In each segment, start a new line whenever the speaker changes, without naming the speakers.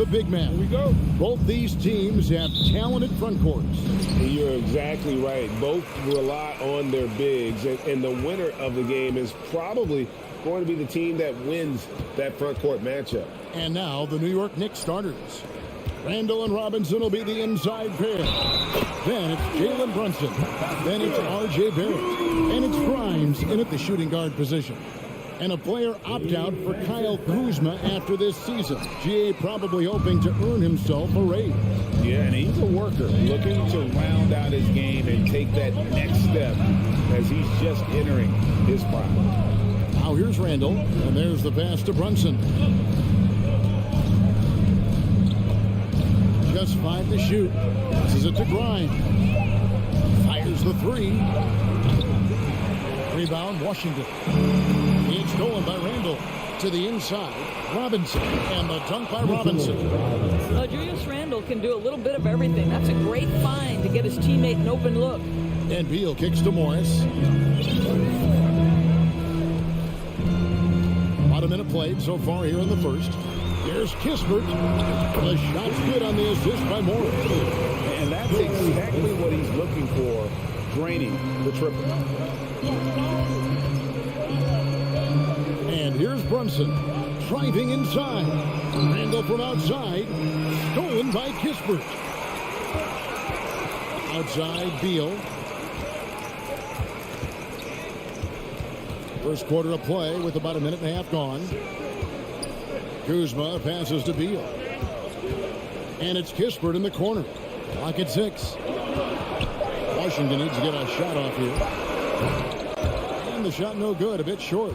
the big man.
Here we go.
Both these teams have talented front courts.
You're exactly right. Both rely on their bigs, and the winner of the game is probably going to be the team that wins that front court matchup.
And now the New York Knicks starters. Randall and Robinson will be the inside pair. Then it's Jalen Brunson. Then it's R.J. Barrett. And it's Grimes in at the shooting guard position. And a player opt-out for Kyle Kuzma after this season. GA probably hoping to earn himself a raise.
Yeah, and he's a worker, looking to round out his game and take that next step as he's just entering his prime.
Now here's Randall, and there's the pass to Brunson. Just 5 to shoot. Passes it to Grimes. Fires the 3. Rebound, Washington. It's stolen by Randall. To the inside, Robinson. And the dunk by Robinson.
Julius Randall can do a little bit of everything. That's a great find to get his teammate an open look.
And Beal kicks to Morris. About a minute played so far here in the first. Here's Kispert. The shot's good on the assist by Morris.
And that's exactly what he's looking for, draining the triple.
And here's Brunson, driving inside. Randall from outside, stolen by Kispert. Outside, Beal. First quarter of play with about a minute and a half gone. Kuzma passes to Beal. And it's Kispert in the corner. Clock at 6. Washington needs to get a shot off here. And the shot no good, a bit short.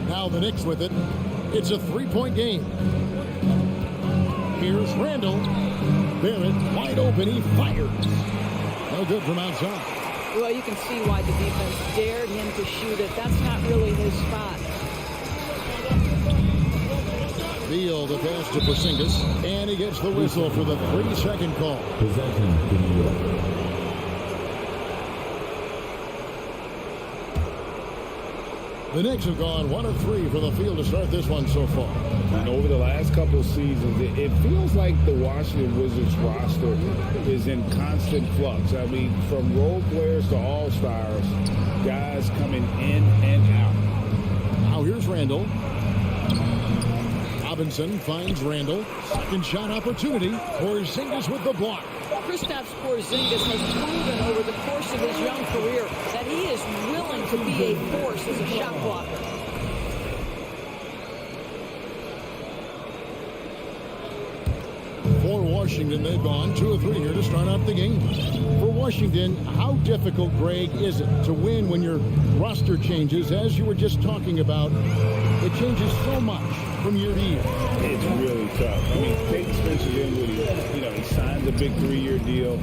Now the Knicks with it. It's a 3-point game. Here's Randall. Barrett wide open. He fires. No good from outside.
Well, you can see why the defense dared him to shoot it. That's not really his spot.
Beal the pass to Porzingis, and he gets the whistle for the 3-second call.
Possession to New York.
The Knicks have gone 1 of 3 from the field to start this one so far.
And over the last couple of seasons, it feels like the Washington Wizards roster is in constant flux. I mean, from role players to all-stars, guys coming in and out.
Now here's Randall. Robinson finds Randall. Second shot opportunity. Porzingis with the block.
Kristaps Porzingis has proven over the course of his young career that he is willing to be a force as a shot blocker.
For Washington, they've gone 2 of 3 here to start out the game. For Washington, how difficult, Greg, is it to win when your roster changes? As you were just talking about, it changes so much from year to year.
It's really tough. I mean, take Spencer Dinwiddie. He signs a big 3-year deal,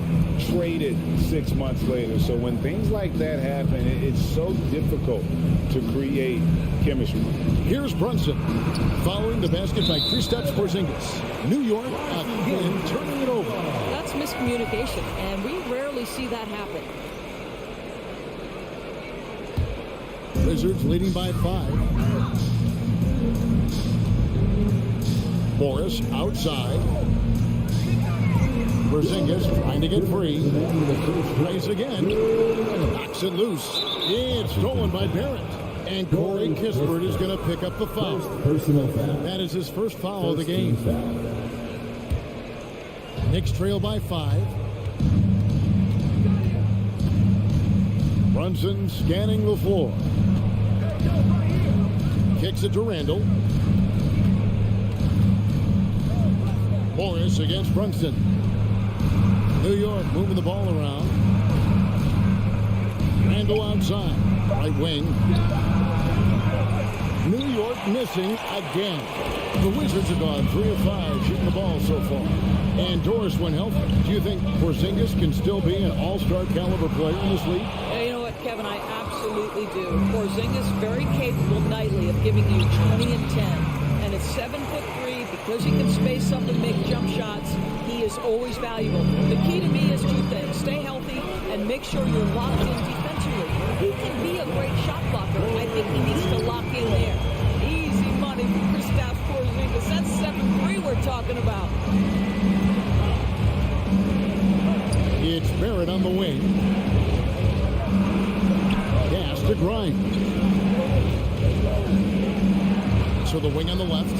traded 6 months later. So when things like that happen, it's so difficult to create chemistry.
Here's Brunson. Following the basket by Kristaps Porzingis. New York again turning it over.
That's miscommunication, and we rarely see that happen.
Wizards leading by 5. Morris outside. Porzingis trying to get free. Plays again. Knocks it loose. It's stolen by Barrett. And Corey Kispert is going to pick up the foul.
Personal foul.
That is his first foul of the game. Knicks trail by 5. Brunson scanning the floor. Kicks it to Randall. Morris against Brunson. New York moving the ball around. Randall outside. Right wing. New York missing again. The Wizards have gone 3 of 5 shooting the ball so far. And Doris, when healthy, do you think Porzingis can still be an all-star caliber player in this league?
Yeah, you know what, Kevin, I absolutely do. Porzingis very capable nightly of giving you 20 and 10. And at 7'3", because he can space up and make jump shots, he is always valuable. The key to me is 2 things. Stay healthy and make sure you're locked in defensively. He can be a great shot blocker. I think he needs to lock in there. Easy money for Kristaps Porzingis. That's 7'3" we're talking
to Grimes. To the wing on the left.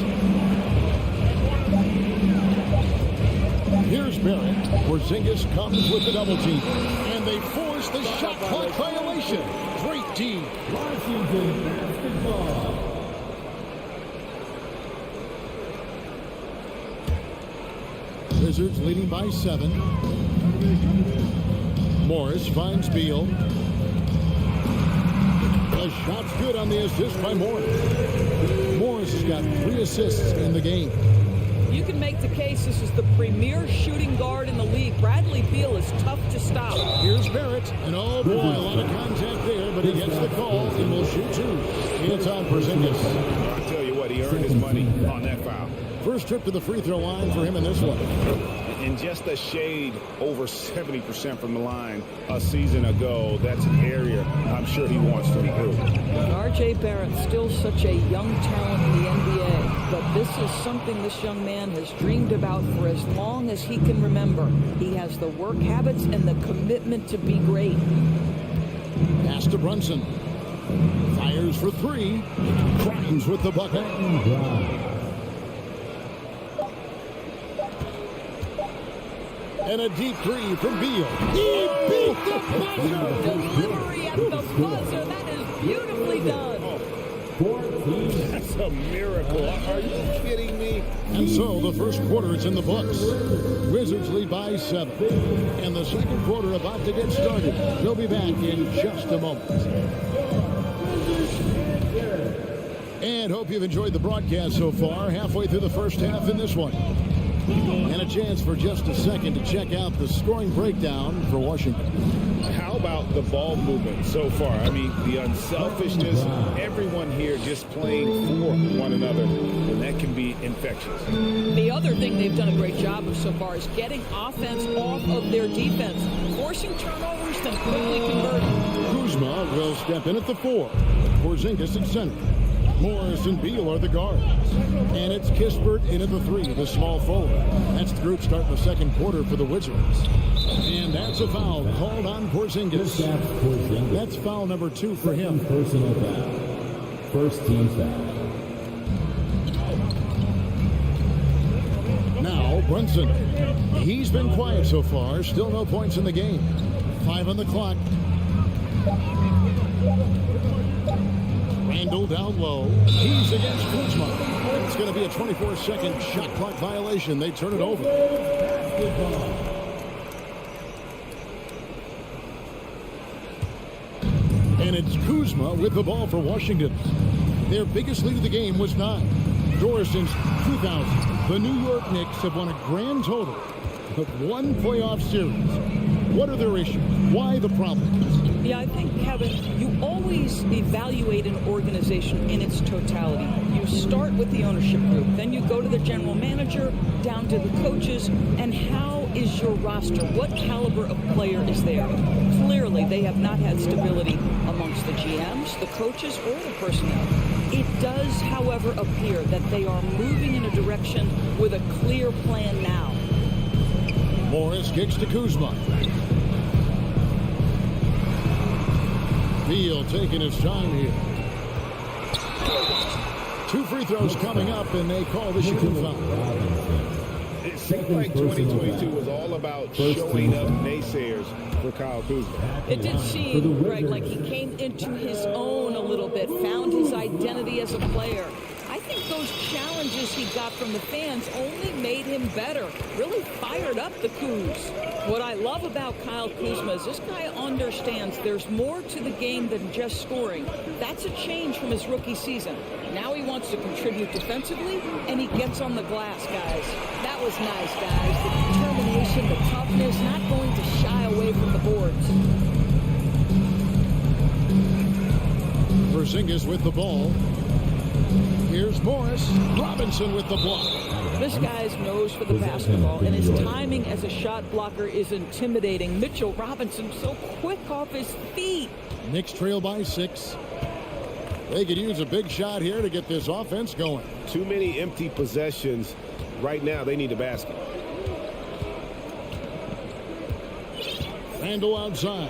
Here's Barrett. Porzingis comes with the double team. And they force the shot clock violation. Great D.
Washington basketball.
Wizards leading by 7. Morris finds Beal. The shot's good on the assist by Morris. Morris has got 3 assists in the game.
You can make the case this is the premier shooting guard in the league. Bradley Beal is tough to stop.
Here's Barrett. And oh boy, a lot of contact there, but he gets the call and will shoot 2. It's on Porzingis.
I'll tell you what, he earned his money on that foul.
First trip to the free throw line for him in this one.
And just a shade over 70% from the line a season ago. That's an area I'm sure he wants to improve.
R.J. Barrett, still such a young talent in the NBA, but this is something this young man has dreamed about for as long as he can remember. He has the work habits and the commitment to be great.
Pass to Brunson. Fires for 3. Grimes with the bucket. And a deep 3 from Beal. He beat the buzzer.
Delivery at the buzzer. That is beautifully done.
That's a miracle. Are you kidding me?
And so the first quarter is in the books. Wizards lead by 7. And the second quarter about to get started. We'll be back in just a moment. And hope you've enjoyed the broadcast so far. Halfway through the first half in this one. And a chance for just a second to check out the scoring breakdown for Washington.
How about the ball movement so far? I mean, the unselfishness, everyone here just playing for one another, and that can be infectious.
The other thing they've done a great job of so far is getting offense off of their defense, forcing turnovers, then quickly converting.
Kuzma will step in at the 4. Porzingis at center. Morris and Beal are the guards. And it's Kispert in at the 3, the small forward. That's the group starting the second quarter for the Wizards. And that's a foul called on Porzingis. That's foul number 2 for him.
Personal foul. First team foul.
Now Brunson. He's been quiet so far. Still no points in the game. 5 on the clock. Randall down low. He's against Kuzma. It's going to be a 24-second shot clock violation. They turn it over. And it's Kuzma with the ball for Washington. Their biggest lead of the game was 9. Doors since 2000. The New York Knicks have won a grand total of 1 playoff series. What are their issues? Why the problems?
Yeah, I think, Kevin, you always evaluate an organization in its totality. You start with the ownership group, then you go to the general manager, down to the coaches, and how is your roster? What caliber of player is there? Clearly, they have not had stability amongst the GMs, the coaches, or the personnel. It does, however, appear that they are moving in a direction with a clear plan now.
Morris kicks to Kuzma. Beal taking his time here. 2 free throws coming up, and they call the shooting foul.
It seemed like 2022 was all about showing up naysayers for Kyle Kuzma.
It did seem, Greg, like he came into his own a little bit, found his identity as a player. I think those challenges he got from the fans only made him better, really fired up the Kuz. What I love about Kyle Kuzma is this guy understands there's more to the game than just scoring. That's a change from his rookie season. Now he wants to contribute defensively, and he gets on the glass, guys. That was nice, guys. The determination, the toughness, not going to shy away from the boards.
Porzingis with the ball. Here's Morris. Robinson with the block.
This guy's nose for the basketball, and his timing as a shot blocker is intimidating. Mitchell Robinson so quick off his feet.
Knicks trail by 6. They could use a big shot here to get this offense going.
Too many empty possessions. Right now, they need a basket.
Randall outside.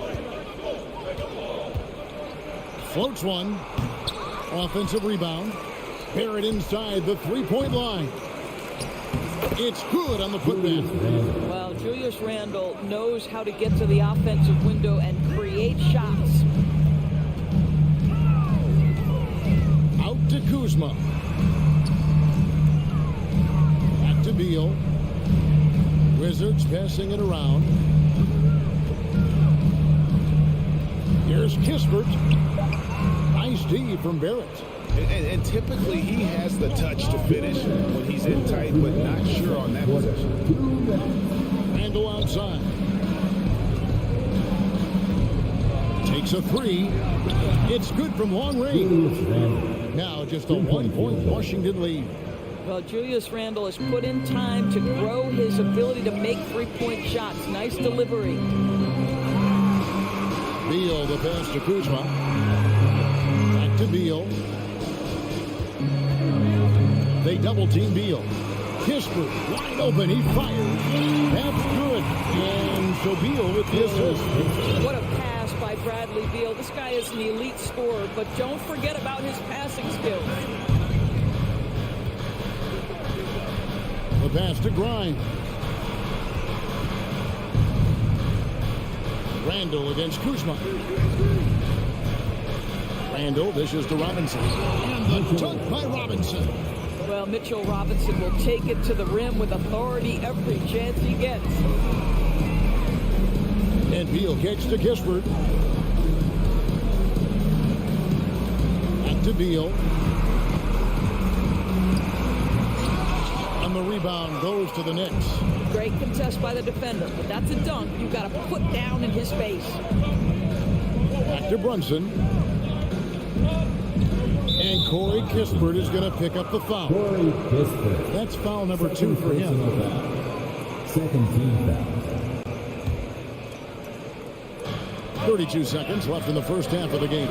Floats one. Offensive rebound. Barrett inside the three-point line. It's good on the putback.
Well, Julius Randle knows how to get to the offensive window and create shots.
Out to Kuzma. Back to Beal. Wizards passing it around. Here's Kispert. Nice D from Barrett.
And typically he has the touch to finish when he's in tight, but not sure on that possession.
Randle outside. Takes a three. It's good from long range. Now just a 1-point Washington lead.
Well, Julius Randle has put in time to grow his ability to make three-point shots. Nice delivery.
Beal, the pass to Kuzma. Back to Beal. They double-team Beal. Kispert, wide open, he fires. That's good. And so Beal with the assist.
What a pass by Bradley Beal. This guy is an elite scorer, but don't forget about his passing skills.
The pass to Grimes. Randle against Kuzma. Randle dishes to Robinson. And the dunk by Robinson.
Well, Mitchell Robinson will take it to the rim with authority every chance he gets.
And Beal kicks to Kispert. Back to Beal. And the rebound goes to the Knicks.
Great contest by the defender, but that's a dunk you've got to put down in his face.
Back to Brunson. And Corey Kispert is going to pick up the foul.
Corey Kispert.
That's foul number 2 for him.
Second team foul.
32 seconds left in the first half of the game.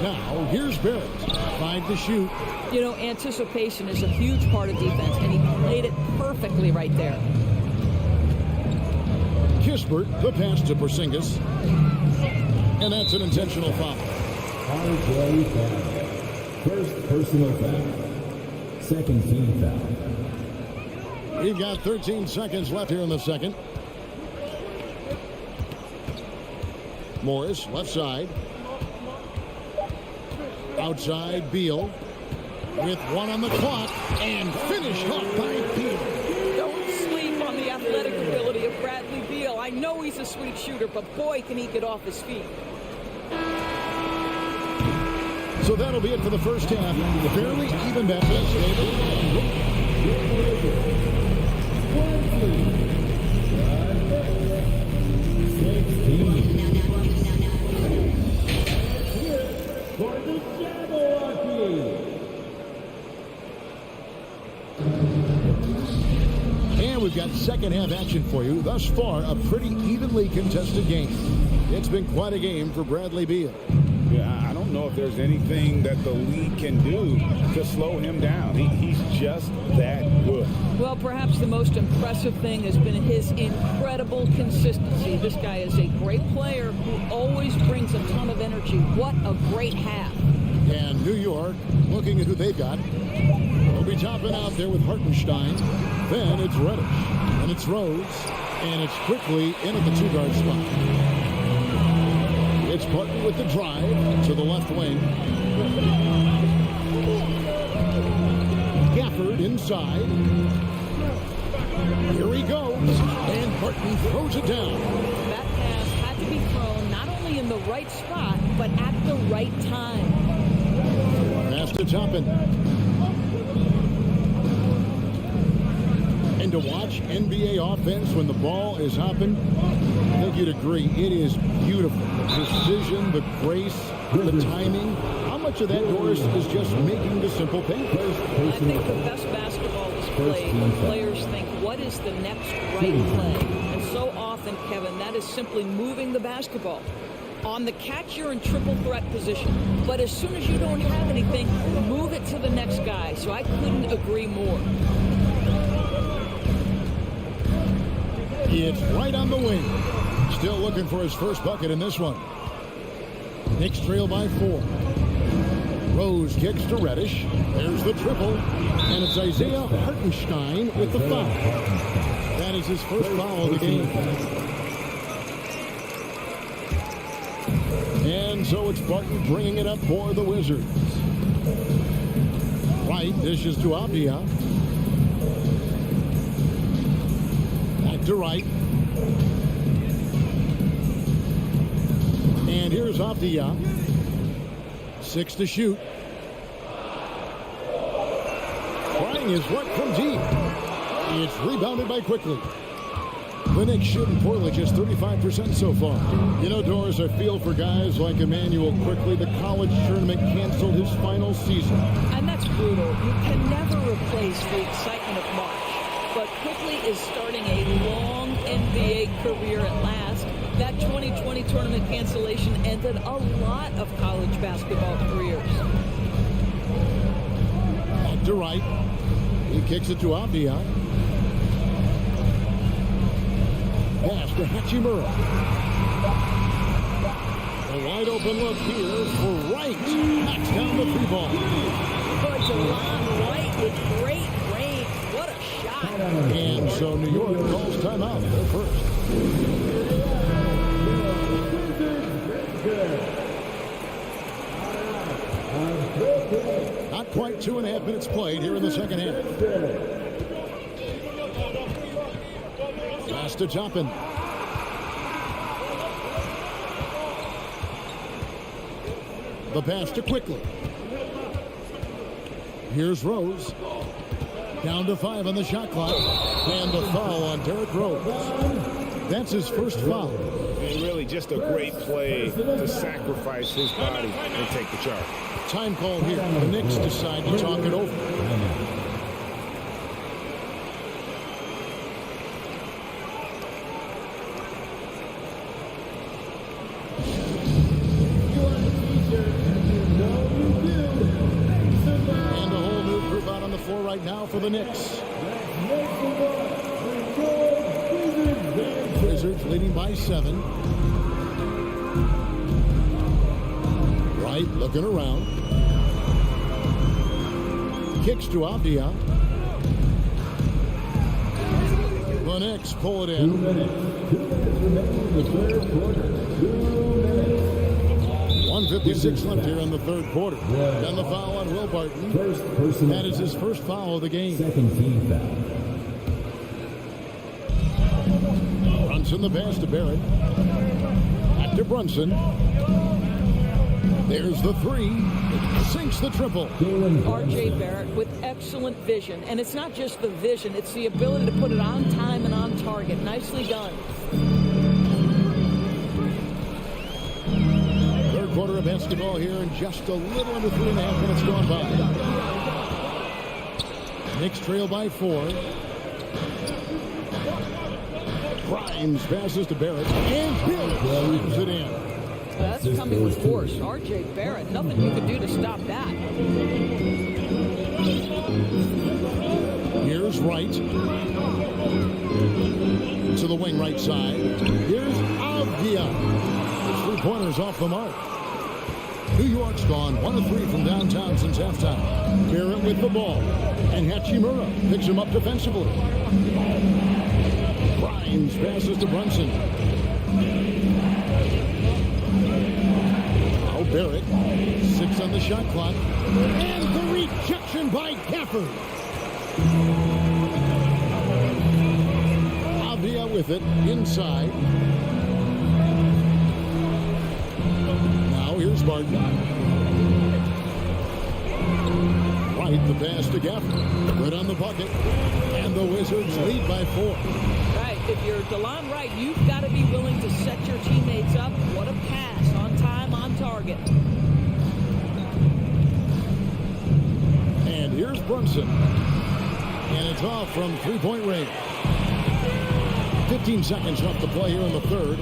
Now, here's Barrett. 5 to shoot.
You know, anticipation is a huge part of defense, and he played it perfectly right there.
Kispert, the pass to Porzingis. And that's an intentional foul.
RJ foul. First personal foul. Second team foul.
We've got 13 seconds left here in the second. Morris, left side. Outside, Beal. With 1 on the clock. And finished off by Beal.
Don't sleep on the athletic ability of Bradley Beal. I know he's a sweet shooter, but boy, can he get off his feet.
So that'll be it for the first half. Fairly even bet. And we've got second half action for you. Thus far, a pretty evenly contested game. It's been quite a game for Bradley Beal.
Yeah, I don't know if there's anything that the league can do to slow him down. He's just that good.
Well, perhaps the most impressive thing has been his incredible consistency. This guy is a great player who always brings a ton of energy. What a great half.
And New York, looking at who they've got, will be topping out there with Hartenstein. Then it's Reddish. And it's Rhodes. And it's quickly in at the 2-guard spot. It's Barton with the drive to the left wing. Gafford inside. Here he goes. And Barton throws it down.
That pass had to be thrown not only in the right spot, but at the right time.
Pass to Toppin. And to watch NBA offense when the ball is hopping, I think you'd agree, it is beautiful. The precision, the grace, the timing. How much of that, Doris, is just making the simple thing?
I think the best basketball is played when players think, what is the next right play? And so often, Kevin, that is simply moving the basketball. On the catch, you're in triple threat position. But as soon as you don't have anything, move it to the next guy. So I couldn't agree more.
It's right on the wing. Still looking for his first bucket in this one. Knicks trail by 4. Rose kicks to Reddish. There's the triple. And it's Isaiah Hartenstein with the foul. That is his first foul of the game. And so it's Barton bringing it up for the Wizards. Wright dishes to Avdia. Back to Wright. And here's Avdia. 6 to shoot. Trying his luck from deep. It's rebounded by Quickly. The Knicks shooting poorly, just 35% so far. You know, Doris, I feel for guys like Emmanuel Quickly. The college tournament canceled his final season.
And that's brutal. You can never replace the excitement of March. But Quickly is starting a long NBA career at last. That 2020 tournament cancellation ended a lot of college basketball careers.
Back to Wright. He kicks it to Avdia. Pass to Hachimura. A wide open look here for Wright. Knocks down the 3-ball.
But DeLon Wright with great range. What a shot.
And so New York calls timeout. They're first. Not quite 2.5 minutes played here in the second half. Pass to Toppin. The pass to Quickly. Here's Rose. Down to 5 on the shot clock. And the foul on Derrick Rose. That's his first foul.
And really just a great play to sacrifice his body and take the charge.
Time call here. The Knicks decide to talk it over. And a whole new group out on the floor right now for the Knicks. Wizards leading by 7. Wright looking around. Kicks to Avdia. The Knicks pull it in. 1:56 left here in the third quarter. And the foul on Will Barton. That is his first foul of the game.
Second team foul.
Brunson the pass to Barrett. Back to Brunson. There's the 3. Sinks the triple.
R.J. Barrett with excellent vision. And it's not just the vision, it's the ability to put it on time and on target. Nicely done.
Third quarter of basketball here and just a little under 3.5 minutes gone by. Knicks trail by 4. Grimes passes to Barrett. And Barrett slams it in.
That's coming with force. R.J. Barrett, nothing you can do to stop that.
Here's Wright. To the wing right side. Here's Avdia. 3-pointers off the mark. New York's gone 1 of 3 from downtown since halftime. Barrett with the ball. And Hachimura picks him up defensively. Grimes passes to Brunson. Barrett, 6 on the shot clock, and the rejection by Gafford. Avdia with it, inside. Now here's Barton. Right, the pass to Gafford. Good on the bucket, and the Wizards lead by 4.
Right, if you're DeLon Wright, you've got to be willing to set your teammates up. What a pass, on time, on target.
And here's Brunson. And it's off from 3-point range. 15 seconds left to play here in the third.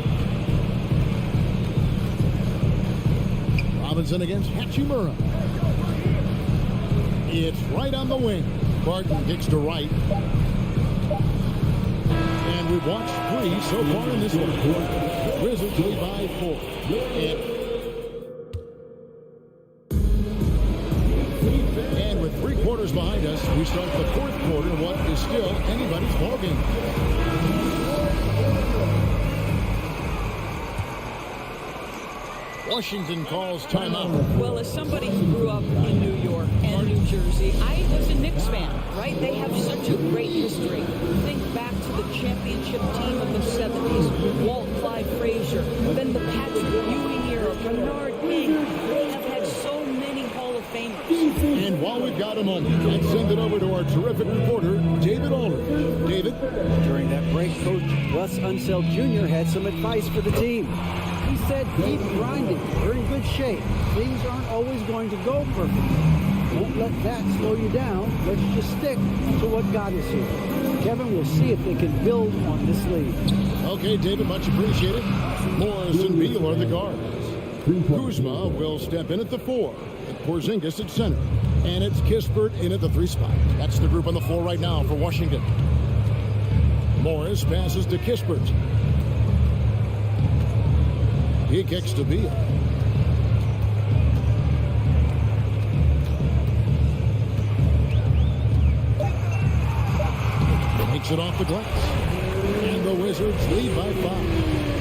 Robinson against Hachimura. It's right on the wing. Barton kicks to right. And we've watched 3 so far in this one. Wizards lead by 4. And with 3 quarters behind us, we start the 4th quarter in what is still anybody's ballgame. Washington calls timeout.
Well, as somebody who grew up in New York and New Jersey, I was a Knicks fan, right? They have such a great history. Think back to the championship team of the 70s, Walt Clyde Frazier, then the Patrick Ewing era, Bernard King. They have had so many Hall of Famers.
And while we've got a moment, let's send it over to our terrific reporter, David Aldridge. David?
During that break, Coach Russ Unseld Jr. had some advice for the team. He said, keep grinding. We're in good shape. Things aren't always going to go perfect. Don't let that slow you down. Let's just stick to what got us here. Kevin, we'll see if they can build on this lead.
Okay, David, much appreciated. Morris and Beal are the guards. Kuzma will step in at the 4, with Porzingis at center. And it's Kispert in at the 3 spot. That's the group on the floor right now for Washington. Morris passes to Kispert. He kicks to Beal. Takes it off the glass. And the Wizards lead by 5.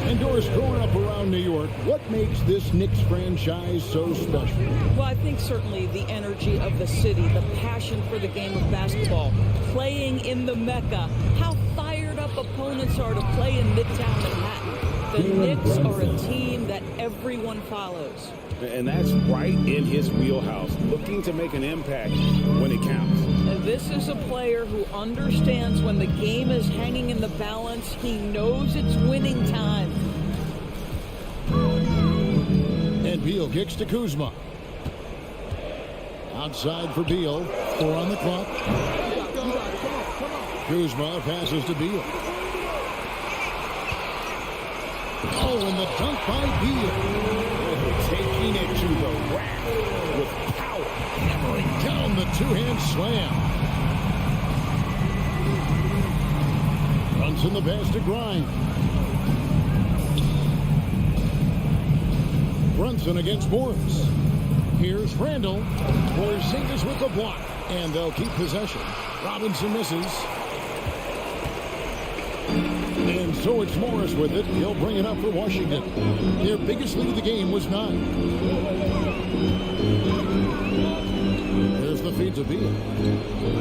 And Doris, growing up around New York, what makes this Knicks franchise so special?
Well, I think certainly the energy of the city, the passion for the game of basketball, playing in the Mecca, how fired up opponents are to play in Midtown Manhattan. The Knicks are a team that everyone follows.
And that's right in his wheelhouse, looking to make an impact when it counts.
And this is a player who understands when the game is hanging in the balance. He knows it's winning time.
And Beal kicks to Kuzma. Outside for Beal. 4 on the clock. Kuzma passes to Beal. Oh, and the dunk by Beal.
Taking it to the rack with power.
Hammering down the 2-hand slam. Runs in the pass to Grimes. Brunson against Morris. Here's Randall. Porzingis with the block. And they'll keep possession. Robinson misses. And so it's Morris with it. He'll bring it up for Washington. Their biggest lead of the game was 9. There's the feed to Beal.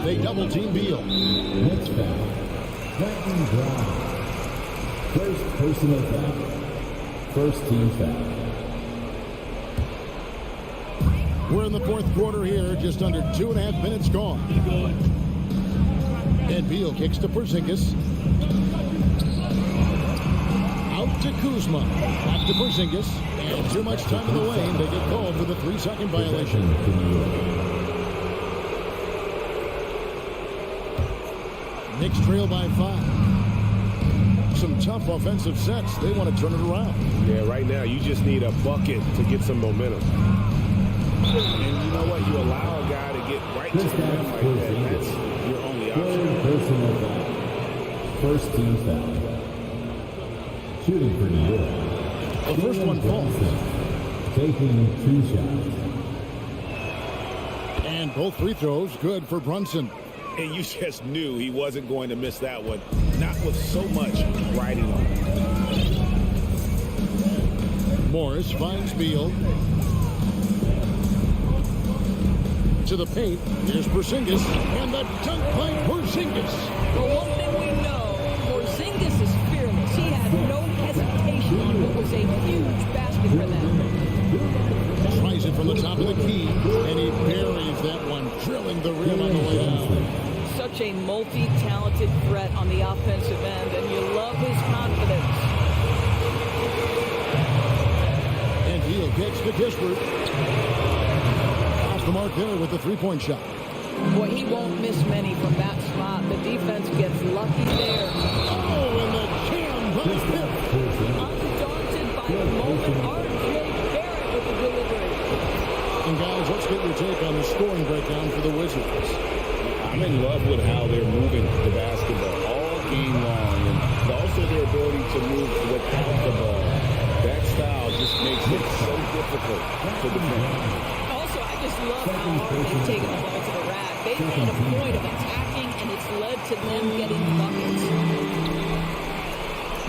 They double-team Beal.
Next foul. Quentin Brown. First personal foul. First team foul.
We're in the 4th quarter here. Just under 2.5 minutes gone. And Beal kicks to Porzingis. Out to Kuzma. Back to Porzingis. And too much time in the lane. They get called for the 3-second violation. Knicks trail by 5. Some tough offensive sets. They want to turn it around.
Yeah, right now you just need a bucket to get some momentum. And you know what? You allow a guy to get right to the rim like that. That's your only option.
Personal foul. First team foul. Shooting for New York.
The first one falls.
Taking 2 shots.
And both free throws good for Brunson.
And you just knew he wasn't going to miss that one. Not with so much riding on it.
Morris finds Beal. To the paint. Here's Porzingis. And the dunk by Porzingis.
Well, one thing we know, Porzingis is fearless. He had no hesitation on what was a huge basket for them.
Tries it from the top of the key. And he buries that one, drilling the rim on the way down.
Such a multi-talented threat on the offensive end, and you love his confidence.
And Beal kicks to Kispert. Off the mark there with the 3-point shot.
Boy, he won't miss many from that spot. The defense gets lucky there.
Oh, and the jam by Pitt.
Undaunted by the moment, R.J. Barrett with the delivery.
And guys, let's get your take on the scoring breakdown for the Wizards.
I'm in love with how they're moving the basketball all game long, and also their ability to move without the ball. style just makes it so difficult to defend.
Also, I just love how hard they've taken the ball to the rack. They've made a point of attacking, and it's led to them getting buckets.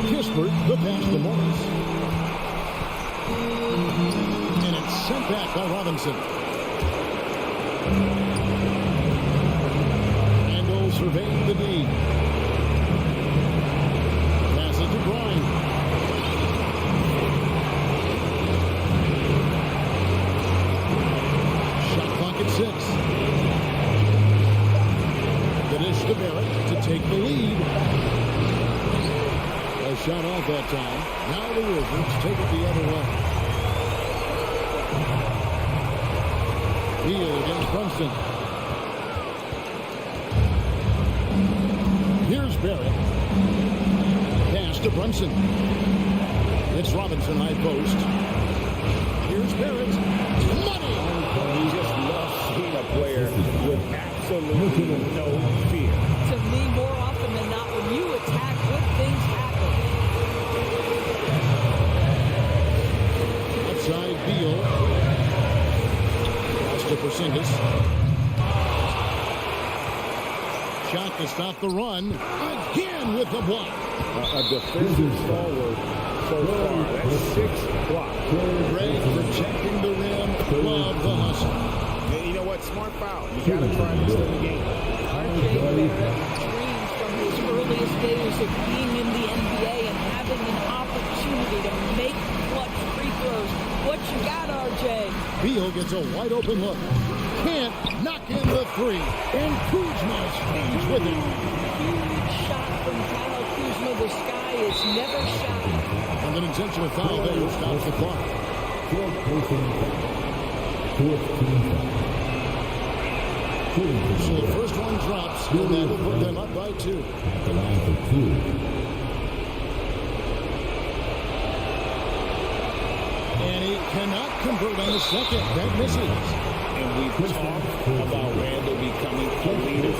Kispert, the pass to Morris. And it's sent back by Robinson. Randall surveying the D. Passes to Grimes. Shot clock at 6. The dish to Barrett to take the lead. A shot off that time. Now the Wizards take it the other way. Beal against Brunson. Here's Barrett. Pass to Brunson. It's Robinson, high post. Here's Barrett. Money!
You just love seeing a player with absolutely no fear.
To me, more often than not, when you attack, good things happen.
Outside Beal. Pass to Porzingis. Shot to stop the run. Again with the block.
A defensive stalwart so far. That's 6 blocks.
Gray protecting the rim. Love the hustle.
And you know what? Smart foul. You got to try to extend the game.
RJ Barrett dreamed from his earliest days of being in the NBA and having an opportunity to make clutch free throws. What you got, RJ?
Beal gets a wide open look. Can't knock in the 3. And Kuzma stays with it.
Huge shot from Kyle Kuzma. The sky is never shy.
And an intentional foul there stops the clock. So the first one drops, and that will put them up by 2.
The line for 2.
And he cannot convert on the second. That misses.
And we've talked about Randall becoming a leader.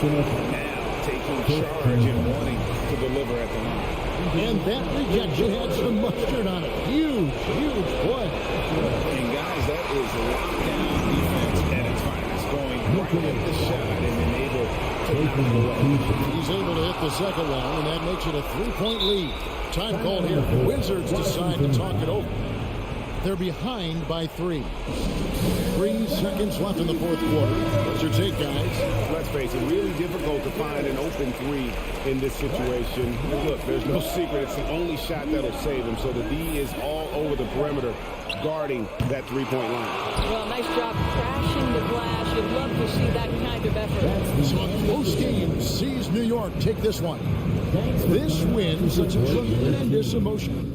Now taking charge and wanting to deliver at the line.
And that rejection had some mustard on it. Huge, huge play.
And guys, that is lockdown defense at its finest. Going right at the shot and then able to knock it away.
He's able to hit the second one, and that makes it a 3-point lead. Time called here. The Wizards decide to talk it over. They're behind by 3. 3 seconds left in the fourth quarter. What's your take, guys?
Let's face it, really difficult to find an open 3 in this situation. And look, there's no secret. It's the only shot that'll save him. So the D is all over the perimeter guarding that 3-point line.
Well, nice job crashing the glass. You'd love to see that kind of effort.
So a close game sees New York take this one. This win such a tremendous emotion.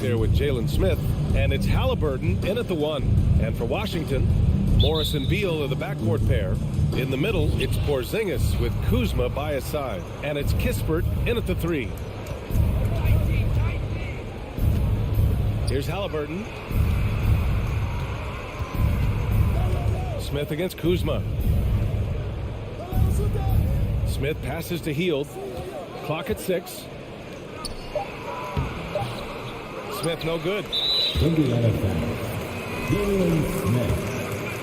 There with Jalen Smith, and it's Halliburton in at the 1. And for Washington, Morris and Beal are the backcourt pair. In the middle, it's Porzingis with Kuzma by his side. And it's Kispert in at the 3. Here's Halliburton. Smith against Kuzma. Smith passes to Hield. Clock at 6. Smith no good.
Indiana foul. Jalen Smith.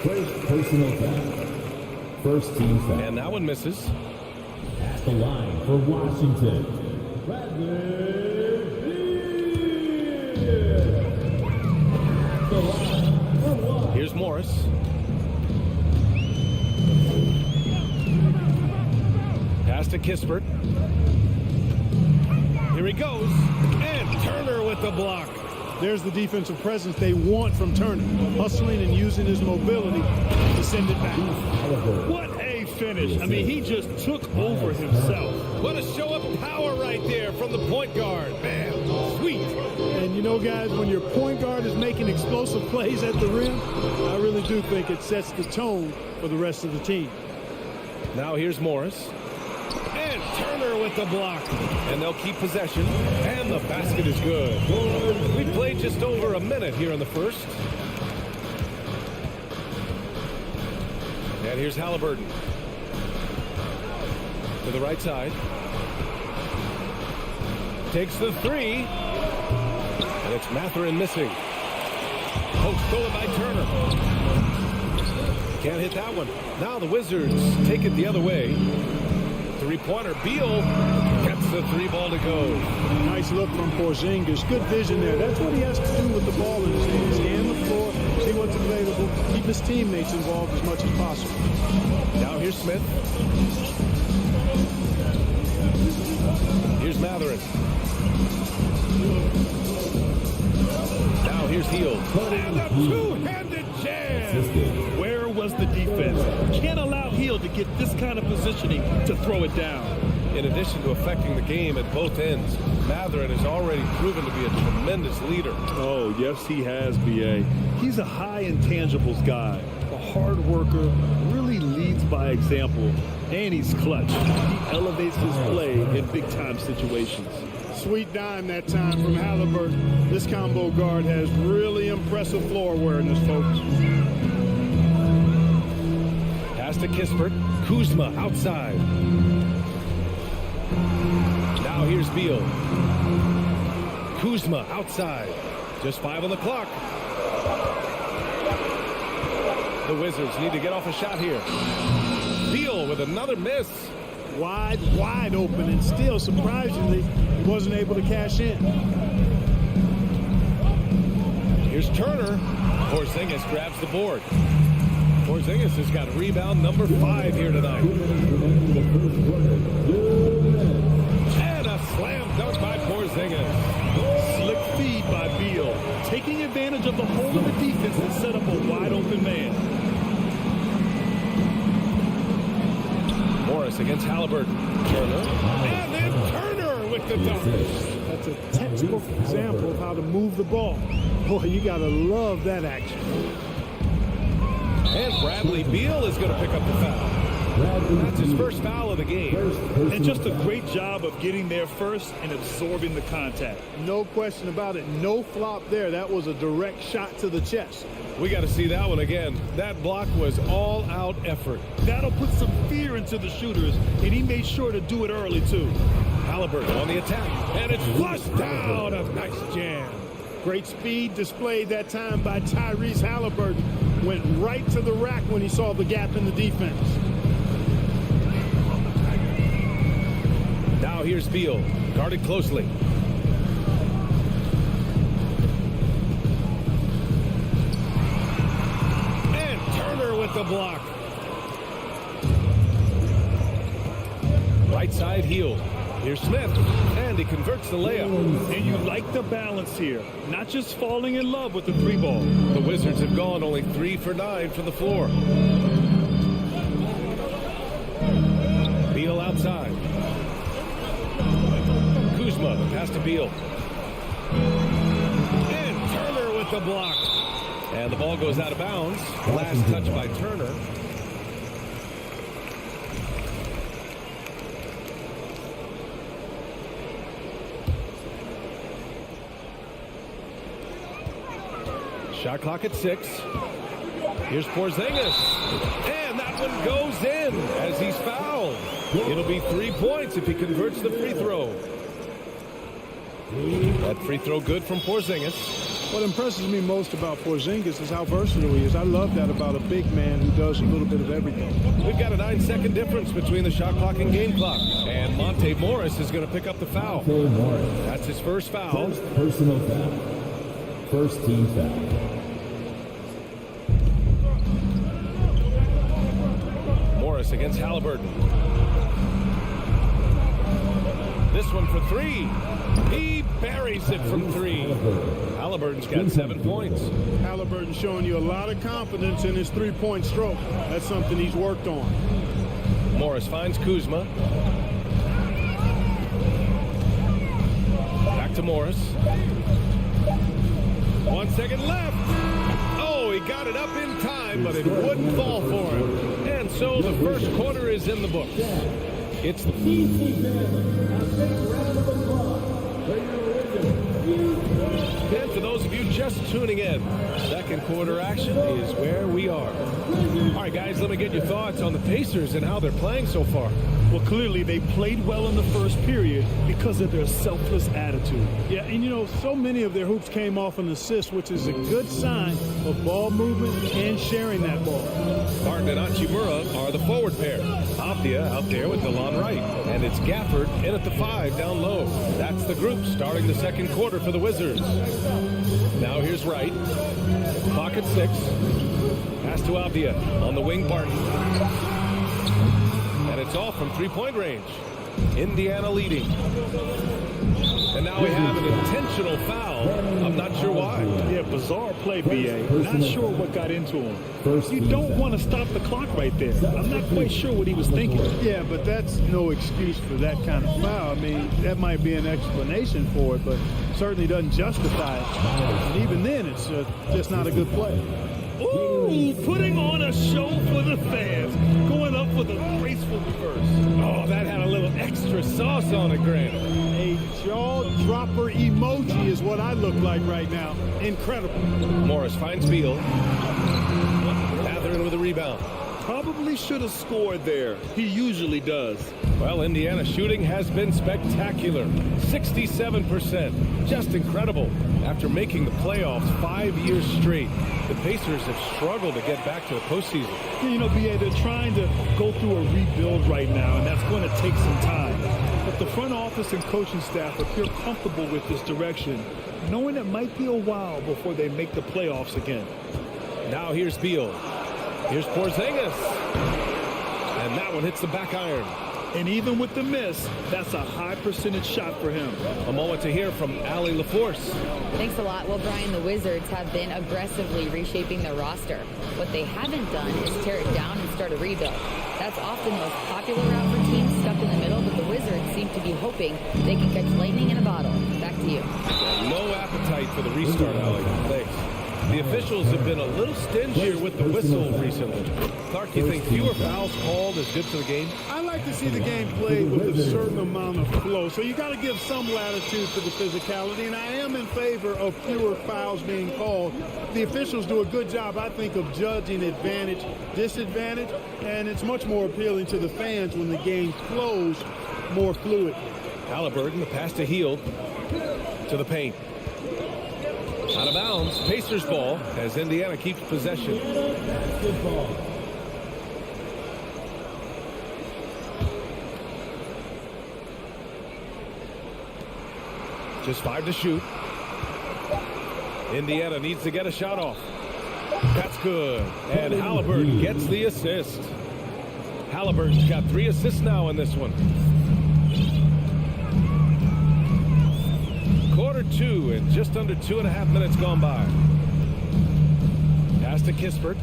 First personal foul. First team foul.
And that one misses.
At the line for Washington.
Here's Morris. Pass to Kispert. Here he goes. And Turner with the block.
There's the defensive presence they want from Turner, hustling and using his mobility to send it back.
What a finish. I mean, he just took over himself.
What a show of power right there from the point guard. Man, sweet.
And you know, guys, when your point guard is making explosive plays at the rim, I really do think it sets the tone for the rest of the team.
Now here's Morris. And Turner with the block. And they'll keep possession. And the basket is good. We've played just over a minute here in the first. And here's Halliburton. To the right side. Takes the 3. And it's Mathurin missing. Post stolen by Turner. Can't hit that one. Now the Wizards take it the other way. Three-pointer. Beal gets the 3 ball to go.
Nice look from Porzingis. Good vision there. That's what he has to do with the ball in his hand. Scan the floor, see what's available, keep his teammates involved as much as possible.
Now here's Smith. Here's Mathurin. Now here's Hield. And a two-handed jam.
Where was the defense? Can't allow Hield to get this kind of positioning to throw it down.
In addition to affecting the game at both ends, Mathurin has already proven to be a tremendous leader.
Oh, yes, he has, B.A. He's a high intangibles guy, a hard worker, really leads by example, and he's clutch. He elevates his play in big-time situations.
Sweet dime that time from Halliburton. This combo guard has really impressive floor awareness, folks.
Pass to Kispert. Kuzma outside. Now here's Beal. Kuzma outside. Just 5 on the clock. The Wizards need to get off a shot here. Beal with another miss.
wide open, and still, surprisingly, he wasn't able to cash in.
Here's Turner. Porzingis grabs the board. Porzingis has got rebound number 5 here tonight. And a slam dunk by Porzingis.
Slick feed by Beal, taking advantage of the hole in the defense and set up a wide open man.
Morris against Halliburton. Turner. And then Turner with the dunk.
That's a textbook example of how to move the ball. Boy, you got to love that action.
And Bradley Beal is going to pick up the foul. That's his first foul of the game.
And just a great job of getting there first and absorbing the contact.
No question about it. No flop there. That was a direct shot to the chest.
We got to see that one again. That block was all-out effort.
That'll put some fear into the shooters, and he made sure to do it early, too.
Halliburton on the attack. And it's flushed down. A nice jam.
Great speed displayed that time by Tyrese Halliburton. Went right to the rack when he saw the gap in the defense.
Now here's Beal, guarded closely. And Turner with the block. Right side heel. Here's Smith, and he converts the layup.
And you like the balance here, not just falling in love with the 3-ball.
The Wizards have gone only 3 for 9 from the floor. Beal outside. Kuzma, the pass to Beal. And Turner with the block. And the ball goes out of bounds. Last touch by Turner. Shot clock at 6. Here's Porzingis. And that one goes in as he's fouled. It'll be 3 points if he converts the free throw. That free throw good from Porzingis.
What impresses me most about Porzingis is how versatile he is. I love that about a big man who does a little bit of everything.
We've got a 9-second difference between the shot clock and game clock. And Monte Morris is going to pick up the foul. That's his first foul.
Personal foul. First team foul.
Morris against Halliburton. This one for 3. He buries it from 3. Halliburton's got 7 points.
Halliburton showing you a lot of confidence in his three-point stroke. That's something he's worked on.
Morris finds Kuzma. Back to Morris. 1 second left. Oh, he got it up in time, but it wouldn't fall for him. And so the first quarter is in the books. It's the And for those of you just tuning in, second quarter action is where we are. All right, guys, let me get your thoughts on the Pacers and how they're playing so far.
Well, clearly they played well in the first period because of their selfless attitude.
Yeah, and you know, so many of their hoops came off an assist, which is a good sign of ball movement and sharing that ball.
Martin and Hachimura are the forward pair. Avdia out there with DeLon Wright. And it's Gafford in at the 5 down low. That's the group starting the second quarter for the Wizards. Now here's Wright. Clock at 6. Pass to Avdia on the wing, Barton. And it's off from three-point range. Indiana leading. And now we have an intentional foul. I'm not sure why.
Yeah, bizarre play, B.A. Not sure what got into him. You don't want to stop the clock right there. I'm not quite sure what he was thinking.
Yeah, but that's no excuse for that kind of foul. I mean, that might be an explanation for it, but certainly doesn't justify it. And even then, it's just not a good play.
Ooh, putting on a show for the fans. Going up with a graceful reverse.
Oh, that had a little extra sauce on it, Grant.
A jaw-dropper emoji is what I look like right now. Incredible.
Morris finds Beal. Mathurin with a rebound.
Probably should have scored there. He usually does.
Well, Indiana's shooting has been spectacular. 67%. Just incredible. After making the playoffs 5 years straight, the Pacers have struggled to get back to the postseason.
You know, BA, they're trying to go through a rebuild right now, and that's going to take some time. But the front office and coaching staff appear comfortable with this direction, knowing it might be a while before they make the playoffs again.
Now here's Beal. Here's Porzingis. And that one hits the back iron.
And even with the miss, that's a high percentage shot for him.
A moment to hear from Allie LaForce.
Thanks a lot. Well, Brian, the Wizards have been aggressively reshaping their roster. What they haven't done is tear it down and start a rebuild. That's often the most popular route for teams stuck in the middle, but the Wizards seem to be hoping they can catch lightning in a bottle. Back to you.
No appetite for the restart, Allie. Thanks. The officials have been a little stingier with the whistle recently. Clark, you think fewer fouls called is good for the game?
I like to see the game played with a certain amount of flow. So you got to give some latitude to the physicality, and I am in favor of fewer fouls being called. The officials do a good job, I think, of judging advantage, disadvantage, and it's much more appealing to the fans when the game flows more fluid.
Halliburton, the pass to Hield, to the paint. Out of bounds, Pacers ball as Indiana keeps possession. Just 5 to shoot. Indiana needs to get a shot off. That's good. And Halliburton gets the assist. Halliburton's got 3 assists now in this one. Quarter 2 and just under 2.5 minutes gone by. Pass to Kispert.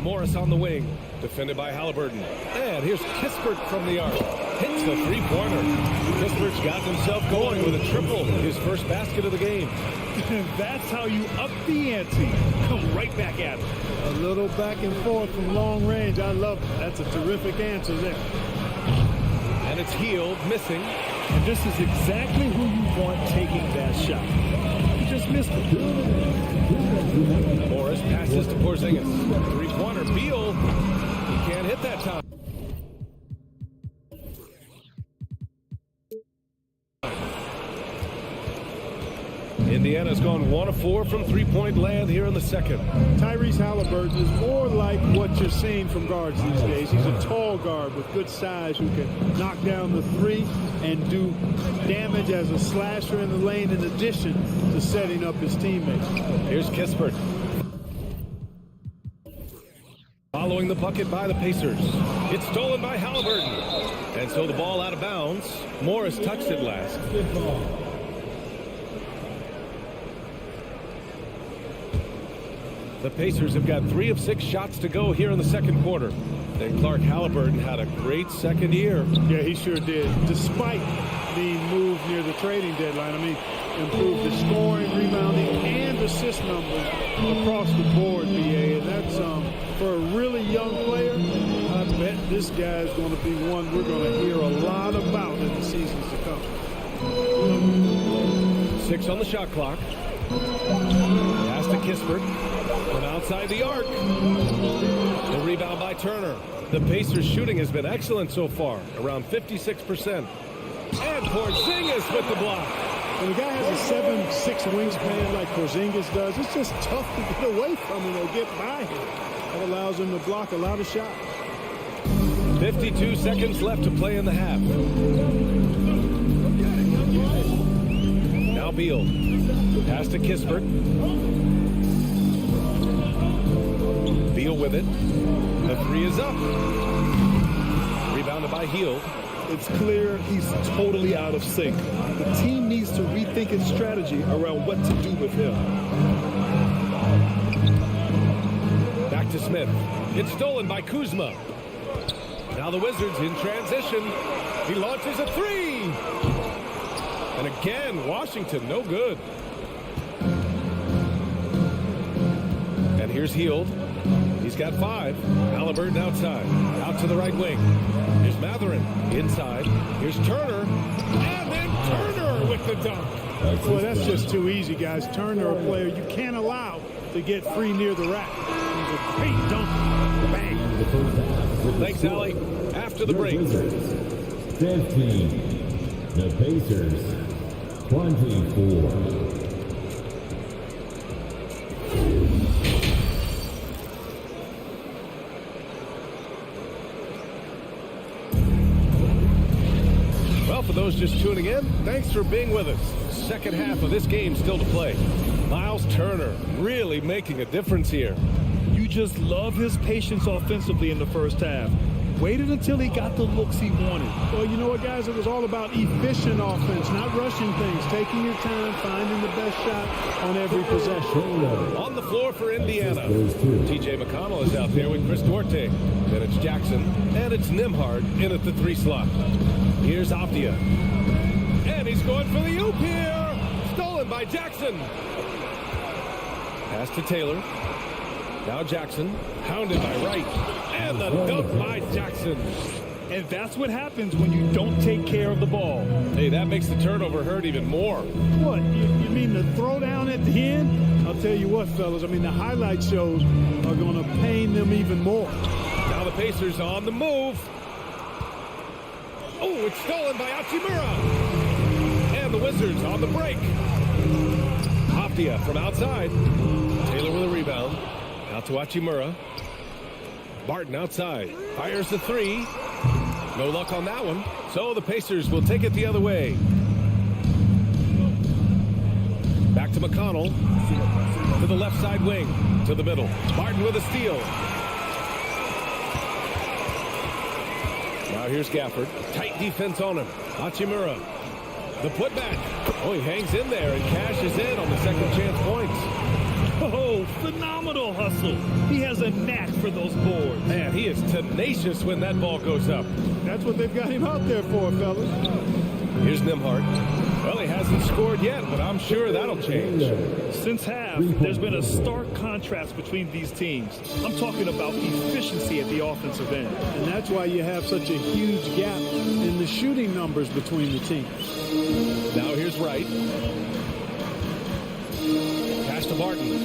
Morris on the wing. Defended by Halliburton. And here's Kispert from the arc. Hits the three-pointer. Kispert's got himself going with a triple. His first basket of the game.
That's how you up the ante. Come right back at it.
A little back and forth from long range. I love it. That's a terrific answer there.
And it's Hield missing.
And this is exactly who you want taking that shot. He just missed it.
Morris passes to Porzingis. Three-pointer. Beal. He can't hit that time. Indiana's gone 1 of 4 from three-point land here in the second.
Tyrese Halliburton is more like what you're seeing from guards these days. He's a tall guard with good size who can knock down the three and do damage as a slasher in the lane in addition to setting up his teammates.
Here's Kispert. Following the bucket by the Pacers. It's stolen by Halliburton. And so the ball out of bounds. Morris touched it last. The Pacers have got 3 of 6 shots to go here in the second quarter. And Clark, Halliburton had a great second year.
Yeah, he sure did. Despite being moved near the trading deadline, I mean, improved the scoring, rebounding, and assist numbers across the board, BA. And that's, for a really young player, I bet this guy's going to be one we're going to hear a lot about in the seasons to come.
6 on the shot clock. Pass to Kispert. From outside the arc. The rebound by Turner. The Pacers' shooting has been excellent so far, around 56%. And Porzingis with the block.
When a guy has a 7'6" wingspan like Porzingis does, it's just tough to get away from him or get by him. That allows him to block a lot of shots.
52 seconds left to play in the half. Now Beal. Pass to Kispert. Beal with it. The 3 is up. Rebounded by Hield.
It's clear he's totally out of sync. The team needs to rethink its strategy around what to do with him.
Back to Smith. It's stolen by Kuzma. Now the Wizards in transition. He launches a 3. And again, Washington, no good. And here's Hield. He's got 5. Halliburton outside. Out to the right wing. Here's Matherin inside. Here's Turner. And then Turner with the dunk.
Well, that's just too easy, guys. Turner, a player you can't allow to get free near the rack. He's a great dunk. Bang.
first half. With the
Thanks,
score,
Allie. After the
your
break.
Wizards, 15. The Pacers, 24.
Well, for those just tuning in, thanks for being with us. Second half of this game still to play. Miles Turner really making a difference here.
You just love his patience offensively in the first half. Waited until he got the looks he wanted.
Well, you know what, guys? It was all about efficient offense, not rushing things, taking your time, finding the best shot on every possession.
On the floor for Indiana, T.J. McConnell is out there with Chris Duarte. Then it's Jackson, and it's Nembhard in at the 3 slot. Here's Avdia. And he's going for the oop here. Stolen by Jackson. Pass to Taylor. Now Jackson, hounded by Wright. And the dunk by Jackson.
And that's what happens when you don't take care of the ball.
Hey, that makes the turnover hurt even more.
What? You mean the throwdown at the end? I'll tell you what, fellas. I mean, the highlight shows are going to pain them even more.
Now the Pacers on the move. Oh, it's stolen by Hachimura. And the Wizards on the break. Avdia from outside. Taylor with a rebound. Out to Hachimura. Barton outside. Fires the 3. No luck on that one. So the Pacers will take it the other way. Back to McConnell. To the left side wing. To the middle. Barton with a steal. Now here's Gafford. Tight defense on him. Hachimura. The putback. Oh, he hangs in there and cashes in on the second chance points.
Oh, phenomenal hustle. He has a knack for those boards.
Man, he is tenacious when that ball goes up.
That's what they've got him out there for, fellas.
Here's Nembhard. Well, he hasn't scored yet, but I'm sure that'll change.
Since half, there's been a stark contrast between these teams. I'm talking about efficiency at the offensive end.
And that's why you have such a huge gap in the shooting numbers between the teams.
Now here's Wright. Pass to Barton.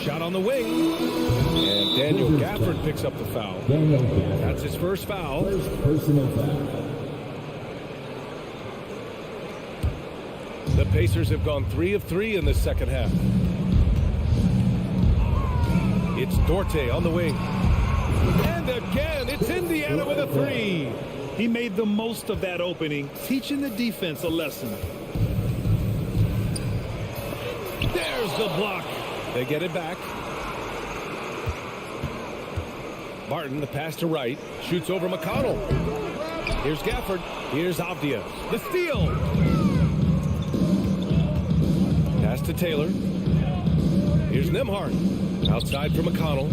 Shot on the wing. And Daniel Gafford picks up the foul. That's his first foul.
First personal foul.
The Pacers have gone 3 of 3 in this second half. It's Duarte on the wing. And again, it's Indiana with a 3.
He made the most of that opening, teaching the defense a lesson.
There's the block. They get it back. Barton, the pass to Wright. Shoots over McConnell. Here's Gafford. Here's Avdia. The steal. Pass to Taylor. Here's Nembhard. Outside for McConnell.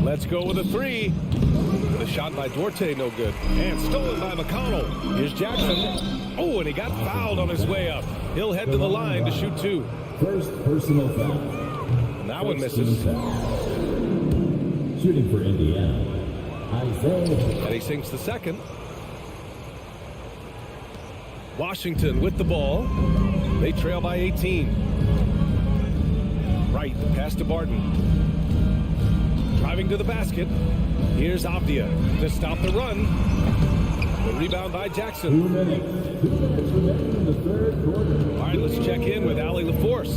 Let's go with a 3. The shot by Duarte, no good. And stolen by McConnell. Here's Jackson. Oh, and he got fouled on his way up. He'll head to the line to shoot 2.
First personal foul.
And that one misses.
Shooting for Indiana, Isaiah.
And he sinks the second. Washington with the ball. They trail by 18. Wright, pass to Barton. Driving to the basket. Here's Avdia to stop the run. The rebound by Jackson.
2 minutes. 2 minutes remaining in the third quarter.
All right, let's check in with Allie LaForce.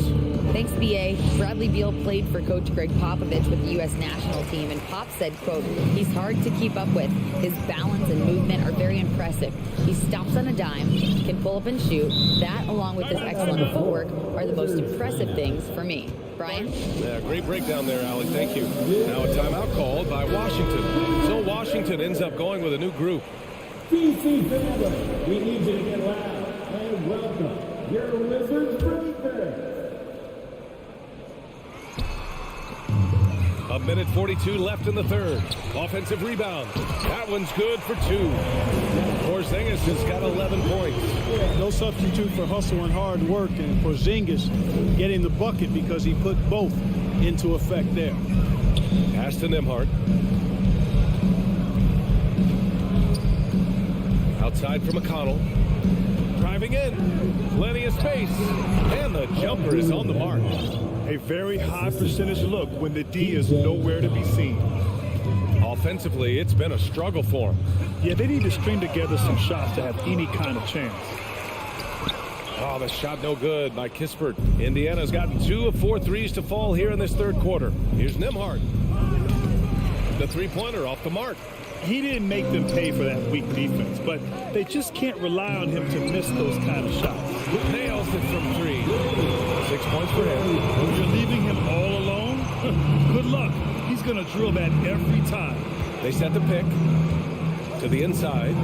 Thanks, B.A. Bradley Beal played for Coach Greg Popovich with the U.S. national team, and Pop said, quote, he's hard to keep up with. His balance and movement are very impressive. He stops on a dime, can pull up and shoot. That, along with his excellent footwork, are the most impressive things for me. Brian?
Yeah, great breakdown there, Allie. Thank you. Now a timeout called by Washington. So Washington ends up going with a new group.
DC family, we need you to get loud and welcome your Wizards breakers.
A minute 42 left in the third. Offensive rebound. That one's good for 2. Porzingis has got 11 points.
No substitute for hustle and hard work, and Porzingis getting the bucket because he put both into effect there.
Pass to Nembhard. Outside for McConnell. Driving in. Plenty of space. And the jumper is on the mark.
A very high percentage look when the D is nowhere to be seen.
Offensively, it's been a struggle for him.
Yeah, they need to string together some shots to have any kind of chance.
Oh, the shot no good by Kispert. Indiana's gotten 2 of 4 threes to fall here in this third quarter. Here's Nembhard. The three-pointer off the mark.
He didn't make them pay for that weak defense, but they just can't rely on him to miss those kind of shots.
Nails it from 3. 6 points for him.
You're leaving him all alone? Good luck. He's going to drill that every time.
They set the pick to the inside.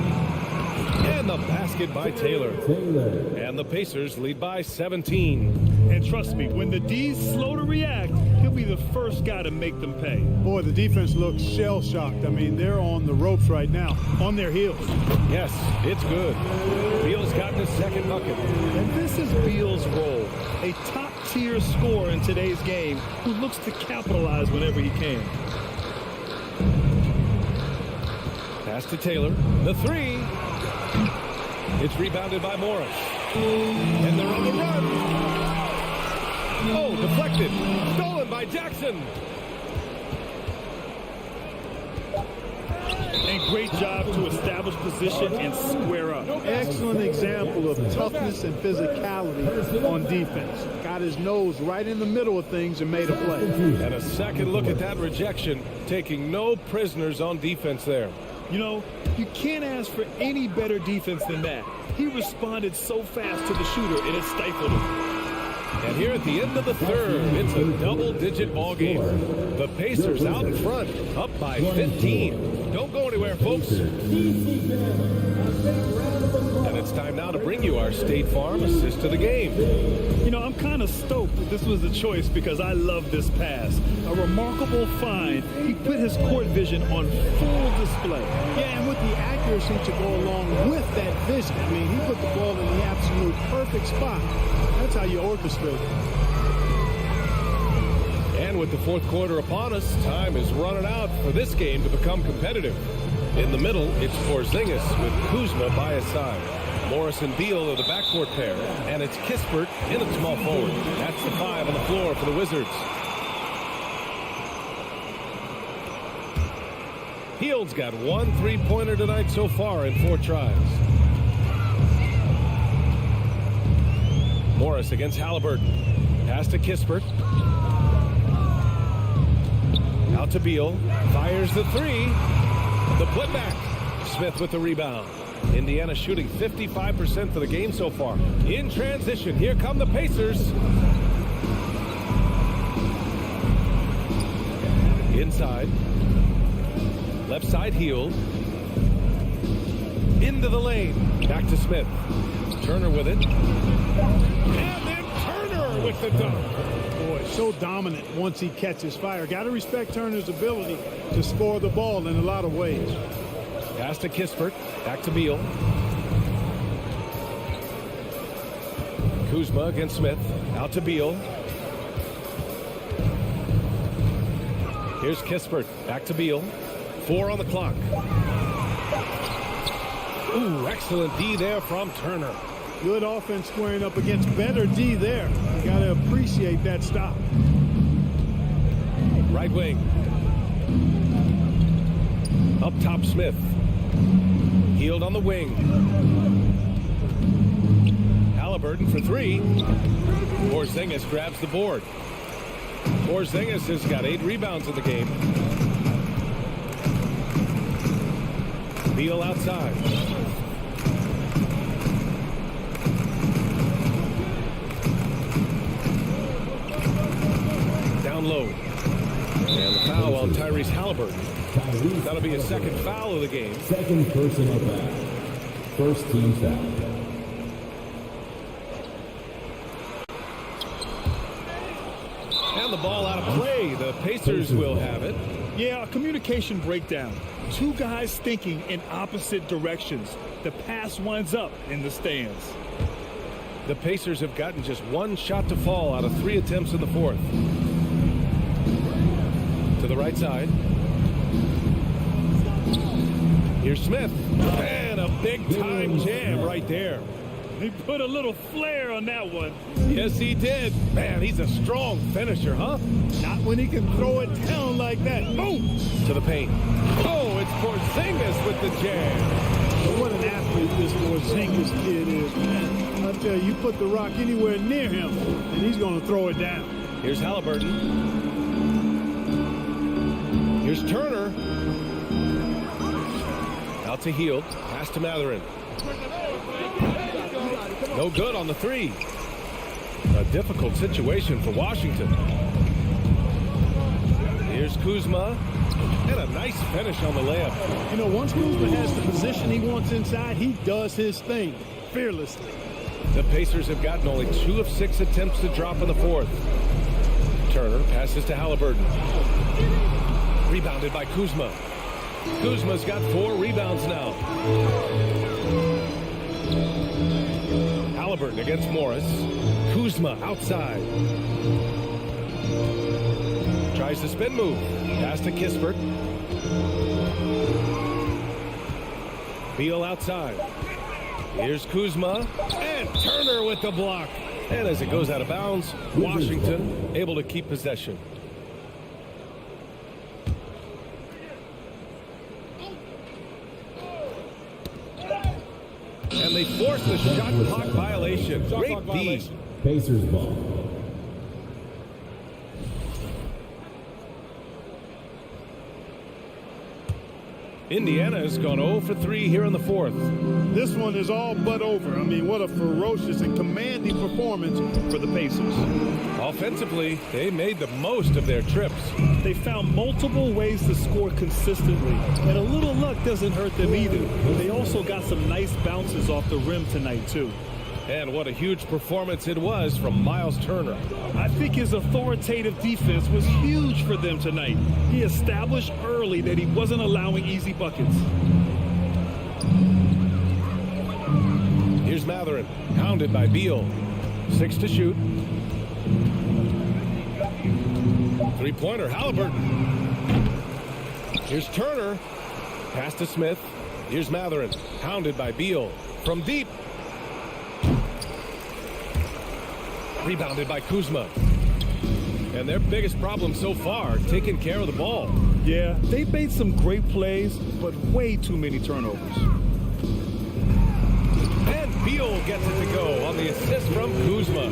And the basket by Taylor. And the Pacers lead by 17.
And trust me, when the D's slow to react, he'll be the first guy to make them pay.
Boy, the defense looks shell-shocked. I mean, they're on the ropes right now, on their heels.
Yes, it's good. Beal's gotten his second bucket.
And this is Beal's role, a top-tier scorer in today's game who looks to capitalize whenever he can.
Pass to Taylor. The 3. It's rebounded by Morris. And they're on the run. Oh, deflected. Stolen by Jackson.
And great job to establish position and square up.
Excellent example of toughness and physicality on defense. Got his nose right in the middle of things and made a play.
And a second look at that rejection, taking no prisoners on defense there.
You know, you can't ask for any better defense than that. He responded so fast to the shooter, it has stifled him.
And here at the end of the third, it's a double-digit ball game. The Pacers out in front, up by 15. Don't go anywhere, folks. And it's time now to bring you our State Farm assist to the game.
You know, I'm kind of stoked that this was the choice because I love this pass. A remarkable find. He put his court vision on full display.
Yeah, and with the accuracy to go along with that vision. I mean, he put the ball in the absolute perfect spot. That's how you orchestrate it.
And with the fourth quarter upon us, time is running out for this game to become competitive. In the middle, it's Porzingis with Kuzma by his side. Morris and Beal are the backcourt pair, and it's Kispert in at small forward. That's the 5 on the floor for the Wizards. Hield's got 1 3-pointer tonight so far in 4 tries. Morris against Halliburton. Pass to Kispert. Out to Beal. Fires the 3. The putback. Smith with the rebound. Indiana shooting 55% for the game so far. In transition, here come the Pacers. Inside. Left side Hield. Into the lane. Back to Smith. Turner with it. And then Turner with the dunk.
Boy, so dominant once he catches fire. Got to respect Turner's ability to score the ball in a lot of ways.
Pass to Kispert. Back to Beal. Kuzma against Smith. Out to Beal. Here's Kispert. Back to Beal. 4 on the clock. Ooh, excellent D there from Turner.
Good offense squaring up against better D there. You got to appreciate that stop.
Right wing. Up top, Smith. Hield on the wing. Halliburton for 3. Porzingis grabs the board. Porzingis has got 8 rebounds in the game. Beal outside. Down low. And the foul on Tyrese Halliburton. That'll be his second foul of the game.
Second personal foul. First team foul.
And the ball out of play. The Pacers will have it.
Yeah, a communication breakdown. 2 guys thinking in opposite directions. The pass winds up in the stands.
The Pacers have gotten just 1 shot to fall out of 3 attempts in the fourth. To the right side. Here's Smith. And a big-time jam right there.
He put a little flair on that one.
Yes, he did. Man, he's a strong finisher, huh?
Not when he can throw it down like that. Boom!
To the paint. Oh, it's Porzingis with the jam.
What an athlete this Porzingis kid is, man. I tell you, you put the rock anywhere near him, and he's going to throw it down.
Here's Halliburton. Here's Turner. Out to Hield. Pass to Mathurin. No good on the three. A difficult situation for Washington. Here's Kuzma. And a nice finish on the layup.
You know, once Kuzma has the position he wants inside, he does his thing fearlessly.
The Pacers have gotten only 2 of 6 attempts to drop in the fourth. Turner passes to Halliburton. Rebounded by Kuzma. Kuzma's got 4 rebounds now. Halliburton against Morris. Kuzma outside. Tries the spin move. Pass to Kispert. Beal outside. Here's Kuzma. And Turner with the block. And as it goes out of bounds, Washington able to keep possession. And they force the shot clock violation. Great D.
Pacers ball.
Indiana has gone 0 for 3 here in the fourth.
This one is all but over. I mean, what a ferocious and commanding performance for the Pacers.
Offensively, they made the most of their trips.
They found multiple ways to score consistently, and a little luck doesn't hurt them either. They also got some nice bounces off the rim tonight, too.
And what a huge performance it was from Miles Turner.
I think his authoritative defense was huge for them tonight. He established early that he wasn't allowing easy buckets.
Here's Mathurin, pounded by Beal. 6 to shoot. Three-pointer, Halliburton. Here's Turner. Pass to Smith. Here's Mathurin, pounded by Beal. From deep. Rebounded by Kuzma. And their biggest problem so far, taking care of the ball.
Yeah, they made some great plays, but way too many turnovers.
And Beal gets it to go on the assist from Kuzma.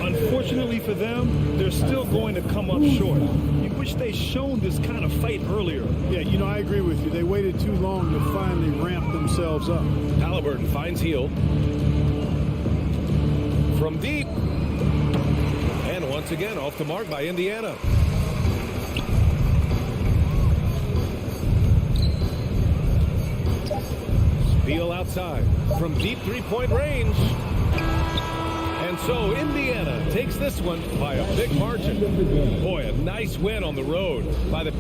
Unfortunately for them, they're still going to come up short. You wish they'd shown this kind of fight earlier.
Yeah, you know, I agree with you. They waited too long to finally ramp themselves up.
Halliburton finds Hield. From deep. And once again, off the mark by Indiana. Beal outside from deep three-point range. And so Indiana takes this one by a big margin. Boy, a nice win on the road by the...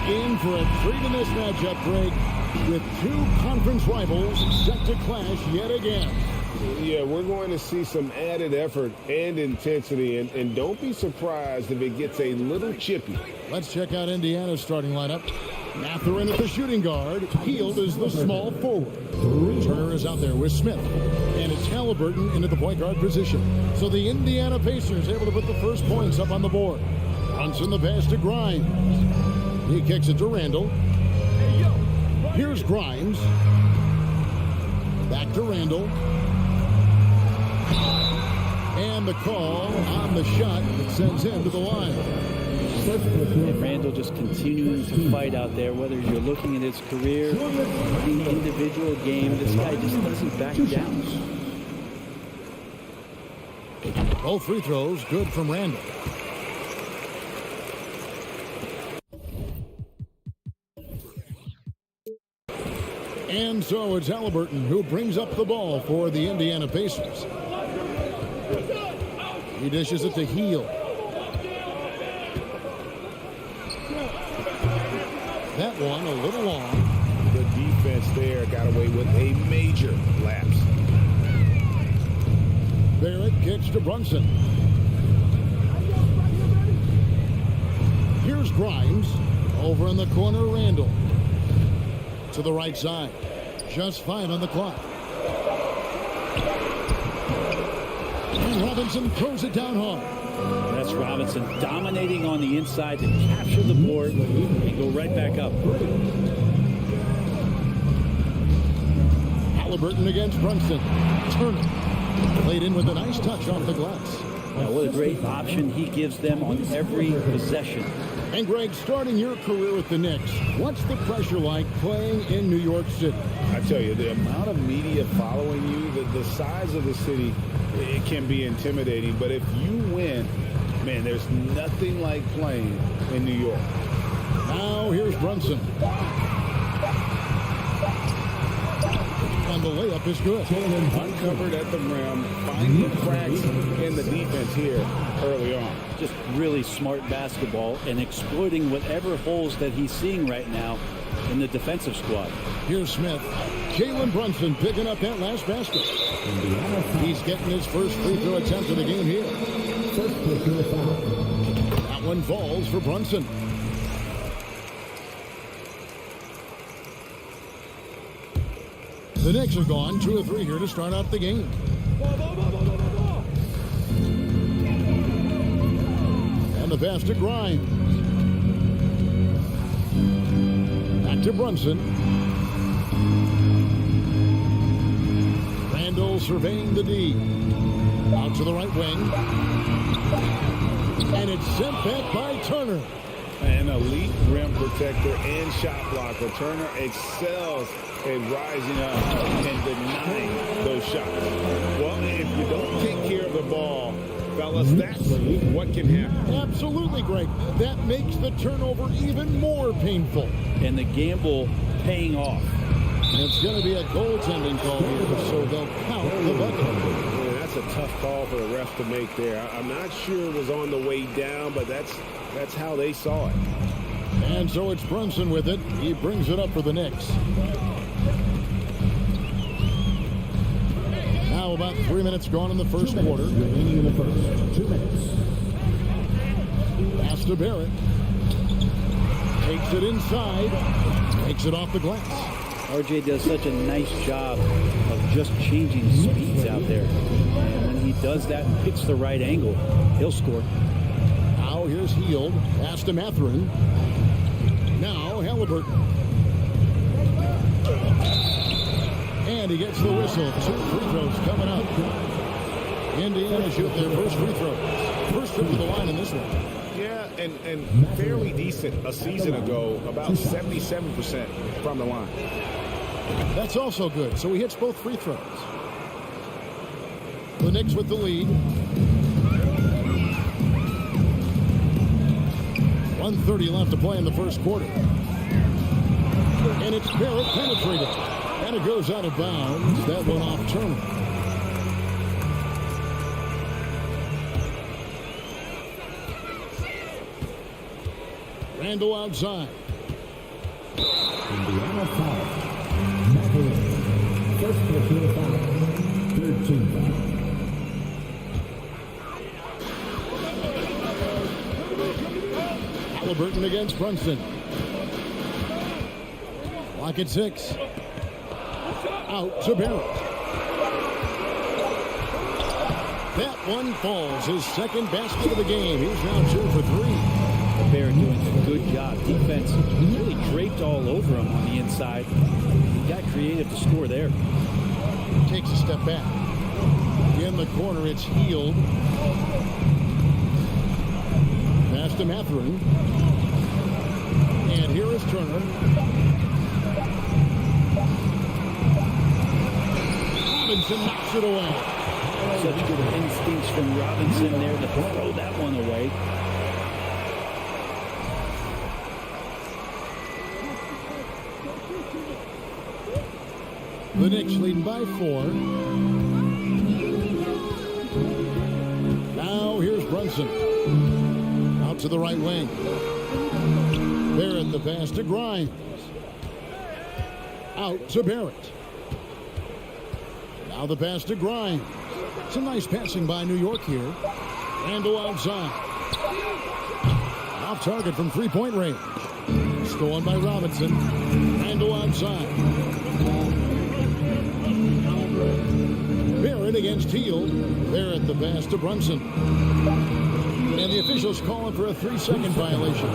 In for a treat in this matchup, Greg, with two conference rivals set to clash yet again.
Yeah, we're going to see some added effort and intensity, and don't be surprised if it gets a little chippy.
Let's check out Indiana's starting lineup. Mathurin at the shooting guard. Hield is the small forward. Turner is out there with Smith. And it's Halliburton into the point guard position. So the Indiana Pacers able to put the first points up on the board. Brunson the pass to Grimes. He kicks it to Randall. Here's Grimes. Back to Randall. And the call on the shot that sends him to the line.
Randall just continuing to fight out there, whether you're looking at his career, the individual game, this guy just doesn't back down.
Both free throws good from Randall. And so it's Halliburton who brings up the ball for the Indiana Pacers. He dishes it to Hield. That one a little long.
The defense there got away with a major lapse.
Barrett kicks to Brunson. Here's Grimes. Over in the corner, Randall. To the right side. Just 5 on the clock. And Robinson throws it down hard.
That's Robinson dominating on the inside to capture the board and go right back up.
Halliburton against Brunson. Turner played in with a nice touch off the glass.
Now, what a great option he gives them on every possession.
And Greg, starting your career with the Knicks, what's the pressure like playing in New York City?
I tell you, the amount of media following you, the size of the city, it can be intimidating. But if you win, man, there's nothing like playing in New York.
Now here's Brunson. And the layup is good.
Uncovered at the rim, finding cracks in the defense here early on.
Just really smart basketball and exploiting whatever holes that he's seeing right now in the defensive squad.
Here's Smith. Jalen Brunson picking up that last basket. He's getting his first free throw attempt of the game here. That one falls for Brunson. The Knicks have gone 2 of 3 here to start out the game. And the pass to Grimes. Back to Brunson. Randall surveying the D. Out to the right wing. And it's sent back by Turner.
An elite rim protector and shot blocker. Turner excels at rising up and denying those shots. Well, if you don't take care of the ball, fellas, that's what can happen.
Absolutely, Greg. That makes the turnover even more painful.
And the gamble paying off.
It's going to be a goaltending call here, so they'll count the bucket.
Yeah, that's a tough call for the ref to make there. I'm not sure it was on the way down, but that's how they saw it.
And so it's Brunson with it. He brings it up for the Knicks. Now about 3 minutes gone in the first quarter.
Remaining in the first 2 minutes.
Pass to Barrett. Takes it inside. Takes it off the glass.
RJ does such a nice job of just changing speeds out there. And when he does that and picks the right angle, he'll score.
Now here's Heald. Pass to Mathurin. Now Halliburton. And he gets the whistle. 2 free throws coming up. Indiana shoot their first free throws. First trip to the line in this one.
Yeah, and fairly decent a season ago, about 77% from the line.
That's also good. So he hits both free throws. The Knicks with the lead. 1:30 left to play in the first quarter. And it's Barrett penetrated. And it goes out of bounds. That went off Turner. Randall outside.
Indiana foul. Mathurin. First personal foul. Third team foul.
Halliburton against Brunson. Clock at 6. Out to Barrett. That one falls. His second basket of the game. He's now 2 for 3.
Barrett doing a good job. Defense really draped all over him on the inside. He got creative to score there.
Takes a step back. In the corner, it's Heald. Pass to Mathurin. And here is Turner. Robinson knocks it away.
Such good instincts from Robinson there to throw that one away.
The Knicks leading by 4. Now here's Brunson. Out to the right wing. Barrett the pass to Grimes. Out to Barrett. Now the pass to Grimes. Some nice passing by New York here. Randall outside. Off target from three-point range. Stolen by Robinson. Randall outside. Barrett against Heald. Barrett the pass to Brunson. And the officials calling for a 3-second violation.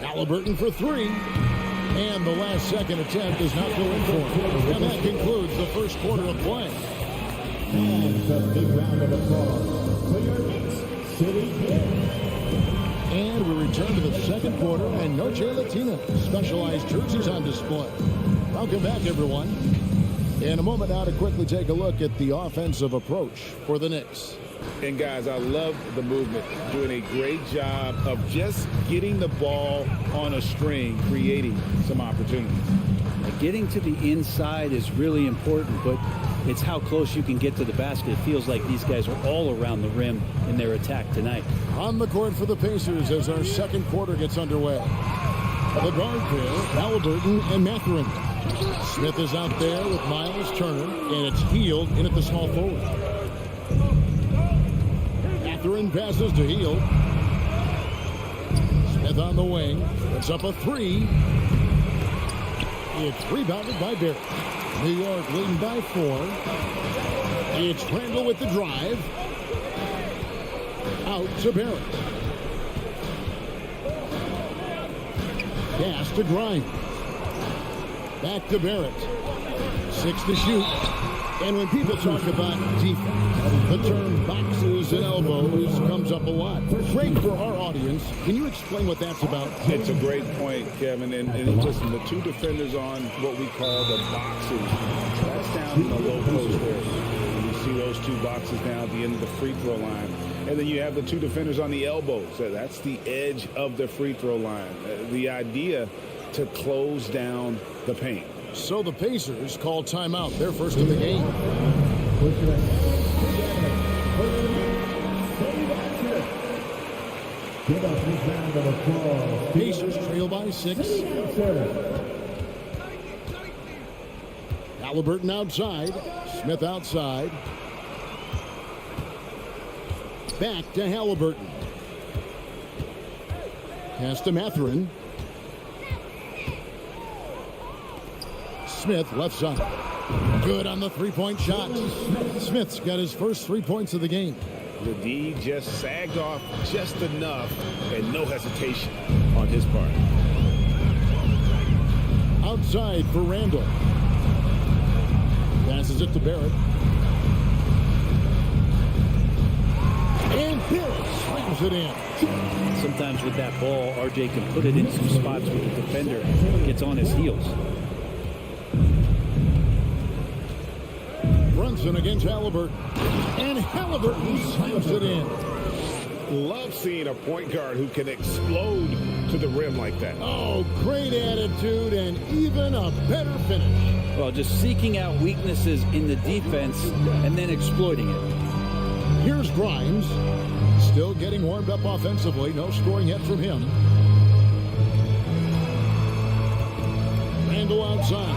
Halliburton for 3. And the last second attempt does not go in for him. And that concludes the first quarter of play.
And a big round of applause for your Knicks City Knicks.
And we return to the second quarter, and Noche Latina specialized jerseys on display. Welcome back, everyone. In a moment now to quickly take a look at the offensive approach for the Knicks.
And guys, I love the movement. Doing a great job of just getting the ball on a string, creating some opportunities.
Getting to the inside is really important, but it's how close you can get to the basket. It feels like these guys are all around the rim in their attack tonight.
On the court for the Pacers as our second quarter gets underway. The guard pair, Halliburton and Mathurin. Smith is out there with Miles Turner, and it's Heald in at the small forward. Mathurin passes to Heald. Smith on the wing. It's up a 3. It's rebounded by Barrett. New York leading by 4. It's Randall with the drive. Out to Barrett. Pass to Grimes. Back to Barrett. 6 to shoot. And when people talk about defense, the term boxes and elbows comes up a lot. Great for our audience. Can you explain what that's about?
It's a great point, Kevin. And listen, the two defenders on what we call the boxes, that's down in the low post there. You see those two boxes down at the end of the free throw line. And then you have the two defenders on the elbows. That's the edge of the free throw line. The idea to close down the paint.
So the Pacers call timeout, their first of the game.
Give us
Pacers trail by 6. Halliburton outside. Smith outside. Back to Halliburton. Pass to Mathurin. Smith left side. Good on the three-point shot. Smith's got his first 3 points of the game.
The D just sagged off just enough and no hesitation on his part.
Outside for Randall. Passes it to Barrett. And Barrett slams it in.
Sometimes with that ball, RJ can put it in some spots where the defender gets on his heels.
Brunson against Halliburton. And Halliburton slams it in.
Love seeing a point guard who can explode to the rim like that.
Oh, great attitude and even a better finish.
Well, just seeking out weaknesses in the defense and then exploiting it.
Here's Grimes. Still getting warmed up offensively. No scoring yet from him. Randall outside.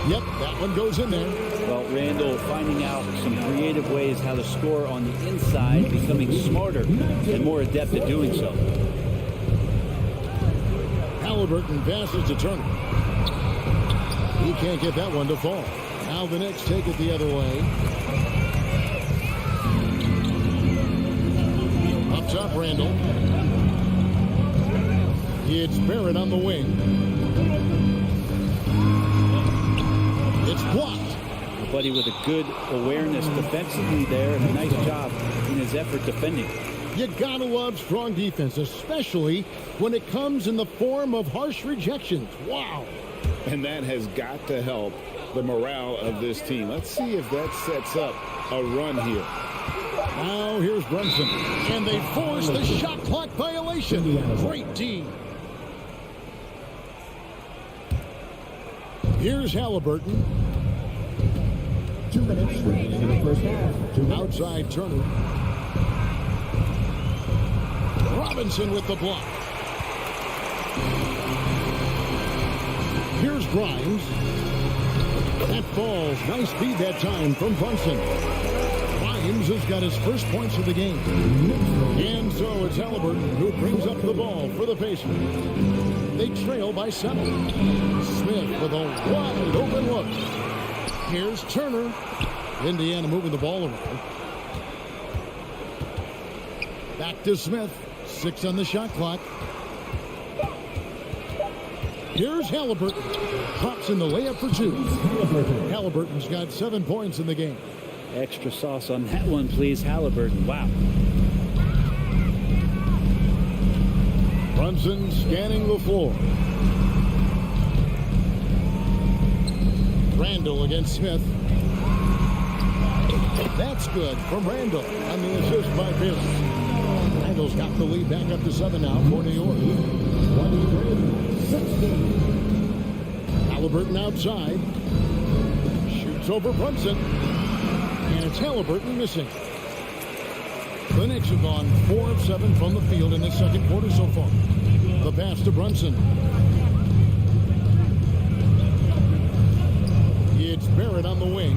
Yep, that one goes in there.
Well, Randall finding out some creative ways how to score on the inside, becoming smarter and more adept at doing so.
Halliburton passes to Turner. He can't get that one to fall. Now the Knicks take it the other way. Up top, Randall. It's Barrett on the wing. It's blocked.
Buddy with a good awareness defensively there and a nice job in his effort defending.
You gotta love strong defense, especially when it comes in the form of harsh rejections. Wow.
And that has got to help the morale of this team. Let's see if that sets up a run here.
Now here's Brunson. And they force the shot clock violation. Great D. Here's Halliburton.
2 minutes remaining in the first half.
Outside Turner. Robinson with the block. Here's Grimes. That falls. Nice speed that time from Brunson. Grimes has got his first points of the game. And so it's Halliburton who brings up the ball for the Pacers. They trail by 7. Smith with a wide open look. Here's Turner. Indiana moving the ball around. Back to Smith. 6 on the shot clock. Here's Halliburton. Drops in the layup for 2. Halliburton's got 7 points in the game.
Extra sauce on that one, please, Halliburton. Wow.
Brunson scanning the floor. Randall against Smith. That's good from Randall on the assist by Barrett. Randall's got the lead back up to 7 now for New York. 23-16. Halliburton outside. Shoots over Brunson. And it's Halliburton missing. The Knicks have gone 4 of 7 from the field in the second quarter so far. The pass to Brunson. It's Barrett on the wing.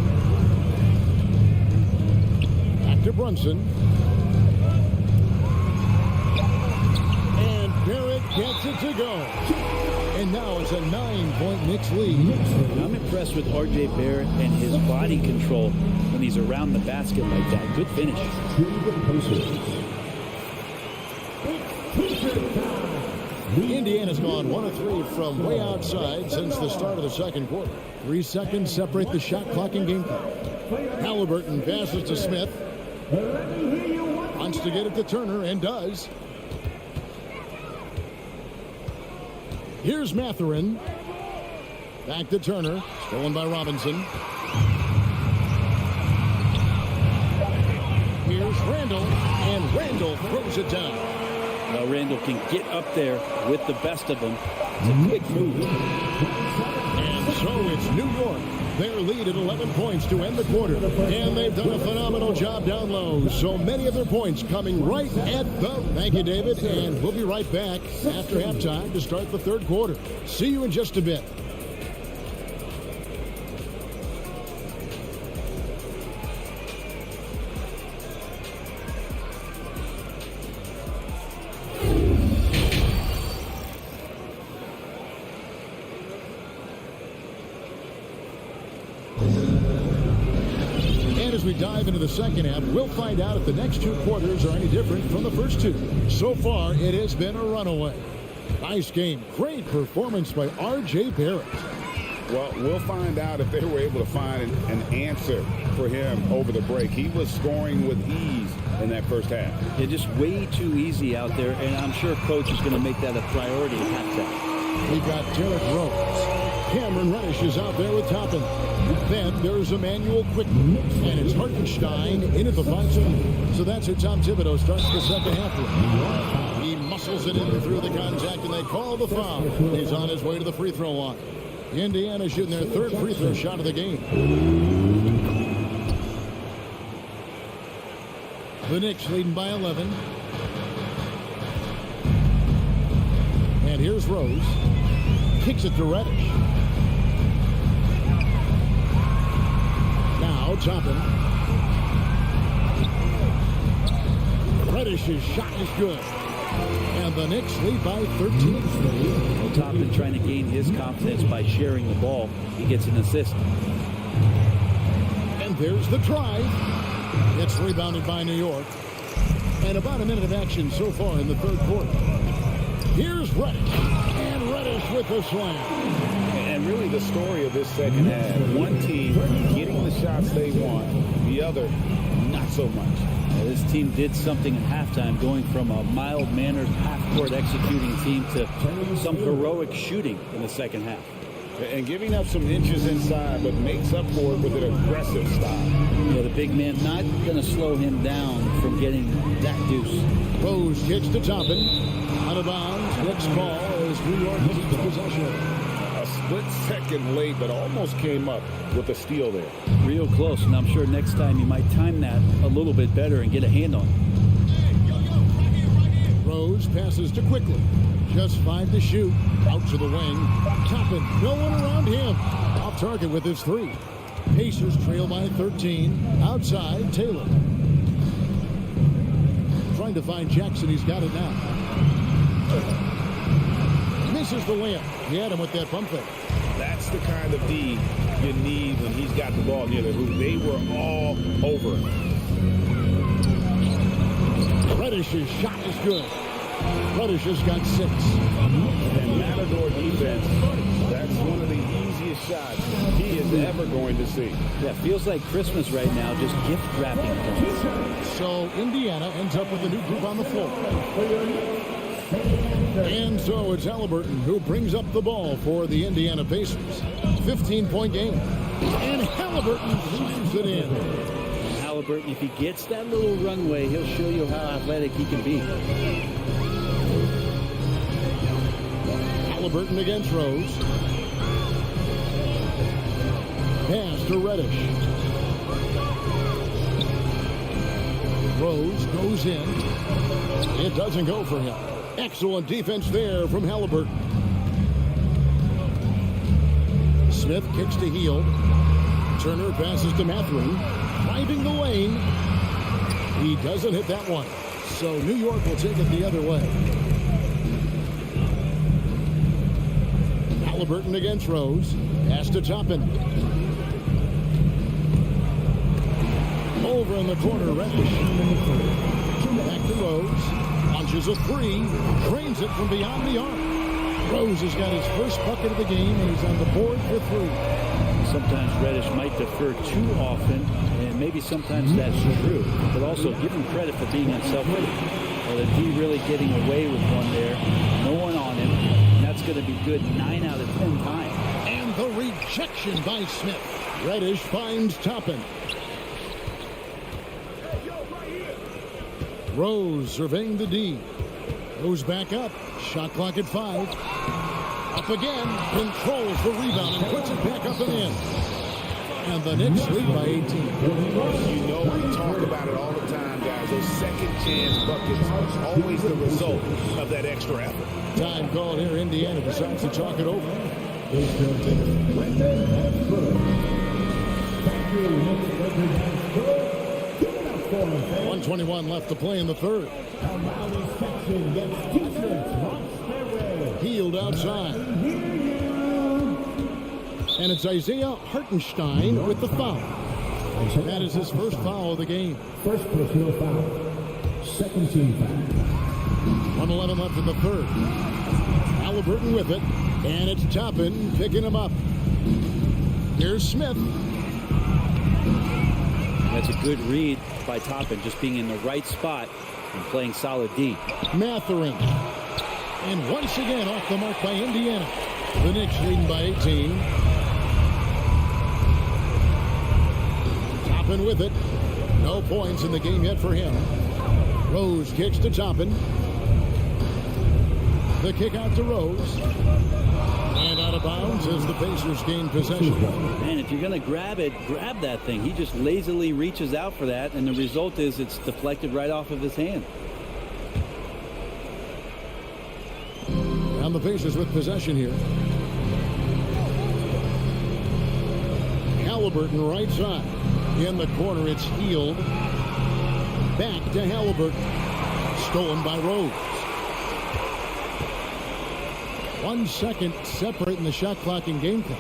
Back to Brunson. And Barrett gets it to go. And now it's a 9-point Knicks lead.
I'm impressed with RJ Barrett and his body control when he's around the basket like that. Good finish.
Indiana's gone 1 of 3 from way outside since the start of the second quarter. 3 seconds separate the shot clock and game clock. Halliburton passes to Smith. Wants to get it to Turner and does. Here's Mathurin. Back to Turner. Stolen by Robinson. Here's Randall. And Randall throws it down.
Well, Randall can get up there with the best of them. It's a quick move.
And so it's New York. Their lead at 11 points to end the quarter. And they've done a phenomenal job down low. So many of their points coming right at the... Thank you, David. And we'll be right back after halftime to start the third quarter. See you in just a bit. As we dive into the second half, we'll find out if the next two quarters are any different from the first two. So far, it has been a runaway. Nice game. Great performance by R.J. Barrett.
Well, we'll find out if they were able to find an answer for him over the break. He was scoring with ease in that first half.
Yeah, just way too easy out there, and I'm sure Coach is going to make that a priority at halftime.
We've got Derek Rose. Cameron Reddish is out there with Toppin. Then there's Emmanuel Quickly, and it's Hartenstein in at the 5-spot. So that's how Tom Thibodeau starts the second half with. He muscles it in through the contact, and they call the foul. He's on his way to the free throw line. Indiana shooting their third free throw shot of the game. The Knicks leading by 11. And here's Rose. Kicks it to Reddish. Now Toppin. Reddish's shot is good. And the Knicks lead by 13.
Well, Toppin trying to gain his confidence by sharing the ball. He gets an assist.
And there's the drive. It's rebounded by New York. And about a minute of action so far in the third quarter. Here's Reddish. And Reddish with the slam.
And really the story of this second half. One team getting the shots they want. The other, not so much.
This team did something at halftime, going from a mild-mannered half-court executing team to some heroic shooting in the second half.
And giving up some inches inside, but makes up for it with an aggressive style.
Yeah, the big man not going to slow him down from getting that deuce.
Rose kicks to Toppin. Out of bounds. Knicks ball as New York keeps the possession.
A split second late, but almost came up with a steal there.
Real close, and I'm sure next time you might time that a little bit better and get a hand on it.
Rose passes to Quickly. Just 5 to shoot. Out to the wing. Toppin, no one around him. Off target with his 3. Pacers trail by 13. Outside, Taylor. Trying to find Jackson. He's got it now. Misses the layup. He had him with that pump fake.
That's the kind of D you need when he's got the ball near the hoop. They were all over him.
Reddish's shot is good. Reddish has got 6.
And Matador defense, that's one of the easiest shots he is ever going to see.
Yeah, feels like Christmas right now, just gift wrapping points.
So Indiana ends up with a new group on the floor. And so it's Halliburton who brings up the ball for the Indiana Pacers. 15-point game. And Halliburton slams it in.
Halliburton, if he gets that little runway, he'll show you how athletic he can be.
Halliburton against Rose. Pass to Reddish. Rose goes in. It doesn't go for him. Excellent defense there from Halliburton. Smith kicks to Hield. Turner passes to Mathurin. Driving the lane. He doesn't hit that one. So New York will take it the other way. Halliburton against Rose. Pass to Toppin. Over in the corner, Reddish. Back to Rose. Launches a 3. Drains it from beyond the arc. Rose has got his first bucket of the game, and he's on the board for 3.
Sometimes Reddish might defer too often, and maybe sometimes that's true. But also give him credit for being unselfish. Well, if he really getting away with one there, no one on him, and that's going to be good 9 out of 10 times.
And the rejection by Smith. Reddish finds Toppin. Rose surveying the D. Goes back up. Shot clock at 5. Up again, controls the rebound and puts it back up and in. And the Knicks lead by 18.
You know, we talk about it all the time, guys. Those second chance buckets are always the result of that extra effort.
Time called here. Indiana decides to talk it over. 1:21 left to play in the third. Healed outside. And it's Isaiah Hartenstein with the foul. That is his first foul of the game.
First personal foul. Second team foul.
1:11 left in the third. Halliburton with it. And it's Toppin picking him up. Here's Smith.
That's a good read by Toppin, just being in the right spot and playing solid D.
Mathurin. And once again off the mark by Indiana. The Knicks leading by 18. Toppin with it. No points in the game yet for him. Rose kicks to Toppin. The kick out to Rose. And out of bounds as the Pacers gain possession.
Man, if you're going to grab it, grab that thing. He just lazily reaches out for that, and the result is it's deflected right off of his hand.
And the Pacers with possession here. Halliburton right side. In the corner, it's Healed. Back to Halliburton. Stolen by Rose. 1 second separating the shot clock and game clock.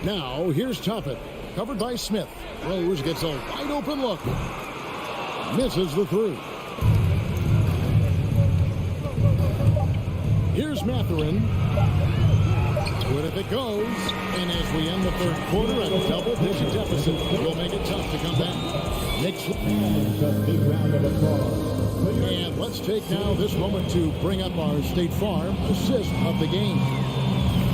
Now, here's Toppin. Covered by Smith. Rose gets a wide open look. Misses the three. Here's Mathurin. Good if it goes. And as we end the third quarter, a double-digit deficit will make it tough to come back. Knicks.
A big round of applause.
And let's take now this moment to bring up our State Farm assist of the game.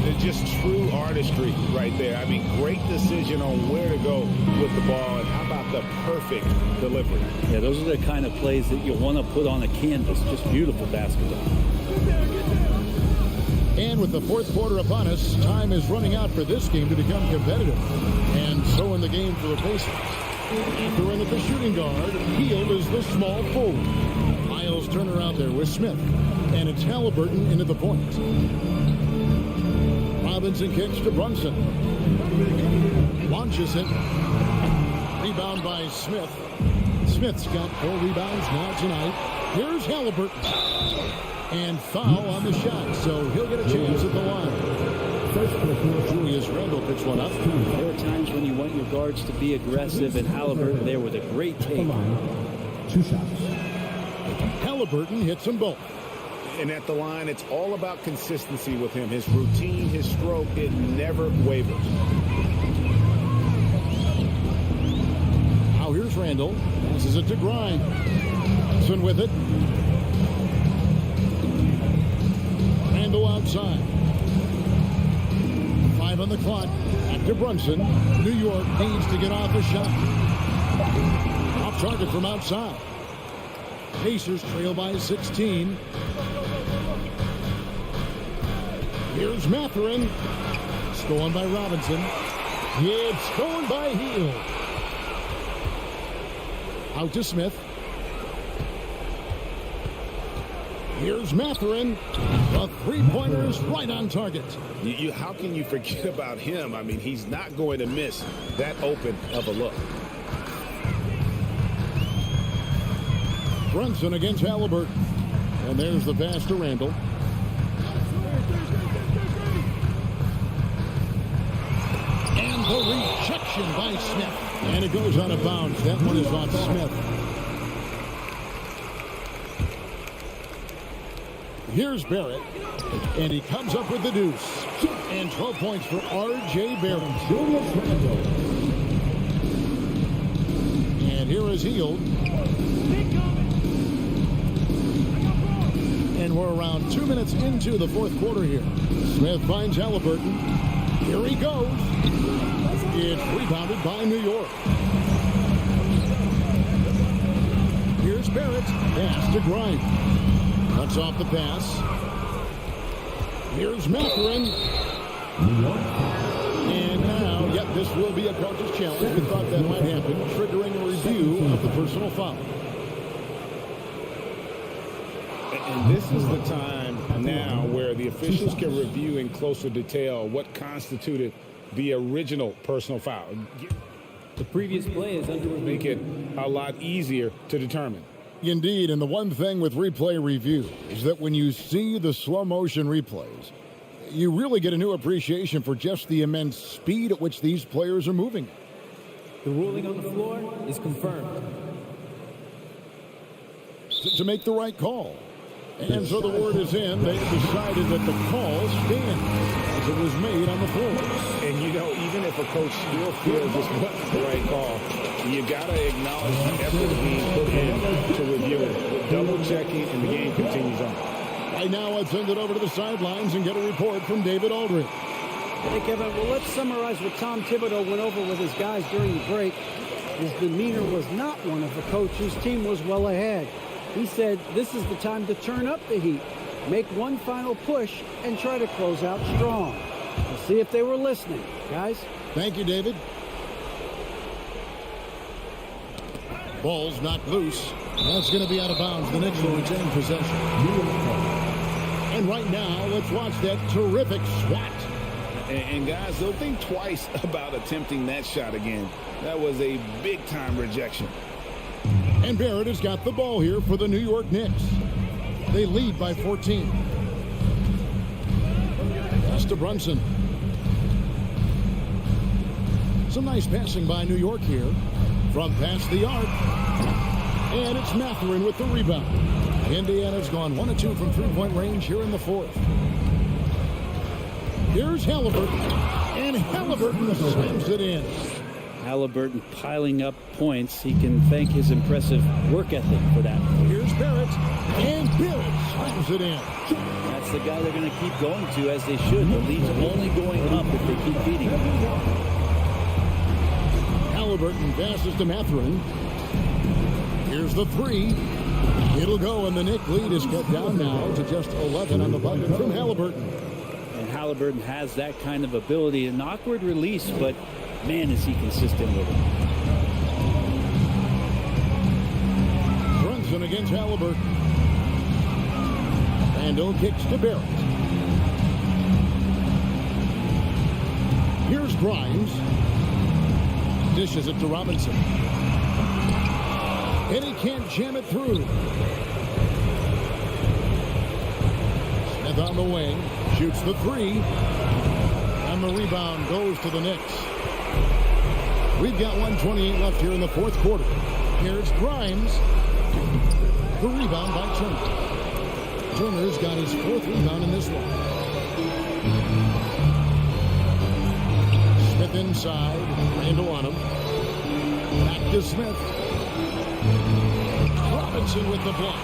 It's just true artistry right there. I mean, great decision on where to go with the ball, and how about the perfect delivery?
Yeah, those are the kind of plays that you want to put on a canvas. Just beautiful basketball.
And with the fourth quarter upon us, time is running out for this game to become competitive. And so in the game for the Pacers. Mathurin at the shooting guard. Healed is the small forward. Miles Turner out there with Smith. And it's Halliburton into the point. Robinson kicks to Brunson. Launches it. Rebound by Smith. Smith's got 4 rebounds now tonight. Here's Halliburton. And foul on the shot, so he'll get a chance at the line. Julius Randle picks one up.
There are times when you want your guards to be aggressive, and Halliburton there with a great take.
2 shots.
Halliburton hits them both.
And at the line, it's all about consistency with him. His routine, his stroke, it never wavers.
Now here's Randle. Passes it to Grimes. Brunson with it. Randle outside. 5 on the clock. Back to Brunson. New York needs to get off a shot. Off target from outside. Pacers trail by 16. Here's Mathurin. Stolen by Robinson. It's stolen by Hield. Out to Smith. Here's Mathurin. The three-pointer is right on target.
How can you forget about him? I mean, he's not going to miss that open of a look.
Brunson against Halliburton. And there's the pass to Randle. And the rejection by Smith. And it goes out of bounds. That one is on Smith. Here's Barrett. And he comes up with the deuce. And 12 points for R.J. Barrett. And here is Hield. And we're around 2 minutes into the fourth quarter here. Smith finds Halliburton. Here he goes. It's rebounded by New York. Here's Barrett. Pass to Grimes. Cuts off the pass. Here's Mathurin. And now, yep, this will be a coach's challenge. We thought that might happen, triggering a review of the personal foul.
And this is the time now where the officials can review in closer detail what constituted the original personal foul.
The previous play is under review.
Make it a lot easier to determine.
Indeed, and the one thing with replay review is that when you see the slow motion replays, you really get a new appreciation for just the immense speed at which these players are moving.
The ruling on the floor is confirmed.
To make the right call. And so the word is in. They decided that the call stands as it was made on the floor.
And you know, even if a coach still feels this wasn't the right call, you got to acknowledge the effort being put in to review it. Double checking, and the game continues on.
Right now, let's send it over to the sidelines and get a report from David Aldridge.
Hey, Kevin, well, let's summarize what Tom Thibodeau went over with his guys during the break. His demeanor was not one of a coach whose team was well ahead. He said this is the time to turn up the heat, make one final push, and try to close out strong. We'll see if they were listening, guys.
Thank you, David. Ball's knocked loose. That's going to be out of bounds. The Knicks will retain possession. And right now, let's watch that terrific swat.
And guys, they'll think twice about attempting that shot again. That was a big-time rejection.
And Barrett has got the ball here for the New York Knicks. They lead by 14. Pass to Brunson. Some nice passing by New York here. From past the arc. And it's Mathurin with the rebound. Indiana's gone 1 of 2 from three-point range here in the fourth. Here's Halliburton. And Halliburton slams it in.
Halliburton piling up points. He can thank his impressive work ethic for that.
Here's Barrett. And Barrett slams it in.
That's the guy they're going to keep going to, as they should. The lead's only going up if they keep beating him.
Halliburton passes to Mathurin. Here's the three. It'll go, and the Knicks lead is cut down now to just 11 on the bucket from Halliburton.
And Halliburton has that kind of ability. An awkward release, but man, is he consistent with it.
Brunson against Halliburton. Randall kicks to Barrett. Here's Grimes. Dishes it to Robinson. And he can't jam it through. Smith on the wing. Shoots the three. And the rebound goes to the Knicks. We've got 1:28 left here in the fourth quarter. Here's Grimes. The rebound by Turner. Turner's got his fourth rebound in this one. Smith inside. Randall on him. Back to Smith. Robinson with the block.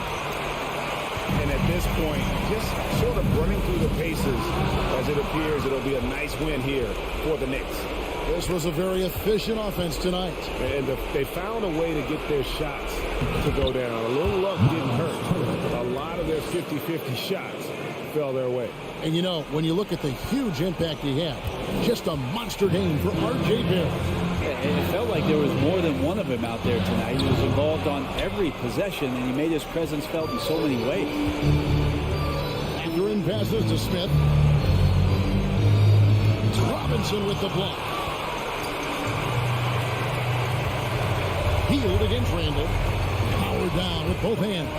And at this point, just sort of running through the paces as it appears it'll be a nice win here for the Knicks.
This was a very efficient offense tonight.
And they found a way to get their shots to go down. A little luck didn't hurt. A lot of their 50-50 shots fell their way.
And you know, when you look at the huge impact he had, just a monster game for R.J. Barrett.
It felt like there was more than one of him out there tonight. He was involved on every possession, and he made his presence felt in so many ways.
Mathurin passes to Smith. It's Robinson with the block. Healed against Randall. Power down with both hands.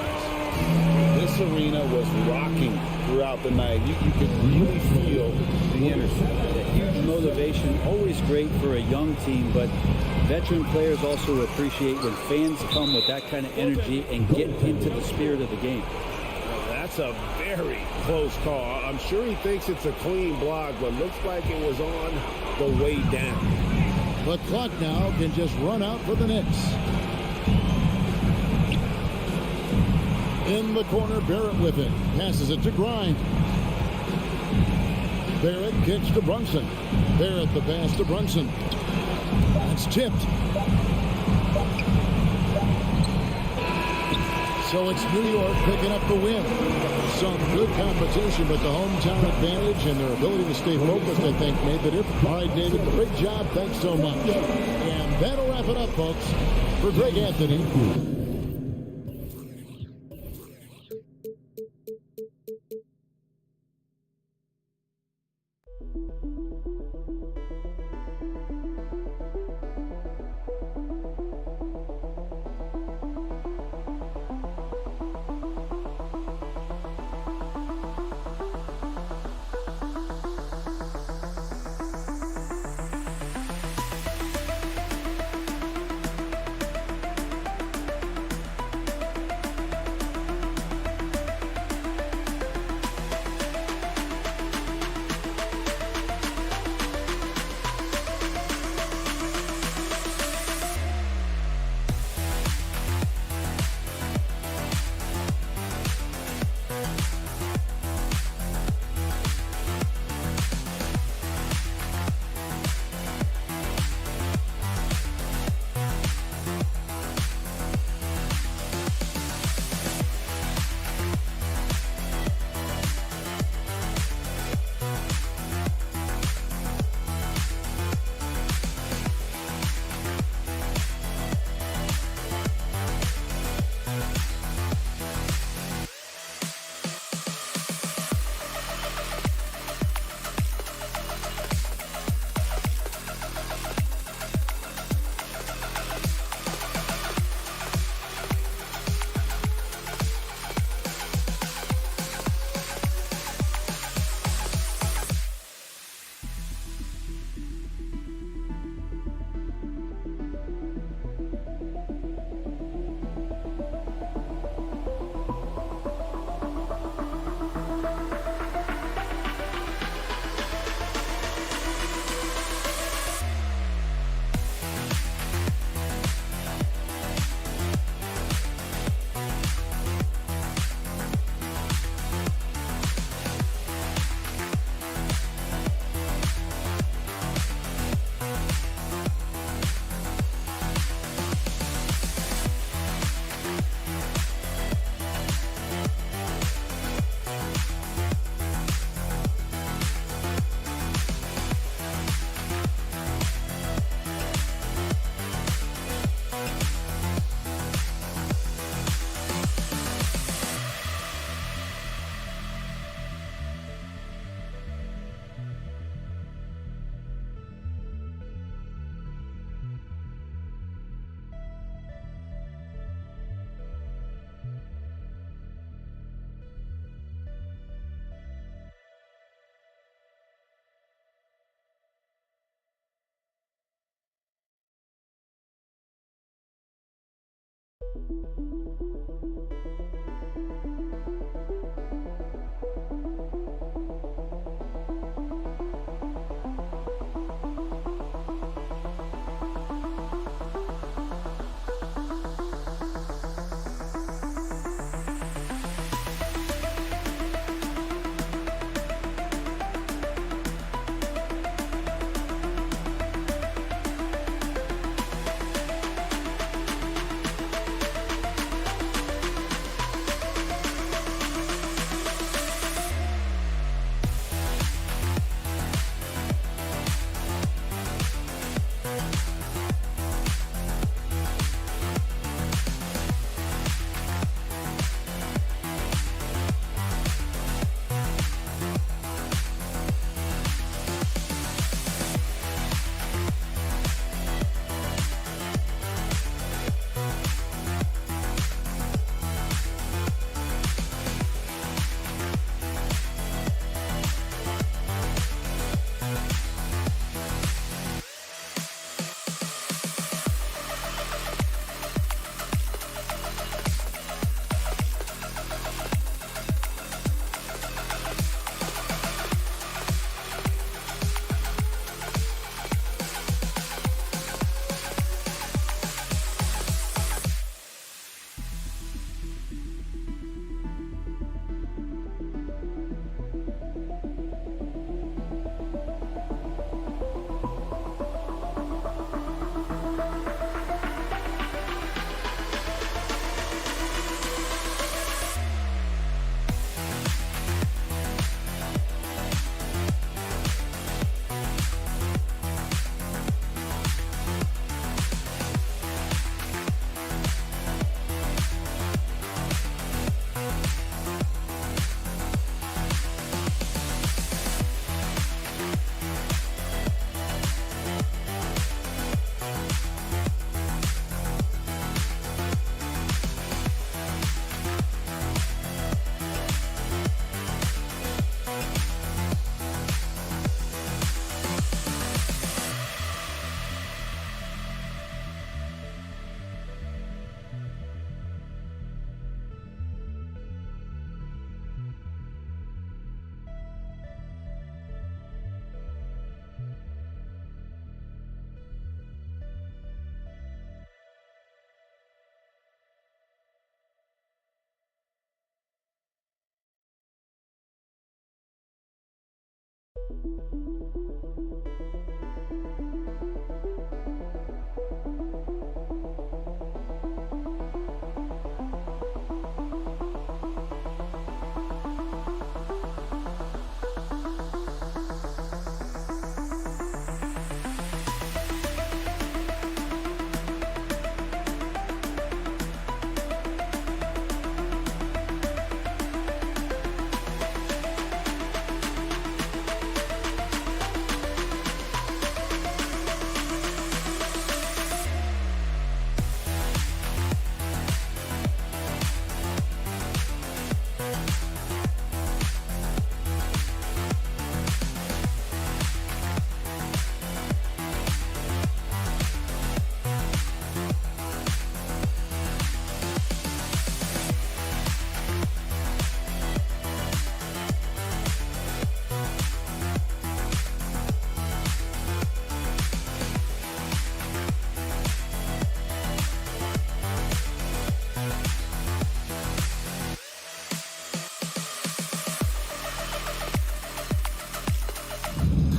This arena was rocking throughout the night. You could really feel the energy.
Huge motivation, always great for a young team, but veteran players also appreciate when fans come with that kind of energy and get into the spirit of the game.
That's a very close call. I'm sure he thinks it's a clean block, but looks like it was on the way down.
The clock now can just run out for the Knicks. In the corner, Barrett with it. Passes it to Grimes. Barrett kicks to Brunson. Barrett the pass to Brunson. It's tipped. So it's New York picking up the win. Some good competition, but the hometown advantage and their ability to stay focused, I think, made the difference. All right, David, great job. Thanks so much. And that'll wrap it up, folks. For Greg Anthony.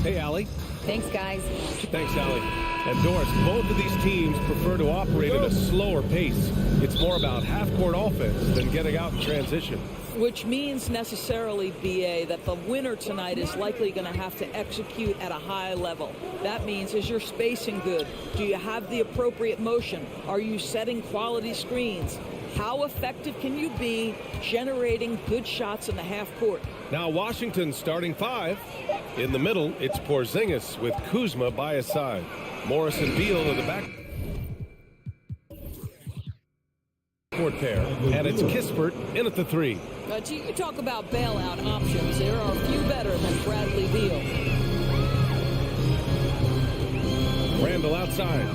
Hey, Allie.
Thanks, guys.
Thanks, Allie. And Doris, both of these teams prefer to operate at a slower pace. It's more about half-court offense than getting out in transition.
Which means necessarily, BA, that the winner tonight is likely going to have to execute at a high level. That means, is your spacing good? Do you have the appropriate motion? Are you setting quality screens? How effective can you be generating good shots in the half court?
Now Washington's starting five. In the middle, it's Porzingis with Kuzma by his side. Morris and Beal in the back court pair. And it's Kispert in at the three.
You talk about bailout options. There are few better than Bradley Beal.
Randall outside.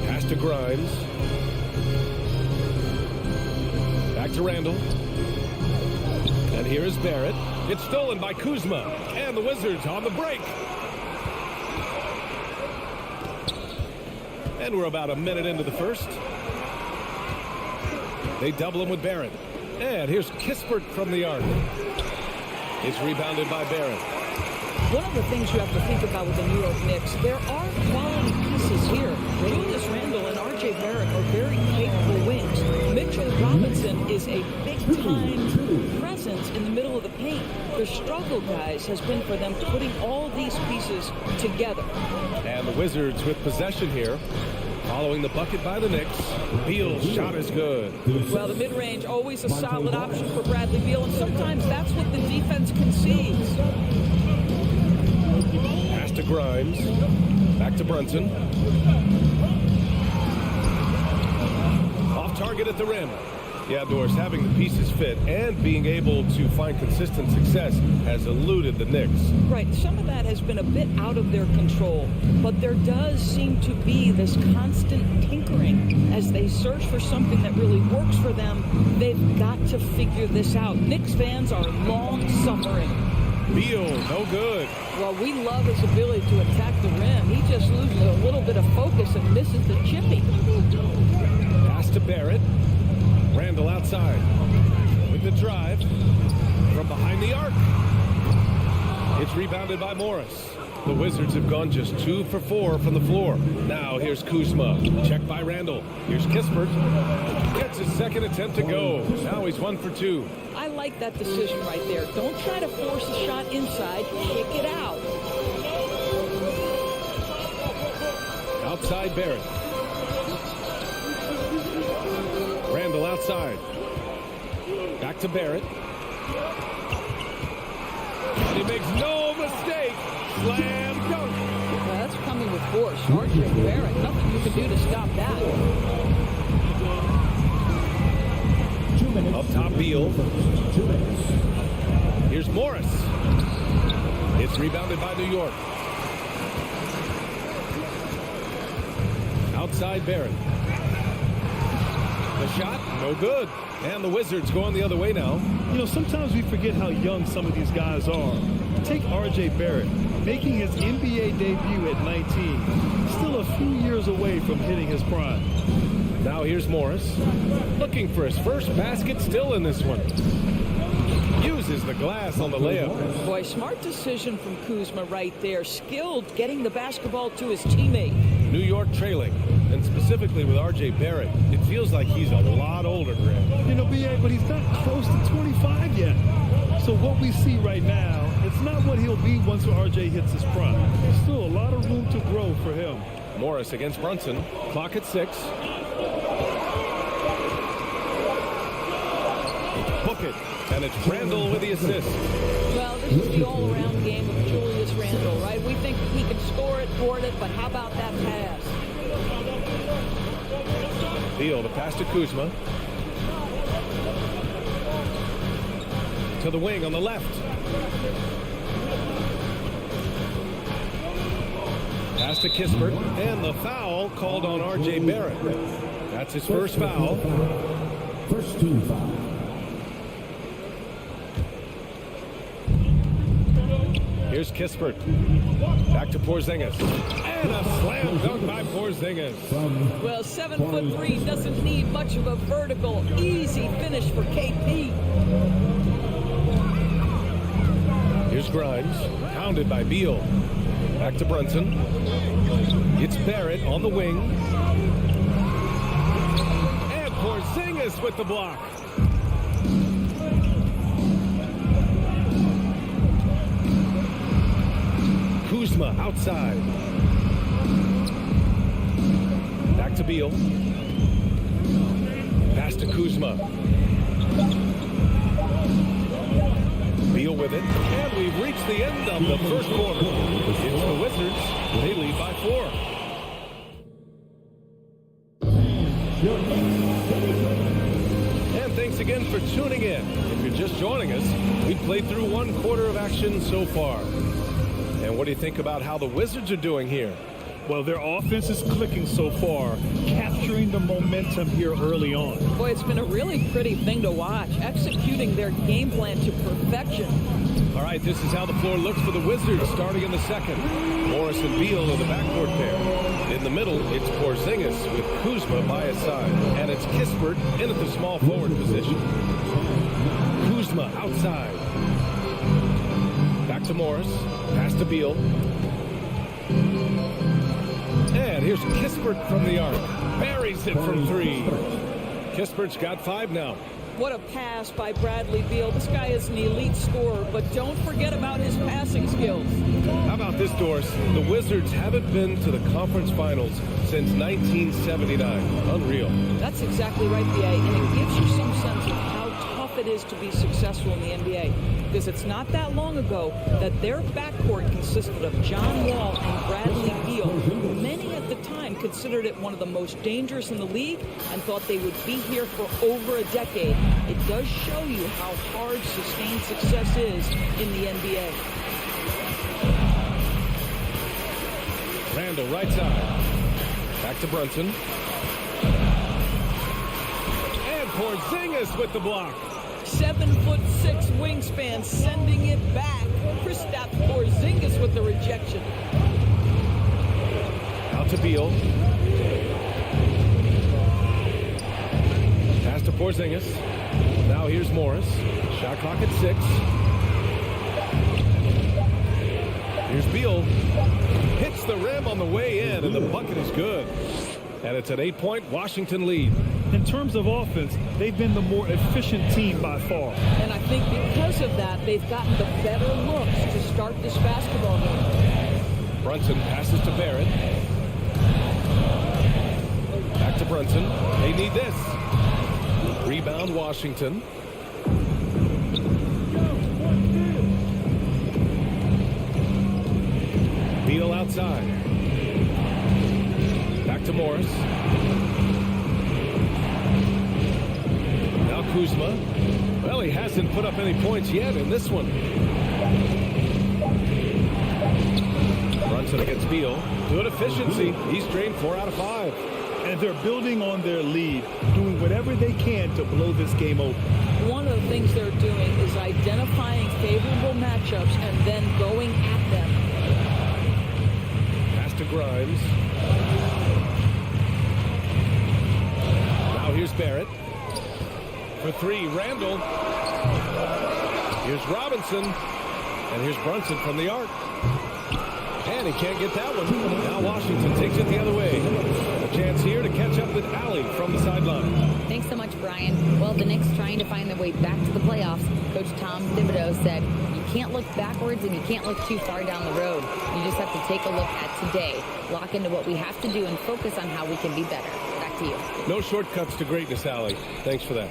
Pass to Grimes. Back to Randall. And here is Barrett. It's stolen by Kuzma. And the Wizards on the break. And we're about a minute into the first. They double him with Barrett. And here's Kispert from the arc. It's rebounded by Barrett.
One of the things you have to think about with the New York Knicks, there are quality pieces here. Julius Randle and R.J. Barrett are very capable wings. Mitchell Robinson is a big-time presence in the middle of the paint. Their struggle, guys, has been for them putting all these pieces together.
And the Wizards with possession here. Following the bucket by the Knicks, Beal's shot is good.
Well, the mid-range, always a solid option for Bradley Beal, and sometimes that's what the defense concedes.
Pass to Grimes. Back to Brunson. Off target at the rim. Yeah, Doris, having the pieces fit and being able to find consistent success has eluded the Knicks.
Right, some of that has been a bit out of their control, but there does seem to be this constant tinkering as they search for something that really works for them. They've got to figure this out. Knicks fans are long-suffering.
Beal, no good.
Well, we love his ability to attack the rim. He just loses a little bit of focus and misses the chipping.
Pass to Barrett. Randall outside with the drive from behind the arc. It's rebounded by Morris. The Wizards have gone just 2 for 4 from the floor. Now here's Kuzma. Checked by Randall. Here's Kispert. Gets his second attempt to go. Now he's 1 for 2.
I like that decision right there. Don't try to force a shot inside. Kick it out.
Outside Barrett. Randall outside. Back to Barrett. And he makes no mistake. Slam dunk.
Well, that's coming with force. R.J. Barrett, nothing you can do to stop that.
2 minutes.
Up top, Beal. Here's Morris. It's rebounded by New York. Outside Barrett. The shot, no good. And the Wizards going the other way now.
You know, sometimes we forget how young some of these guys are. Take R.J. Barrett, making his NBA debut at 19. Still a few years away from hitting his prime.
Now here's Morris. Looking for his first basket, still in this one. Uses the glass on the layup.
Boy, smart decision from Kuzma right there. Skilled getting the basketball to his teammate.
New York trailing, and specifically with R.J. Barrett, it feels like he's a lot older, Grant.
You know, B.A., but he's not close to 25 yet. So what we see right now, it's not what he'll be once R.J. hits his prime. There's still a lot of room to grow for him.
Morris against Brunson. Clock at 6. Book it. And it's Randall with the assist.
Well, this is the all-around game of Julius Randle, right? We think he can score it, board it, but how about that pass?
Beal, the pass to Kuzma. To the wing on the left. Pass to Kispert, and the foul called on R.J. Barrett. That's his first foul.
First team foul.
Here's Kispert. Back to Porzingis. And a slam dunk by Porzingis.
Well, 7'3" doesn't need much of a vertical. Easy finish for KP.
Here's Grimes. Pounded by Beal. Back to Brunson. It's Barrett on the wing. And Porzingis with the block. Kuzma outside. Back to Beal. Pass to Kuzma. Beal with it. And we've reached the end of the first quarter. It's the Wizards. They lead by 4. And thanks again for tuning in. If you're just joining us, we've played through 1 quarter of action so far. And what do you think about how the Wizards are doing here?
Well, their offense is clicking so far, capturing the momentum here early on.
Boy, it's been a really pretty thing to watch, executing their game plan to perfection.
All right, this is how the floor looks for the Wizards starting in the second. Morris and Beal are the backcourt pair. In the middle, it's Porzingis with Kuzma by his side. And it's Kispert in at the small forward position. Kuzma outside. Back to Morris. Pass to Beal. And here's Kispert from the arc. Buries it from 3. Kispert's got 5 now.
What a pass by Bradley Beal. This guy is an elite scorer, but don't forget about his passing skills.
How about this, Doris? The Wizards haven't been to the conference finals since 1979. Unreal.
That's exactly right, BA, and it gives you some sense of how tough it is to be successful in the NBA. Because it's not that long ago that their backcourt consisted of John Wall and Bradley Beal. Many at the time considered it one of the most dangerous in the league and thought they would be here for over a decade. It does show you how hard sustained success is in the NBA.
Randall right side. Back to Brunson. And Porzingis with the block.
7'6" wingspan, sending it back. Kristaps Porzingis with the rejection.
Out to Beal. Pass to Porzingis. Now here's Morris. Shot clock at 6. Here's Beal. Hits the rim on the way in, and the bucket is good. And it's an 8-point Washington lead.
In terms of offense, they've been the more efficient team by far.
And I think because of that, they've gotten the better looks to start this basketball game.
Brunson passes to Barrett. Back to Brunson. They need this. Rebound Washington. Beal outside. Back to Morris. Now Kuzma. Well, he hasn't put up any points yet in this one. Brunson against Beal. Good efficiency. He's drained 4 out of 5.
And they're building on their lead, doing whatever they can to blow this game open.
One of the things they're doing is identifying favorable matchups and then going at them.
Pass to Grimes. Here's Barrett. For three, Randall. Here's Robinson. And here's Brunson from the arc. And he can't get that one. Now Washington takes it the other way. A chance here to catch up with Allie from the sideline.
Thanks so much, Brian. Well, the Knicks trying to find their way back to the playoffs. Coach Tom Thibodeau said, you can't look backwards and you can't look too far down the road. You just have to take a look at today, lock into what we have to do, and focus on how we can be better. Back to you.
No shortcuts to greatness, Allie. Thanks for that.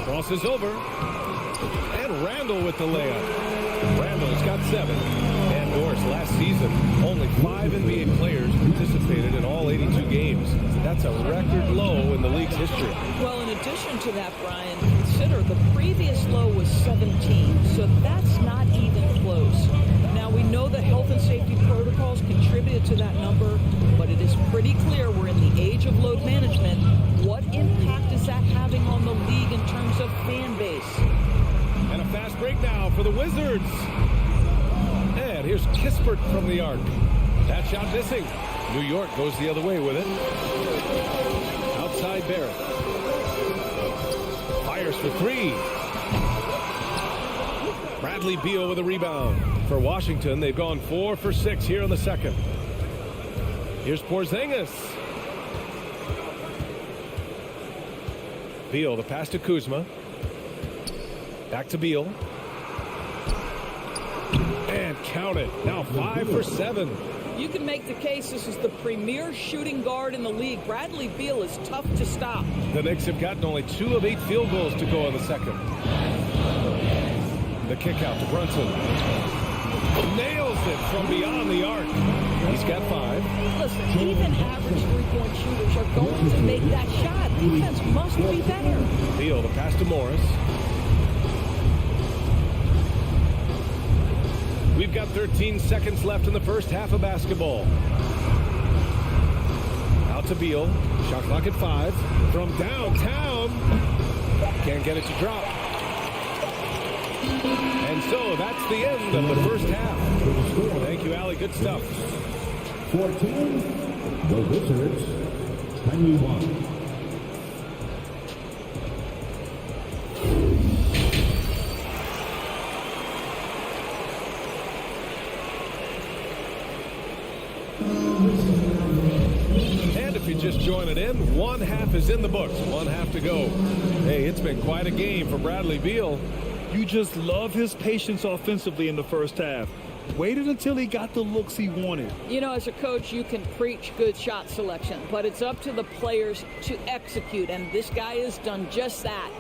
Crosses over. And Randall with the layup. Randall's got 7. And Morris, last season, only 5 NBA players participated in all 82 games. That's a record low in the league's history.
Well, in addition to that, Brian, consider the previous low was 17, so that's not even close. Now, we know that health and safety protocols contributed to that number, but it is pretty clear we're in the age of load management. What impact is that having on the league in terms of fan base?
And a fast break now for the Wizards. And here's Kispert from the arc. That shot missing. New York goes the other way with it. Outside Barrett. Fires for 3. Bradley Beal with a rebound. For Washington, they've gone 4 for 6 here in the second. Here's Porzingis. Beal, the pass to Kuzma. Back to Beal. And count it. Now 5 for 7.
You can make the case this is the premier shooting guard in the league. Bradley Beal is tough to stop.
The Knicks have gotten only 2 of 8 field goals to go in the second. The kick out to Brunson. Nails it from beyond the arc. He's got 5.
Listen, even average three-point shooters are going to make that shot. Defense must be better.
Beal, the pass to Morris. We've got 13 seconds left in the first half of basketball. Out to Beal. Shot clock at 5. From downtown. Can't get it to drop. And so that's the end of the first half. Thank you, Allie. Good stuff.
14, the Wizards, 21.
And if you just joining in, one half is in the books. One half to go. Hey, it's been quite a game for Bradley Beal.
You just love his patience offensively in the first half. Waited until he got the looks he wanted.
You know, as a coach, you can preach good shot selection, but it's up to the players to execute, and this guy has done just that.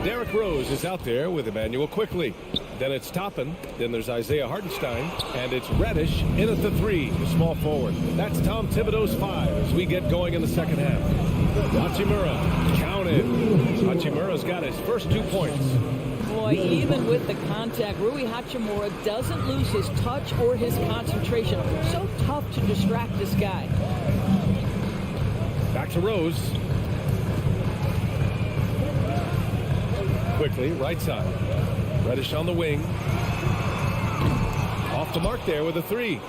Derrick Rose is out there with Emmanuel Quickly. Then it's Toppin. Then there's Isaiah Hartenstein. And it's Reddish in at the 3, the small forward. That's Tom Thibodeau's 5 as we get going in the second half. Hachimura counted. Hachimura's got his first 2 points.
Boy, even with the contact, Rui Hachimura doesn't lose his touch or his concentration. So tough to distract this guy.
Back to Rose. Quickly, right side. Reddish on the wing. Off the mark there with a 3.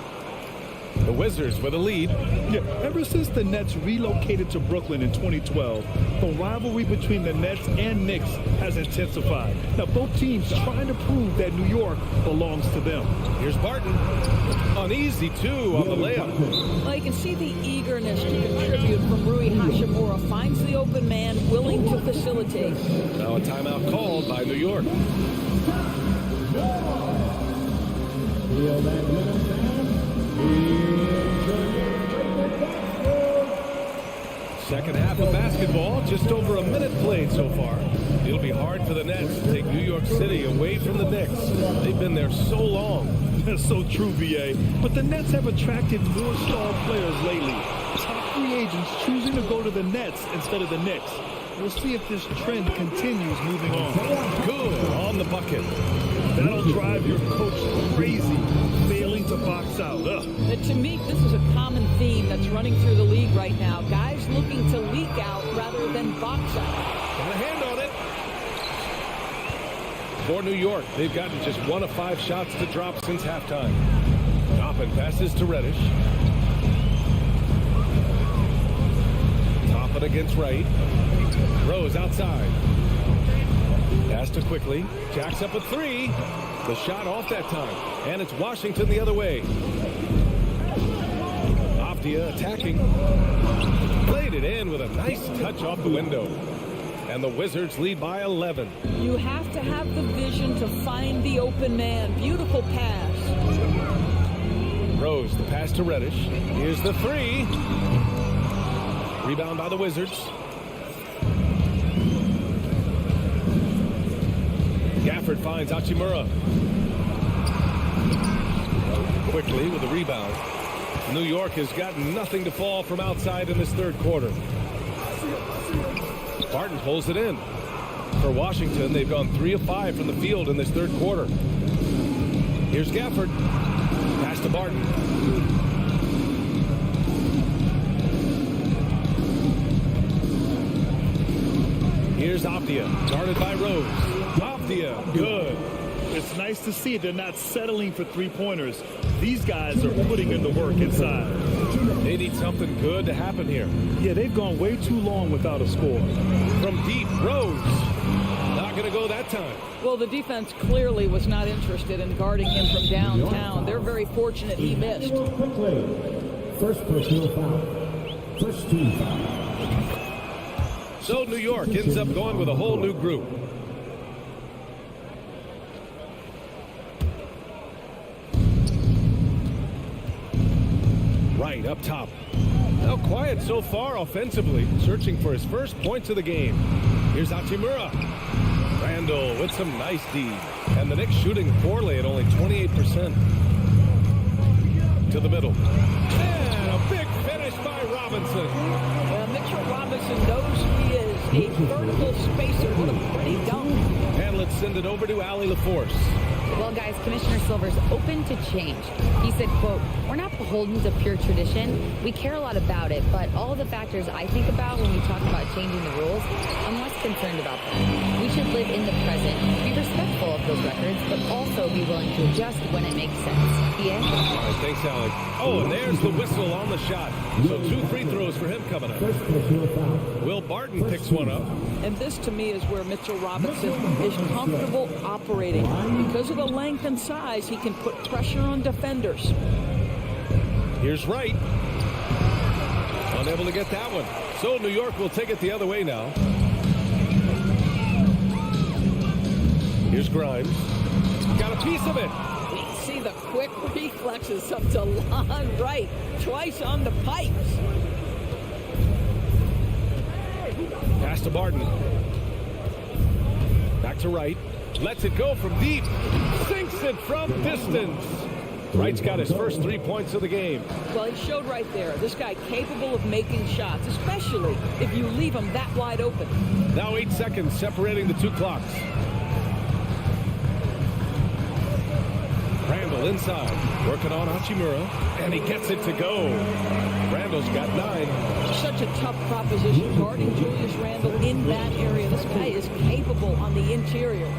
The Wizards with a lead.
Yeah, ever since the Nets relocated to Brooklyn in 2012, the rivalry between the Nets and Knicks has intensified. Now, both teams trying to prove that New York belongs to them.
Here's Barton. Uneasy, 2 on the layup.
Well, you can see the eagerness to contribute from Rui Hachimura. Finds the open man, willing to facilitate.
Now a timeout called by New York. Second half of basketball, just over a minute played so far. It'll be hard for the Nets to take New York City away from the Knicks. They've been there so long.
That's so true, VA. But the Nets have attracted more star players lately. Top free agents choosing to go to the Nets instead of the Knicks. We'll see if this trend continues moving on.
Good on the bucket.
That'll drive your coach crazy, failing to box out.
To me, this is a common theme that's running through the league right now. Guys looking to leak out rather than box out.
Got a hand on it. For New York, they've gotten just 1 of 5 shots to drop since halftime. Toppin passes to Reddish. Top of Robin against right. Rose outside. Pass to quickly. Jacks up a three. The shot off that time. And it's Washington the other way. Avdia attacking. Played it in with a nice touch off the window. And the Wizards lead by 11.
You have to have the vision to find the open man. Beautiful pass.
Rose, the pass to Reddish. Here's the three. Rebound by the Wizards. Gafford finds Hachimura. Quickly with the rebound. New York has got nothing to fall from outside in this third quarter. Barton pulls it in. For Washington, they've gone 3 of 5 from the field in this third quarter. Here's Gafford. Pass to Barton. Here's Avdia, guarded by Rose. Avdia, good.
It's nice to see they're not settling for three-pointers. These guys are putting in the work inside.
They need something good to happen here.
Yeah, they've gone way too long without a score.
From deep, Rose. Not going to go that time.
Well, the defense clearly was not interested in guarding him from downtown. They're very fortunate he missed.
First personal foul. First team foul.
So New York ends up going with a whole new group. Right up top. Now quiet so far offensively, searching for his first points of the game. Here's Hachimura. Randall with some nice D. And the Knicks shooting poorly at only 28%. To the middle. And a big finish by Robinson.
Well, Mitchell Robinson knows he is a vertical spacer. What a pretty dunk.
And let's send it over to Allie LaForce.
Well, guys, Commissioner Silver's open to change. He said, quote, "We're not beholden to pure tradition. We care a lot about it, but all the factors I think about when we talk about changing the rules, I'm less concerned about them. We should live in the present, be respectful of those records, but also be willing to adjust when it makes sense." Yeah?
All right, thanks, Allie. Oh, and there's the whistle on the shot. So 2 free throws for him coming up. Will Barton picks one up.
And this, to me, is where Mitchell Robinson is comfortable operating. Because of the length and size, he can put pressure on defenders.
Here's Wright. Unable to get that one. So New York will take it the other way now. Here's Grimes. Got a piece of it.
We see the quick reflexes of DeLon Wright. Twice on the pipes.
Pass to Barton. Back to Wright. Lets it go from deep. Sinks it from distance. Wright's got his first 3 points of the game.
Well, he showed right there. This guy capable of making shots, especially if you leave him that wide open.
Now 8 seconds separating the 2 clocks. Randall inside. Working on Hachimura. And he gets it to go. Randall's got 9.
Such a tough proposition guarding Julius Randall in that area. This guy is capable on the interior.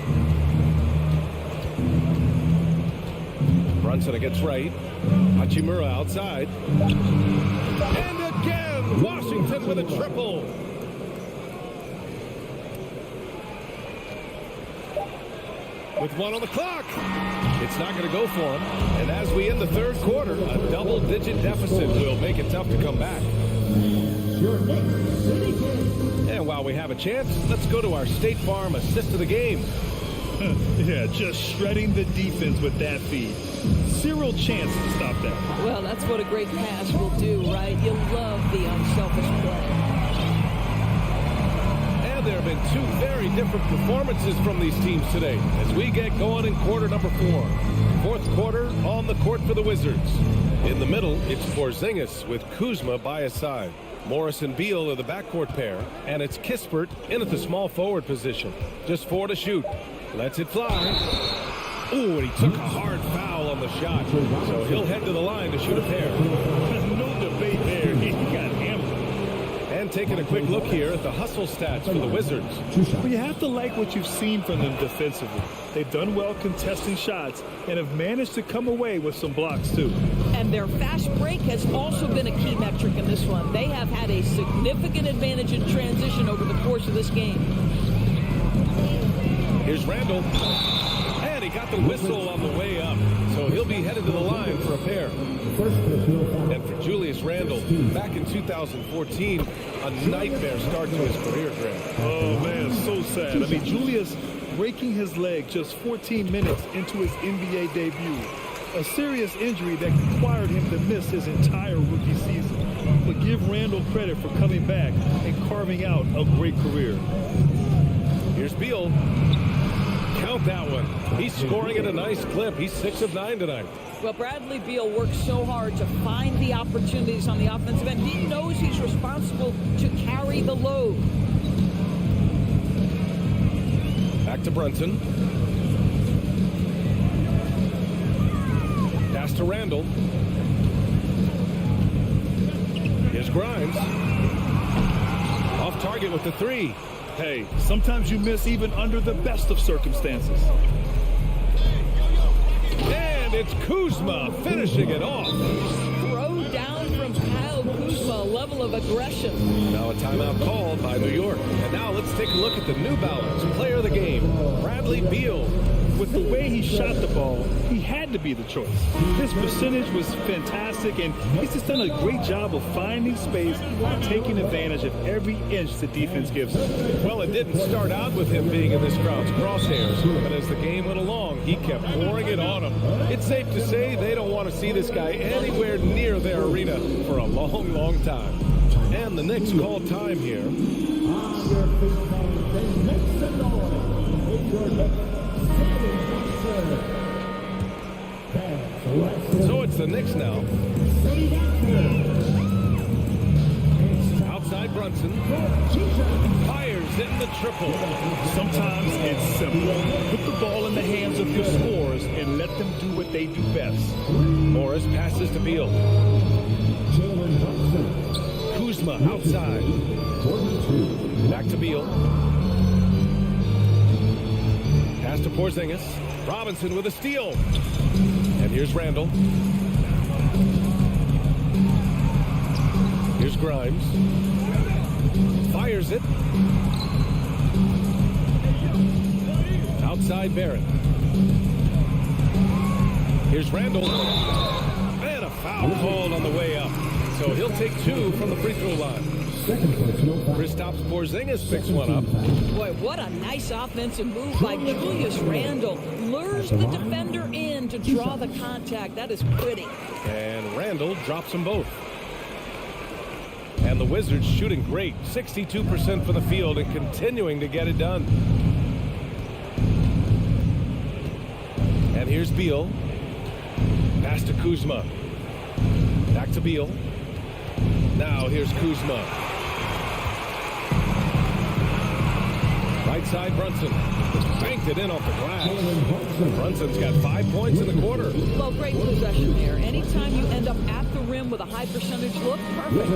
Brunson against Wright. Hachimura outside. And again, Washington with a triple. With 1 on the clock. It's not going to go for him. And as we end the third quarter, a double-digit deficit will make it tough to come back. And while we have a chance, let's go to our State Farm assist of the game.
Yeah, just shredding the defense with that feed. Zero chance to stop that.
Well, that's what a great pass will do, right? You love the unselfish play.
And there have been 2 very different performances from these teams today as we get going in quarter number 4. Fourth quarter on the court for the Wizards. In the middle, it's Porzingis with Kuzma by his side. Morris and Beal are the backcourt pair, and it's Kispert in at the small forward position. Just 4 to shoot. Lets it fly. Ooh, and he took a hard foul on the shot. So he'll head to the line to shoot a pair.
No debate there. He got hammered.
And taking a quick look here at the hustle stats for the Wizards.
Well, you have to like what you've seen from them defensively. They've done well contesting shots and have managed to come away with some blocks, too.
And their fast break has also been a key metric in this one. They have had a significant advantage in transition over the course of this game.
Here's Randall. And he got the whistle on the way up. So he'll be headed to the line for a pair. And for Julius Randle, back in 2014, a nightmare start to his career, Greg.
Oh, man, so sad. I mean, Julius breaking his leg just 14 minutes into his NBA debut. A serious injury that required him to miss his entire rookie season. But give Randall credit for coming back and carving out a great career.
Here's Beal. Count that one. He's scoring at a nice clip. He's 6 of 9 tonight.
Well, Bradley Beal works so hard to find the opportunities on the offensive end. He knows he's responsible to carry the load.
Back to Brunson. Pass to Randall. Here's Grimes. Off target with the 3.
Hey, sometimes you miss even under the best of circumstances.
And it's Kuzma finishing it off.
Throw down from Kyle Kuzma, a level of aggression.
Now a timeout called by New York. And now let's take a look at the New Balance player of the game, Bradley Beal.
With the way he shot the ball, he had to be the choice. His percentage was fantastic, and he's just done a great job of finding space and taking advantage of every inch the defense gives him.
Well, it didn't start out with him being in this crowd's crosshairs, but as the game went along, he kept pouring it on him. It's safe to say they don't want to see this guy anywhere near their arena for a long, long time. And the Knicks call time here. So it's the Knicks now. Outside Brunson. Fires in the triple.
Sometimes it's simple. Put the ball in the hands of your scorers and let them do what they do best.
Morris passes to Beal. Kuzma outside. Back to Beal. Pass to Porzingis. Robinson with a steal. And here's Randall. Here's Grimes. Fires it. Outside Barrett. Here's Randall. And a foul called on the way up. So he'll take 2 from the free throw line. Kristaps Porzingis picks one up.
Boy, what a nice offensive move by Julius Randle. Lures the defender in to draw the contact. That is pretty.
And Randall drops them both. And the Wizards shooting great. 62% for the field and continuing to get it done. And here's Beal. Pass to Kuzma. Back to Beal. Now here's Kuzma. Right side Brunson. Banked it in off the glass. Brunson's got 5 points in the quarter.
Well, great possession there. Anytime you end up at the rim with a high percentage look, perfect.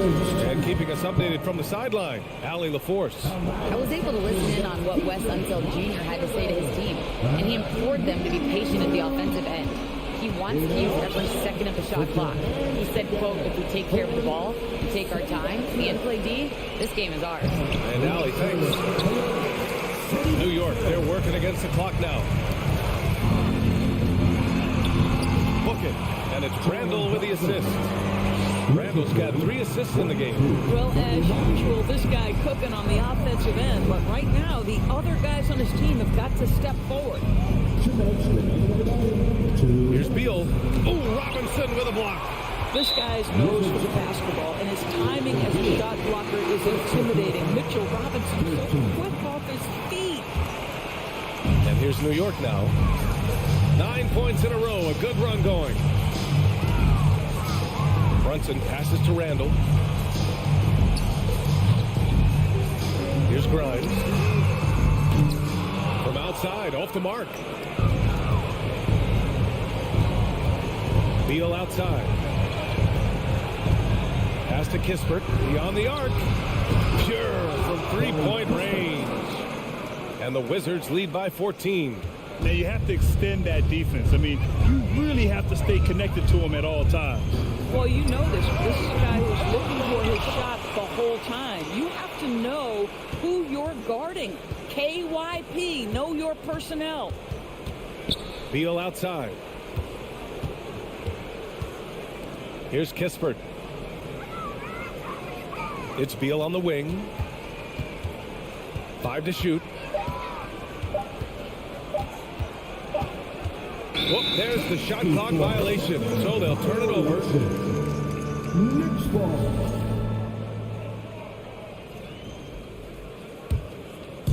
And keeping us updated from the sideline, Allie LaForce.
I was able to listen in on what Wes Unseld Jr. had to say to his team, and he implored them to be patient at the offensive end. He wants to use every second of the shot clock. He said, quote, if we take care of the ball, we take our time, the in-play D, this game is ours.
And Allie, thanks. New York, they're working against the clock now. Book it. And it's Randall with the assist. Randall's got 3 assists in the game.
Well, as usual, this guy cooking on the offensive end. But right now, the other guys on his team have got to step forward.
Here's Beal. Oh, Robinson with a block.
This guy's nose for the basketball, and his timing as a shot blocker is intimidating. Mitchell Robinson so quick off his feet.
And here's New York now. 9 points in a row, a good run going. Brunson passes to Randall. Here's Grimes. From outside, off the mark. Beal outside. Pass to Kispert, beyond the arc. three-point range. And the Wizards lead by 14.
Now you have to extend that defense. I mean, you really have to stay connected to him at all times.
Well, you know this. This is a guy who's looking for his shot the whole time. You have to know who you're guarding. KYP, know your personnel.
Beal outside. Here's Kispert. It's Beal on the wing. 5 to shoot. Whoop, there's the shot clock violation. So they'll turn it over.
Knicks ball.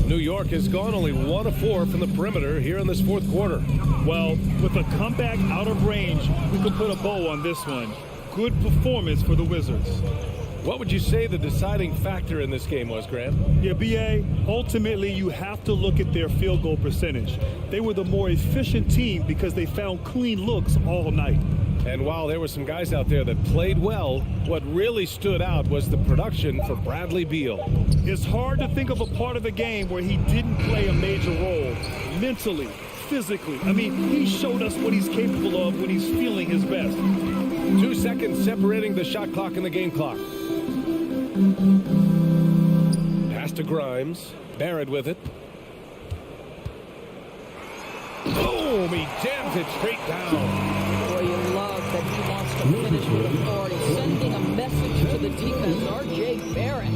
New York has gone only 1 of 4 from the perimeter here in this fourth quarter.
Well, with a comeback out of range, we could put a bow on this one. Good performance for the Wizards.
What would you say the deciding factor in this game was, Grant?
Yeah, B.A., ultimately you have to look at their field goal percentage. They were the more efficient team because they found clean looks all night.
And while there were some guys out there that played well, what really stood out was the production for Bradley Beal.
It's hard to think of a part of the game where he didn't play a major role. Mentally, physically. I mean, he showed us what he's capable of when he's feeling his best.
2 seconds separating the shot clock and the game clock. Pass to Grimes. Barrett with it. Boom! He jams it straight down.
Boy, you love that he wants to finish with authority, sending a message to the defense. RJ Barrett.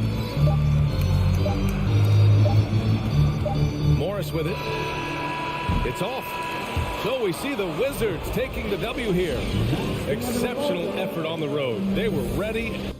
Morris with it. It's off. So we see the Wizards taking the W here. Exceptional effort on the road. They were ready.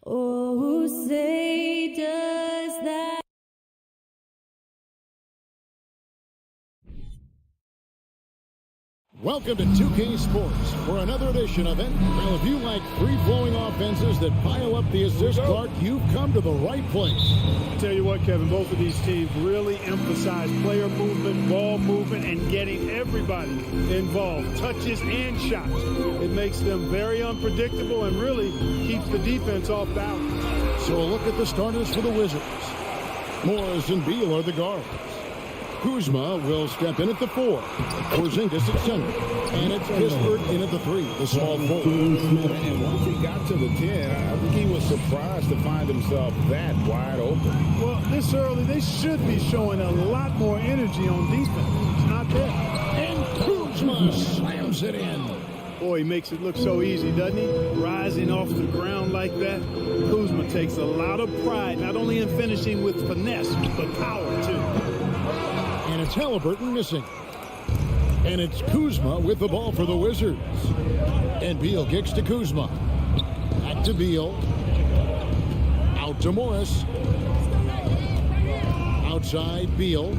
Oh, say does that.
Welcome to 2K Sports for another edition of it. Well, if you like free-flowing offenses that pile up the assist clock, you've come to the right place.
Tell you what, Kevin, both of these teams really emphasize player movement, ball movement, and getting everybody involved, touches and shots. It makes them very unpredictable and really keeps the defense off balance.
So a look at the starters for the Wizards. Morris and Beal are the guards. Kuzma will step in at the 4. Porzingis at center. And it's Kispert in at the 3, the small forward.
And once he got to the 10, I think he was surprised to find himself that wide open.
Well, this early, they should be showing a lot more energy on defense. It's not there.
And Kuzma slams it in.
Boy, he makes it look so easy, doesn't he? Rising off the ground like that. Kuzma takes a lot of pride, not only in finishing with finesse, but power, too.
And it's Halliburton missing. And it's Kuzma with the ball for the Wizards. And Beal kicks to Kuzma. Back to Beal. Out to Morris. Outside Beal.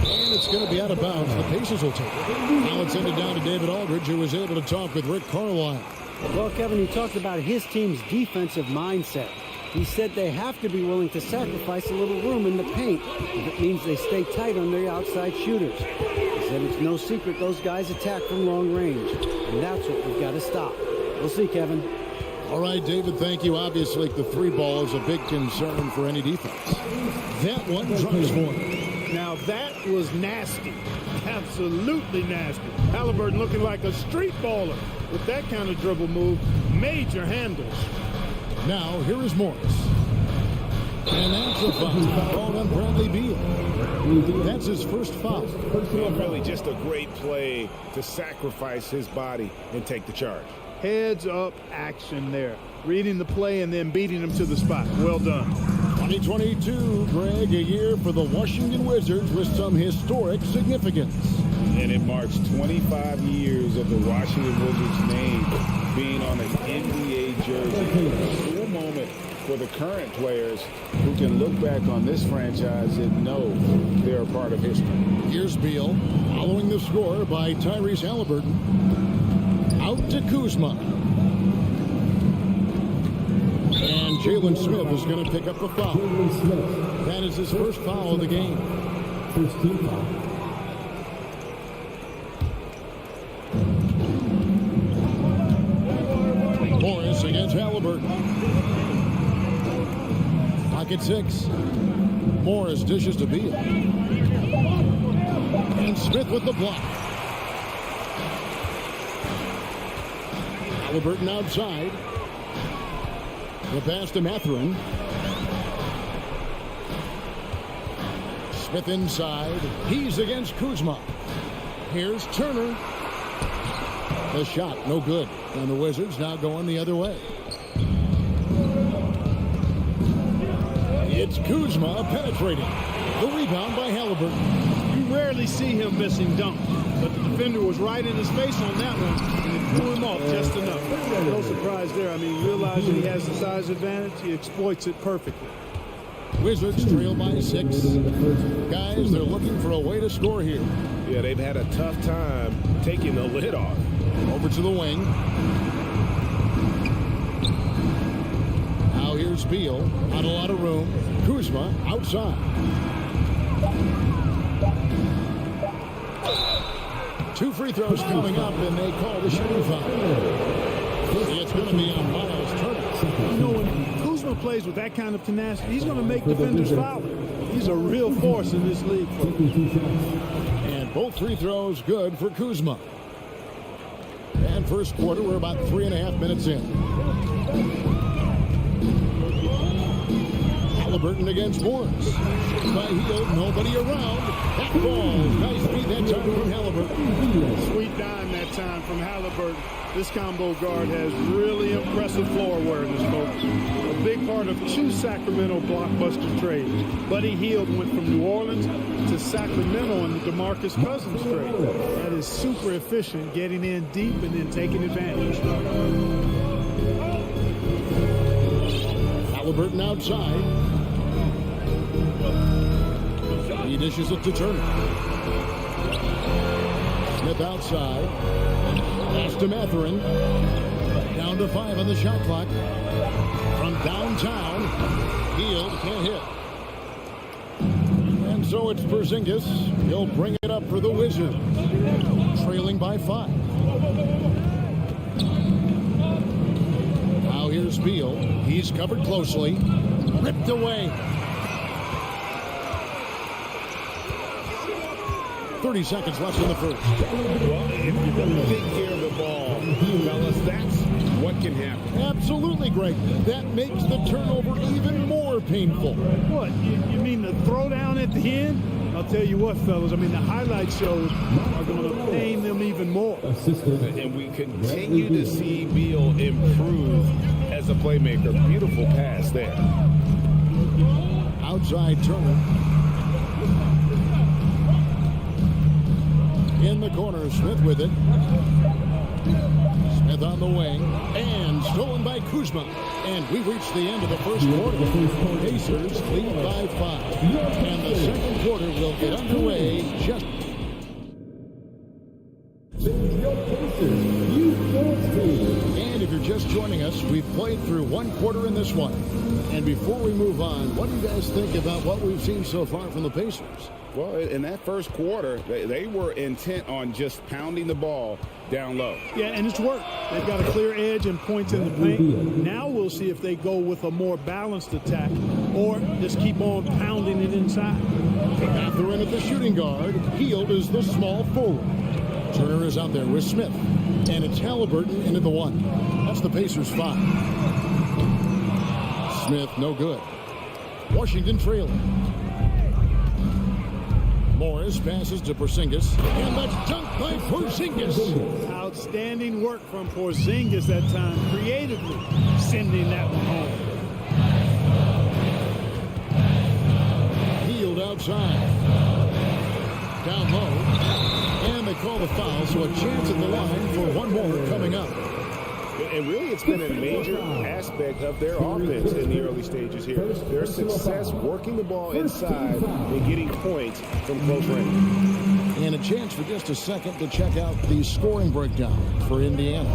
And it's going to be out of bounds. The Pacers will take it. Now it's sent it down to David Aldridge, who was able to talk with Rick Carlisle.
Well, Kevin, he talked about his team's defensive mindset. He said they have to be willing to sacrifice a little room in the paint if it means they stay tight on their outside shooters. He said it's no secret those guys attack from long range, and that's what we've got to stop. We'll see, Kevin.
All right, David, thank you. Obviously, the 3 ball is a big concern for any defense. That one drives for him.
Now, that was nasty. Absolutely nasty. Halliburton looking like a street baller with that kind of dribble move. Major handles.
Now, here is Morris. And that's a foul called on Bradley Beal. That's his first foul.
And really just a great play to sacrifice his body and take the charge.
Heads up action there. Reading the play and then beating him to the spot. Well done.
2022, Greg, a year for the Washington Wizards with some historic significance.
And it marks 25 years of the Washington Wizards name being on an NBA jersey. A cool moment for the current players who can look back on this franchise and know they're a part of history.
Here's Beal, following the score by Tyrese Halliburton. Out to Kuzma. And Jalen Smith is going to pick up the foul. That is his first foul of the game.
First team foul.
Morris against Halliburton. Pocket 6. Morris dishes to Beal. And Smith with the block. Halliburton outside. The pass to Mathurin. Smith inside. He's against Kuzma. Here's Turner. The shot, no good. And the Wizards now going the other way. It's Kuzma penetrating. The rebound by Halliburton.
You rarely see him missing dunks, but the defender was right in his face on that one, and it threw him off just enough. No surprise there. I mean, realizing he has the size advantage, he exploits it perfectly.
Wizards trail by 6. Guys, they're looking for a way to score here.
Yeah, they've had a tough time taking the lid off.
Over to the wing. Now here's Beal. Not a lot of room. Kuzma outside. Two free throws coming up, and they call the shooting foul. It's going to be on Miles Turner.
You know, when Kuzma plays with that kind of tenacity, he's going to make defenders foul. He's a real force in this league.
And both free throws good for Kuzma. And first quarter, we're about 3.5 minutes in. Halliburton against Morris. By heel, nobody around. That ball, nice beat that time from Halliburton.
Sweet dime that time from Halliburton. This combo guard has really impressive floor awareness, folks. A big part of 2 Sacramento blockbuster trades. Buddy Hield went from New Orleans to Sacramento in the DeMarcus Cousins trade. That is super efficient, getting in deep and then taking advantage.
Halliburton outside. dishes it to Turner. Smith outside. Pass to Mathurin. Down to 5 on the shot clock. From downtown, Hield can't hit. And so it's Porzingis. He'll bring it up for the Wizards. Trailing by 5. Now here's Beal. He's covered closely. Ripped away. 30 seconds left in the first.
Well, if you're going to take care of the ball, fellas, that's what can happen.
Absolutely, Greg. That makes the turnover even more painful.
What? You mean the throwdown at the end? I'll tell you what, fellas. I mean, the highlight shows are going to pain them even more.
And we continue to see Beal improve as a playmaker. Beautiful pass there.
Outside Turner. In the corner, Smith with it. Smith on the wing. And stolen by Kuzma. And we reach the end of the first quarter. Pacers lead by 5. And the second quarter will get underway just... And if you're just joining us, we've played through one quarter in this one. And before we move on, what do you guys think about what we've seen so far from the Pacers?
Well, in that first quarter, they were intent on just pounding the ball down low.
Yeah, and it's worked. They've got a clear edge and points in the paint. Now we'll see if they go with a more balanced attack or just keep on pounding it inside.
Mathurin at the shooting guard. Hield is the small forward. Turner is out there with Smith. And it's Halliburton into the 1. That's the Pacers' 5. Smith, no good. Washington trailing. Morris passes to Porzingis. And the dunk by Porzingis.
Outstanding work from Porzingis that time, creatively sending that one home.
Hield outside. Down low. And they call the foul, so a chance at the line for one more coming up.
And really, it's been a major aspect of their offense in the early stages here. Their success working the ball inside and getting points from close range.
And a chance for just a second to check out the scoring breakdown for Indiana.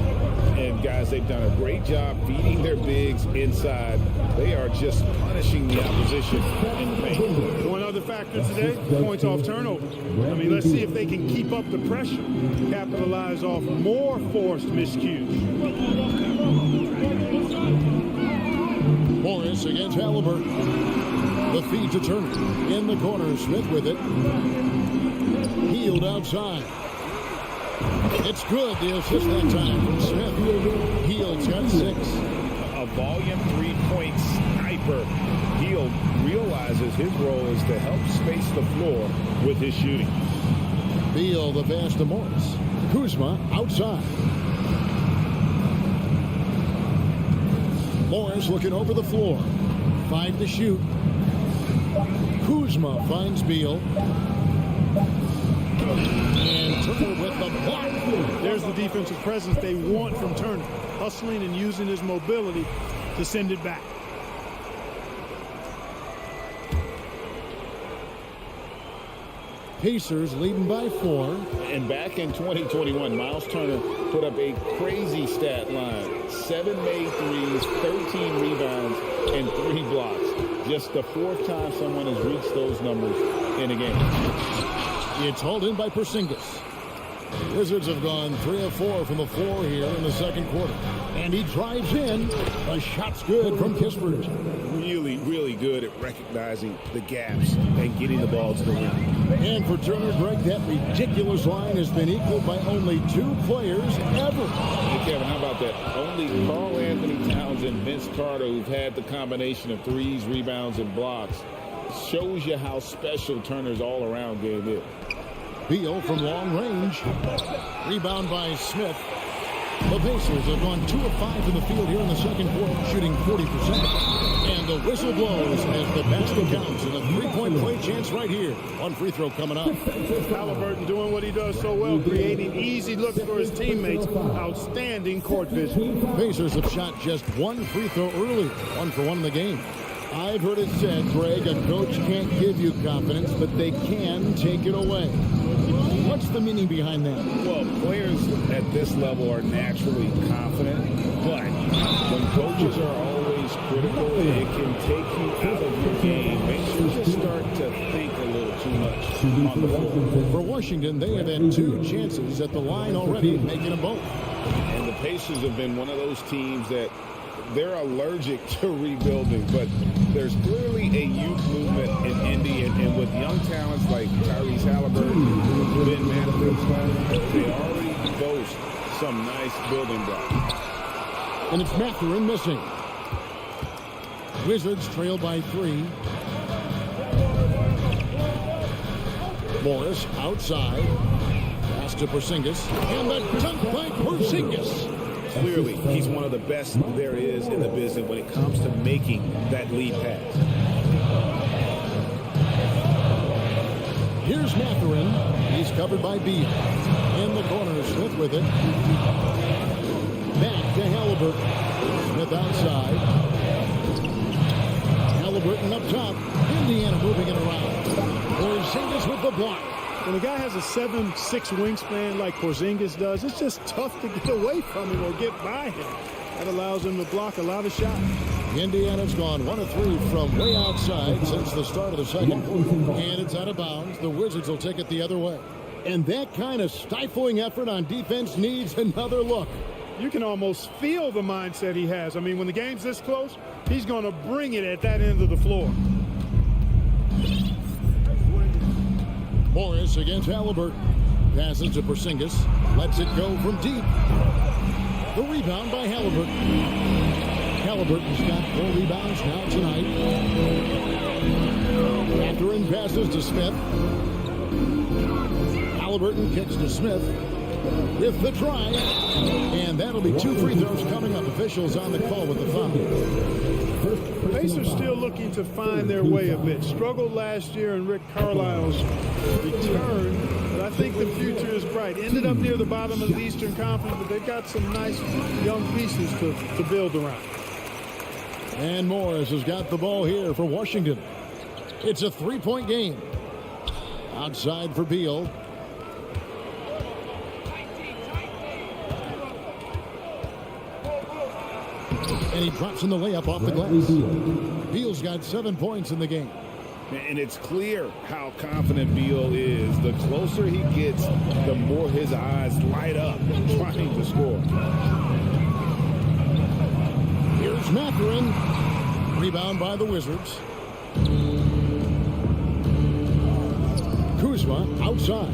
And, guys, they've done a great job feeding their bigs inside. They are just punishing the opposition in the paint.
One other factor today, points off turnover. I mean, let's see if they can keep up the pressure, capitalize off more forced miscues.
Morris against Halliburton. The feed to Turner. In the corner, Smith with it. Hield outside. It's good. The assist that time from Smith. Hield's got 6.
A volume 3-point sniper. Hield realizes his role is to help space the floor with his shooting.
Beal the pass to Morris. Kuzma outside. Morris looking over the floor. 5 to shoot. Kuzma finds Beal. And Turner with the block.
There's the defensive presence they want from Turner. Hustling and using his mobility to send it back.
Pacers leading by 4.
And back in 2021, Miles Turner put up a crazy stat line. 7 made threes, 13 rebounds, and 3 blocks. Just the 4th time someone has reached those numbers in a game.
It's hauled in by Porzingis. Wizards have gone 3 of 4 from the floor here in the second quarter. And he drives in. A shot's good from Kispert.
Really, really good at recognizing the gaps and getting the ball to the rim.
And for Turner, Greg, that ridiculous line has been equaled by only 2 players ever.
Hey, Kevin, how about that? Only Karl Anthony Towns and Vince Carter, who've had the combination of threes, rebounds, and blocks, shows you how special Turner's all-around game is.
Beal from long range. Rebound by Smith. The Pacers have gone 2 of 5 in the field here in the second quarter, shooting 40%. And the whistle blows as the basket counts, and a 3-point play chance right here. One free throw coming up.
Halliburton doing what he does so well, creating easy looks for his teammates. Outstanding court vision.
Pacers have shot just 1 free throw earlier, 1 for 1 in the game. I've heard it said, Greg, a coach can't give you confidence, but they can take it away. What's the meaning behind that?
Well, players at this level are naturally confident, but when coaches are always critical, it can take you out of your game. Makes you just start to think a little too much on the floor.
For Washington, they have had 2 chances at the line already, making them both.
And the Pacers have been one of those teams that they're allergic to rebuilding, but there's clearly a youth movement in Indy, and with young talents like Tyrese Halliburton, Ben Matthews, they already boast some nice building blocks.
And it's Mathurin missing. Wizards trail by 3. Morris outside. Pass to Porzingis. And the dunk by Porzingis.
Clearly, he's one of the best there is in the business when it comes to making that lead pass.
Here's Mathurin. He's covered by Beal. In the corner, Smith with it. Back to Halliburton. Smith outside. Halliburton up top. Indiana moving it around. Porzingis with the block.
When a guy has a 7'6" wingspan like Porzingis does, it's just tough to get away from him or get by him. That allows him to block a lot of shots.
Indiana's gone 1 of 3 from way outside since the start of the second quarter. And it's out of bounds. The Wizards will take it the other way. And that kind of stifling effort on defense needs another look.
You can almost feel the mindset he has. I mean, when the game's this close, he's going to bring it at that end of the floor.
Morris against Halliburton. Passes to Porzingis. Lets it go from deep. The rebound by Halliburton. Halliburton's got 4 rebounds now tonight. Mathurin passes to Smith. Halliburton kicks to Smith with the try. And that'll be 2 free throws coming up. Officials on the call with the foul.
Pacers still looking to find their way a bit. Struggled last year in Rick Carlisle's return, but I think the future is bright. Ended up near the bottom of the Eastern Conference, but they've got some nice young pieces to build around.
And Morris has got the ball here for Washington. It's a 3-point game. Outside for Beal. And he drops in the layup off the glass. Beal's got 7 points in the game.
And it's clear how confident Beal is. The closer he gets, the more his eyes light up trying to score.
Here's Mathurin. Rebound by the Wizards. Kuzma outside.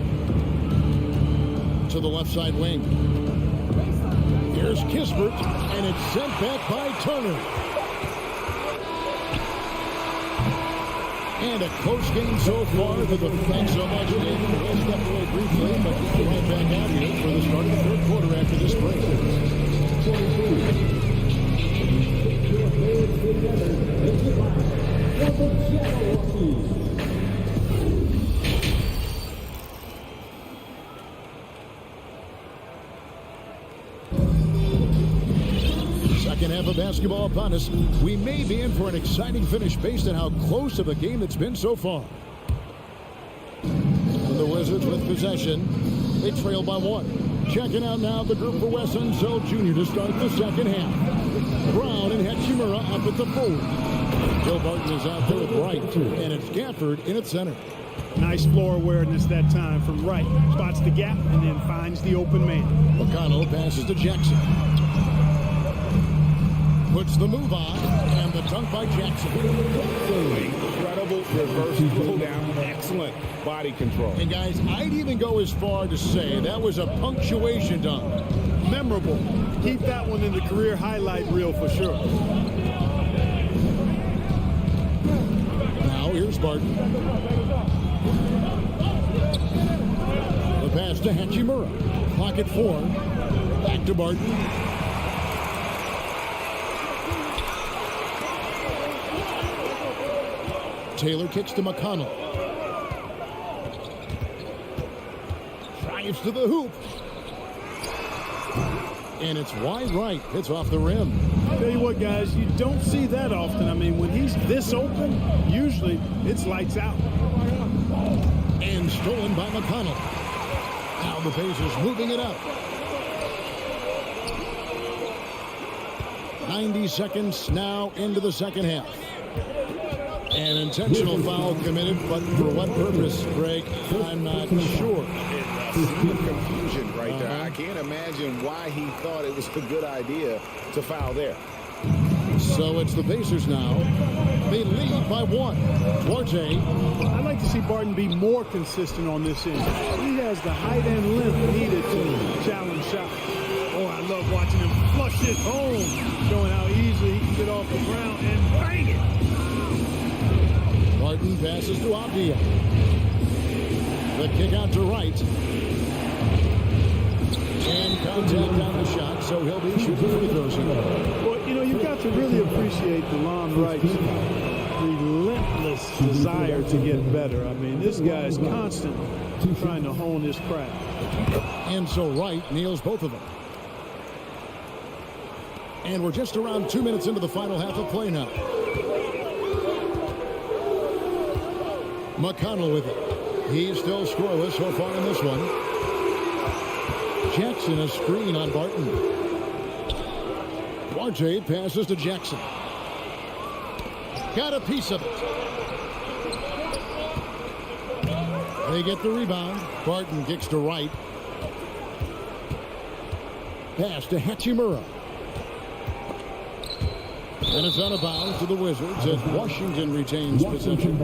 To the left side wing. Here's Kispert, and it's sent back by Turner. And a close game so far. Thanks so much, Dave. We'll step away briefly, but right back out here for the start of the 3rd quarter after this break. Second half of basketball upon us. We may be in for an exciting finish based on how close of a game it's been so far. And the Wizards with possession. They trail by 1. Checking out now the group for Wes Unseld Jr. to start the second half. Brown and Hachimura up at the forward. Joe Barton is out there with Wright, and it's Gafford in at center.
Nice floor awareness that time from Wright. Spots the gap and then finds the open man.
McConnell passes to Jackson. Puts the move on, and the dunk by Jackson.
Incredible reverse flow down. Excellent body control.
And guys, I'd even go as far to say that was a punctuation dunk.
Memorable. Keep that one in the career highlight reel for sure.
Now here's Barton. The pass to Hachimura. Clock at 4. Back to Barton. Taylor kicks to McConnell. Drives to the hoop. And it's wide right. Hits off the rim.
Tell you what, guys, you don't see that often. I mean, when he's this open, usually it's lights out.
And stolen by McConnell. Now the Pacers moving it up. 90 seconds now into the second half. An intentional foul committed, but for what purpose, Greg? I'm not sure.
Confusion right there. I can't imagine why he thought it was a good idea to foul there.
So it's the Pacers now. They lead by 1. Duarte.
I'd like to see Barton be more consistent on this end. He has the height and length needed to challenge shots. Oh, I love watching him flush it home, showing how easily he can get off the ground and bang it.
Barton passes to Avdia. The kick out to Wright. And contact on the shot, so he'll be shooting free throws here.
Well, you know, you've got to really appreciate DeLon Wright's relentless desire to get better. I mean, this guy's constantly trying to hone his craft.
And so Wright nails both of them. And we're just around 2 minutes into the final half of play now. McConnell with it. He's still scoreless so far in this one. Jackson a screen on Barton. Duarte passes to Jackson. Got a piece of it. They get the rebound. Barton kicks to Wright. Pass to Hachimura. And it's out of bounds to the Wizards as Washington retains possession.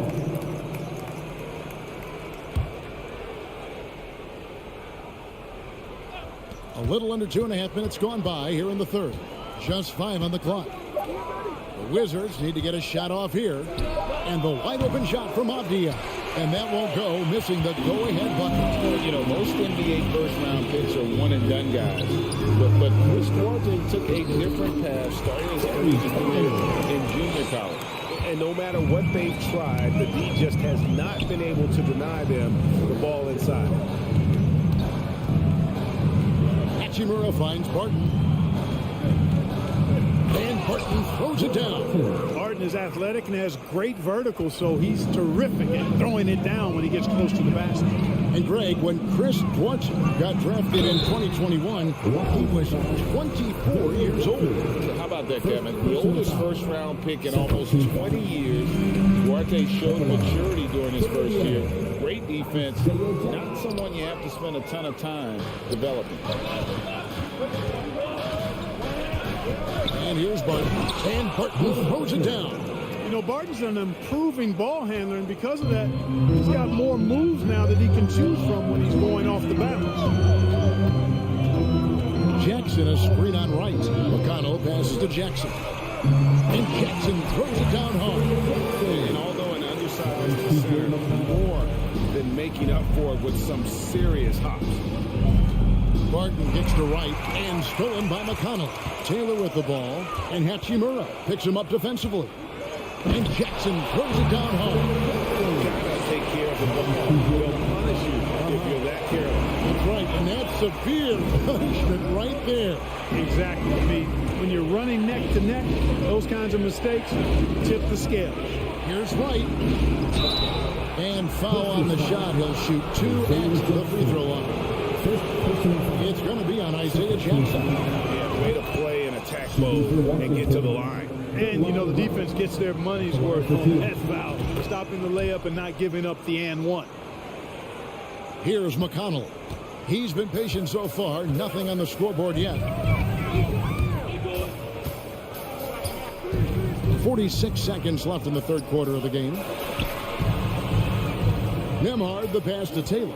A little under 2.5 minutes gone by here in the third. Just 5 on the clock. The Wizards need to get a shot off here. And the wide open shot from Avdia. And that won't go, missing the go-ahead bucket.
Well, you know, most NBA first-round picks are one-and-done guys. But Chris Duarte took a different path, starting his collegiate career in junior college. And no matter what they've tried, the D just has not been able to deny them the ball inside.
Hachimura finds Barton. And Barton throws it down.
Barton is athletic and has great vertical, so he's terrific at throwing it down when he gets close to the basket.
And Greg, when Chris Duarte got drafted in 2021, he was 24 years old.
How about that, Kevin? The oldest first-round pick in almost 20 years. Duarte showed maturity during his first year. Great defense. Not someone you have to spend a ton of time developing.
And here's Barton. And Barton throws it down.
You know, Barton's an improving ball handler, and because of that, he's got more moves now that he can choose from when he's going off the bounce.
Jackson a screen on Wright. McConnell passes to Jackson. And Jackson throws it down hard.
And although an undersized center, more than making up for it with some serious hops.
Barton kicks to Wright and stolen by McConnell. Taylor with the ball, and Hachimura picks him up defensively. And Jackson throws it down hard.
Gotta take care of the ball. They'll punish you if you're that careless.
That's right, and that's severe punishment right there.
Exactly. I mean, when you're running neck to neck, those kinds of mistakes tip the scale.
Here's Wright. And foul on the shot. He'll shoot 2 at the free throw line. It's going to be on Isaiah Jackson.
Yeah, way to play in attack mode and get to the line.
And, you know, the defense gets their money's worth on that foul, stopping the layup and not giving up the and one.
Here's McConnell. He's been patient so far. Nothing on the scoreboard yet. 46 seconds left in the third quarter of the game. Nembhard the pass to Taylor.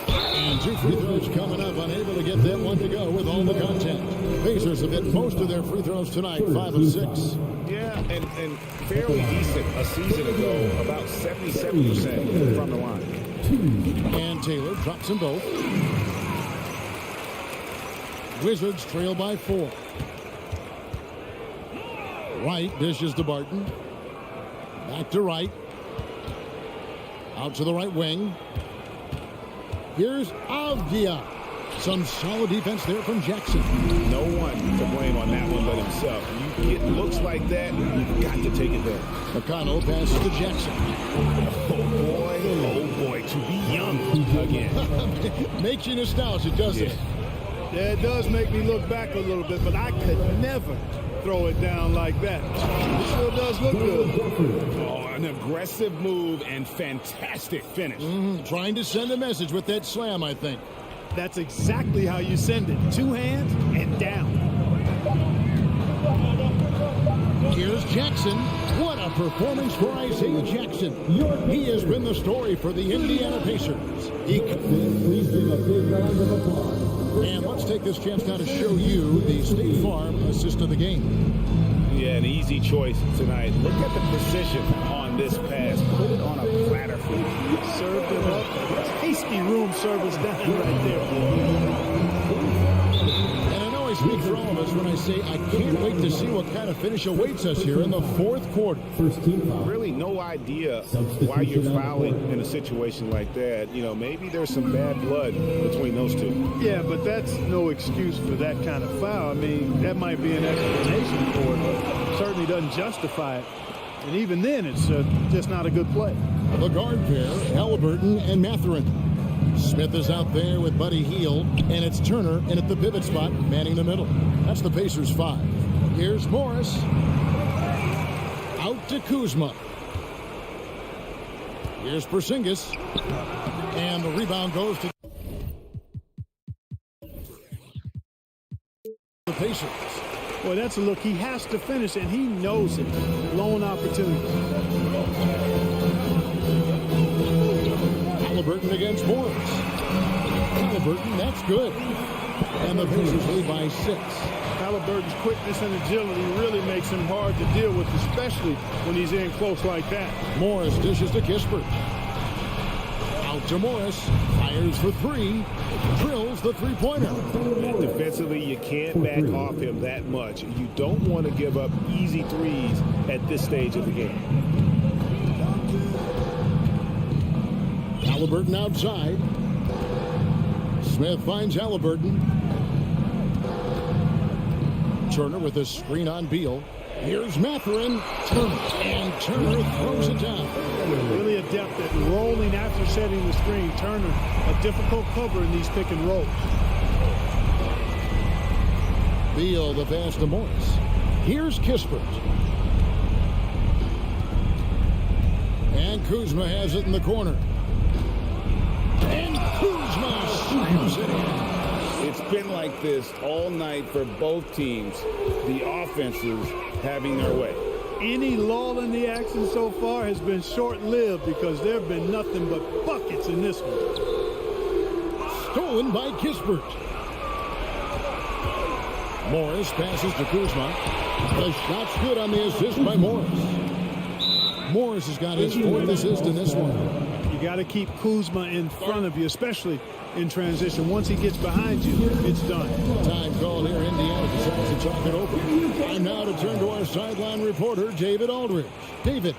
And 2 free throws coming up, unable to get that one to go with all the content. Pacers have hit most of their free throws tonight, 5 of 6.
Yeah, and fairly decent a season ago, about 77% from the line.
And Taylor drops them both. Wizards trail by 4. Wright dishes to Barton. Back to Wright. Out to the right wing. Here's Avdia. Some solid defense there from Jackson.
No one to blame on that one but himself. You get looks like that, you've got to take it there.
McConnell passes to Jackson.
Oh boy, to be young again.
Makes you nostalgic, doesn't it?
Yeah, it does make me look back a little bit, but I could never throw it down like that. It sure does look good.
Oh, an aggressive move and fantastic finish.
Trying to send a message with that slam, I think.
That's exactly how you send it. 2 hands and down.
Here's Jackson. What a performance for Isaiah Jackson. He has been the story for the Indiana Pacers.
Please give a big round of applause.
And let's take this chance now to show you the State Farm assist of the game.
Yeah, an easy choice tonight. Look at the precision on this pass. Put it on a platter for you.
Served it up. Tasty room service down right there.
And I know I speak for all of us when I say I can't wait to see what kind of finish awaits us here in the fourth quarter.
First team foul.
Really no idea why you're fouling in a situation like that. You know, maybe there's some bad blood between those two.
Yeah, but that's no excuse for that kind of foul. I mean, that might be an explanation for it, but certainly doesn't justify it. And even then, it's just not a good play.
The guard pair, Halliburton and Mathurin. Smith is out there with Buddy Hield, and it's Turner in at the pivot spot, manning the middle. That's the Pacers 5. Here's Morris. Out to Kuzma. Here's Porzingis. And the rebound goes to the Pacers.
Boy, that's a look. He has to finish, and he knows it. Lone opportunity.
Halliburton against Morris. Halliburton, that's good. And the Pacers lead by 6.
Halliburton's quickness and agility really makes him hard to deal with, especially when he's in close like that.
Morris dishes to Kispert. Out to Morris. Fires for 3. Drills the three-pointer.
Defensively, you can't back off him that much. You don't want to give up easy threes at this stage of the game.
Halliburton outside. Smith finds Halliburton. Turner with a screen on Beal. Here's Mathurin. And Turner throws it down.
Really adept at rolling after setting the screen. Turner, a difficult cover in these pick and rolls.
Beal the pass to Morris. Here's Kispert. And Kuzma has it in the corner. And Kuzma slams it in.
It's been like this all night for both teams. The offenses having their way.
Any lull in the action so far has been short-lived because there have been nothing but buckets in this one.
Stolen by Kispert. Morris passes to Kuzma. The shot's good on the assist by Morris. Morris has got his 4th assist in this one.
You got to keep Kuzma in front of you, especially in transition. Once he gets behind you, it's done.
Time call here. Indiana decides to talk it over. And now to turn to our sideline reporter, David Aldridge. David.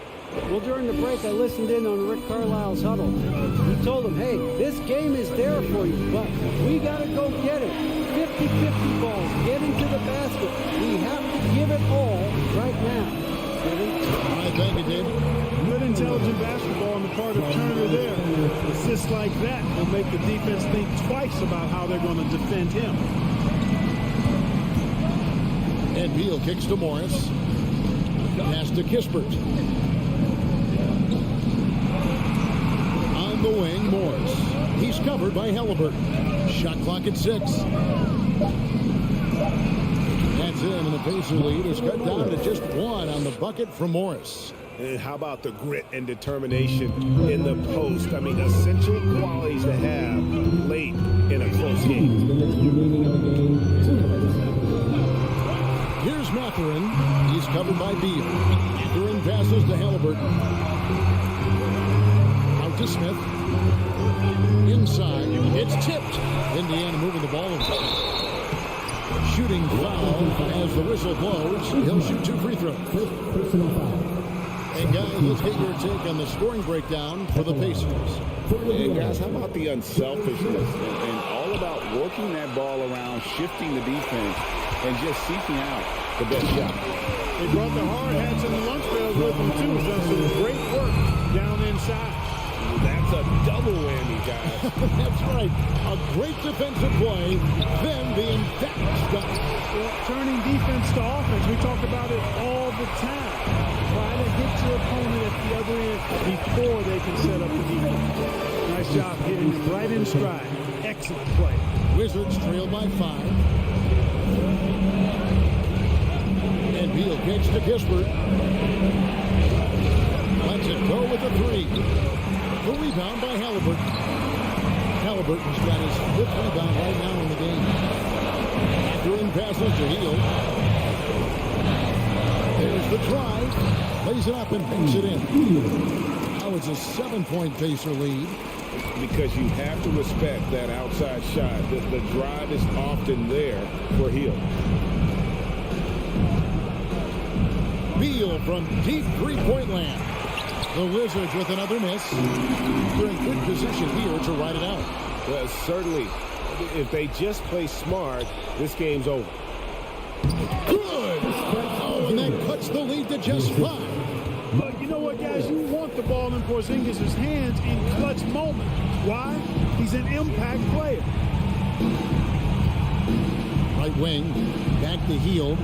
Well, during the break, I listened in on Rick Carlisle's huddle. He told him, hey, this game is there for you, but we got to go get it. 50-50 balls, get into the basket. We have to give it all right now.
All right, thank you, David.
Good intelligent basketball on the part of Turner there. Assists like that will make the defense think twice about how they're going to defend him.
And Beal kicks to Morris. Pass to Kispert. On the wing, Morris. He's covered by Halliburton. Shot clock at 6. That's in, and the Pacer lead is cut down to just 1 on the bucket from Morris.
And how about the grit and determination in the post? I mean, essential qualities to have late in a close game.
Here's Mathurin. He's covered by Beal. Mathurin passes to Halliburton. Out to Smith. Inside. It's tipped. Indiana moving the ball inside. Shooting foul as the whistle blows. He'll shoot 2 free throws.
Personal foul.
And guys, let's get your take on the scoring breakdown for the Pacers.
And guys, how about the unselfishness and all about working that ball around, shifting the defense, and just seeking out the best shot.
They brought the hard hats and the lunch bells with them, too. Done some great work down inside.
That's a double whammy, guys.
That's right. A great defensive play, then the emphatic stop.
Well, turning defense to offense, we talk about it all the time. Try to hit your opponent at the other end before they can set up the defense. Nice job hitting him right in stride. Excellent play.
Wizards trail by 5. And Beal pitch to Kispert. Lets it go with a 3. The rebound by Halliburton. Halliburton's got his 5th rebound right now in the game. Throwing passes to Hield. There's the drive. Lays it up and banks it in. Now it's a 7-point Pacer lead.
Because you have to respect that outside shot. The drive is often there for Hield.
Beal from deep three-point land. The Wizards with another miss. They're in good position here to ride it out.
Well, certainly, if they just play smart, this game's over.
Good! Oh, and that cuts the lead to just 5.
But you know what, guys? You want the ball in Porzingis' hands in clutch moments. Why? He's an impact player.
Right wing, back to Hield.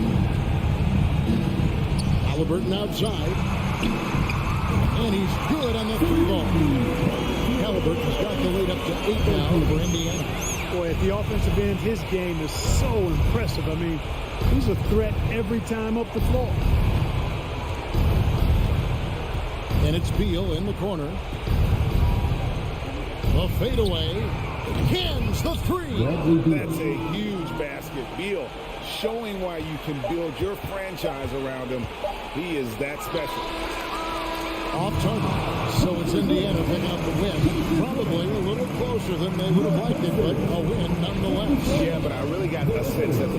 Halliburton outside. And he's good on the 3 ball. Halliburton's got the lead up to 8 now for Indiana.
Boy, at the offensive end, his game is so impressive. I mean, he's a threat every time up the floor.
And it's Beal in the corner. The fadeaway. Cans the 3.
That's a huge basket. Beal showing why you can build your franchise around him. He is that special.
Off target. So it's Indiana picking up the win. Probably a little closer than they would have liked it, but a win nonetheless.
Yeah, but I really got a sense that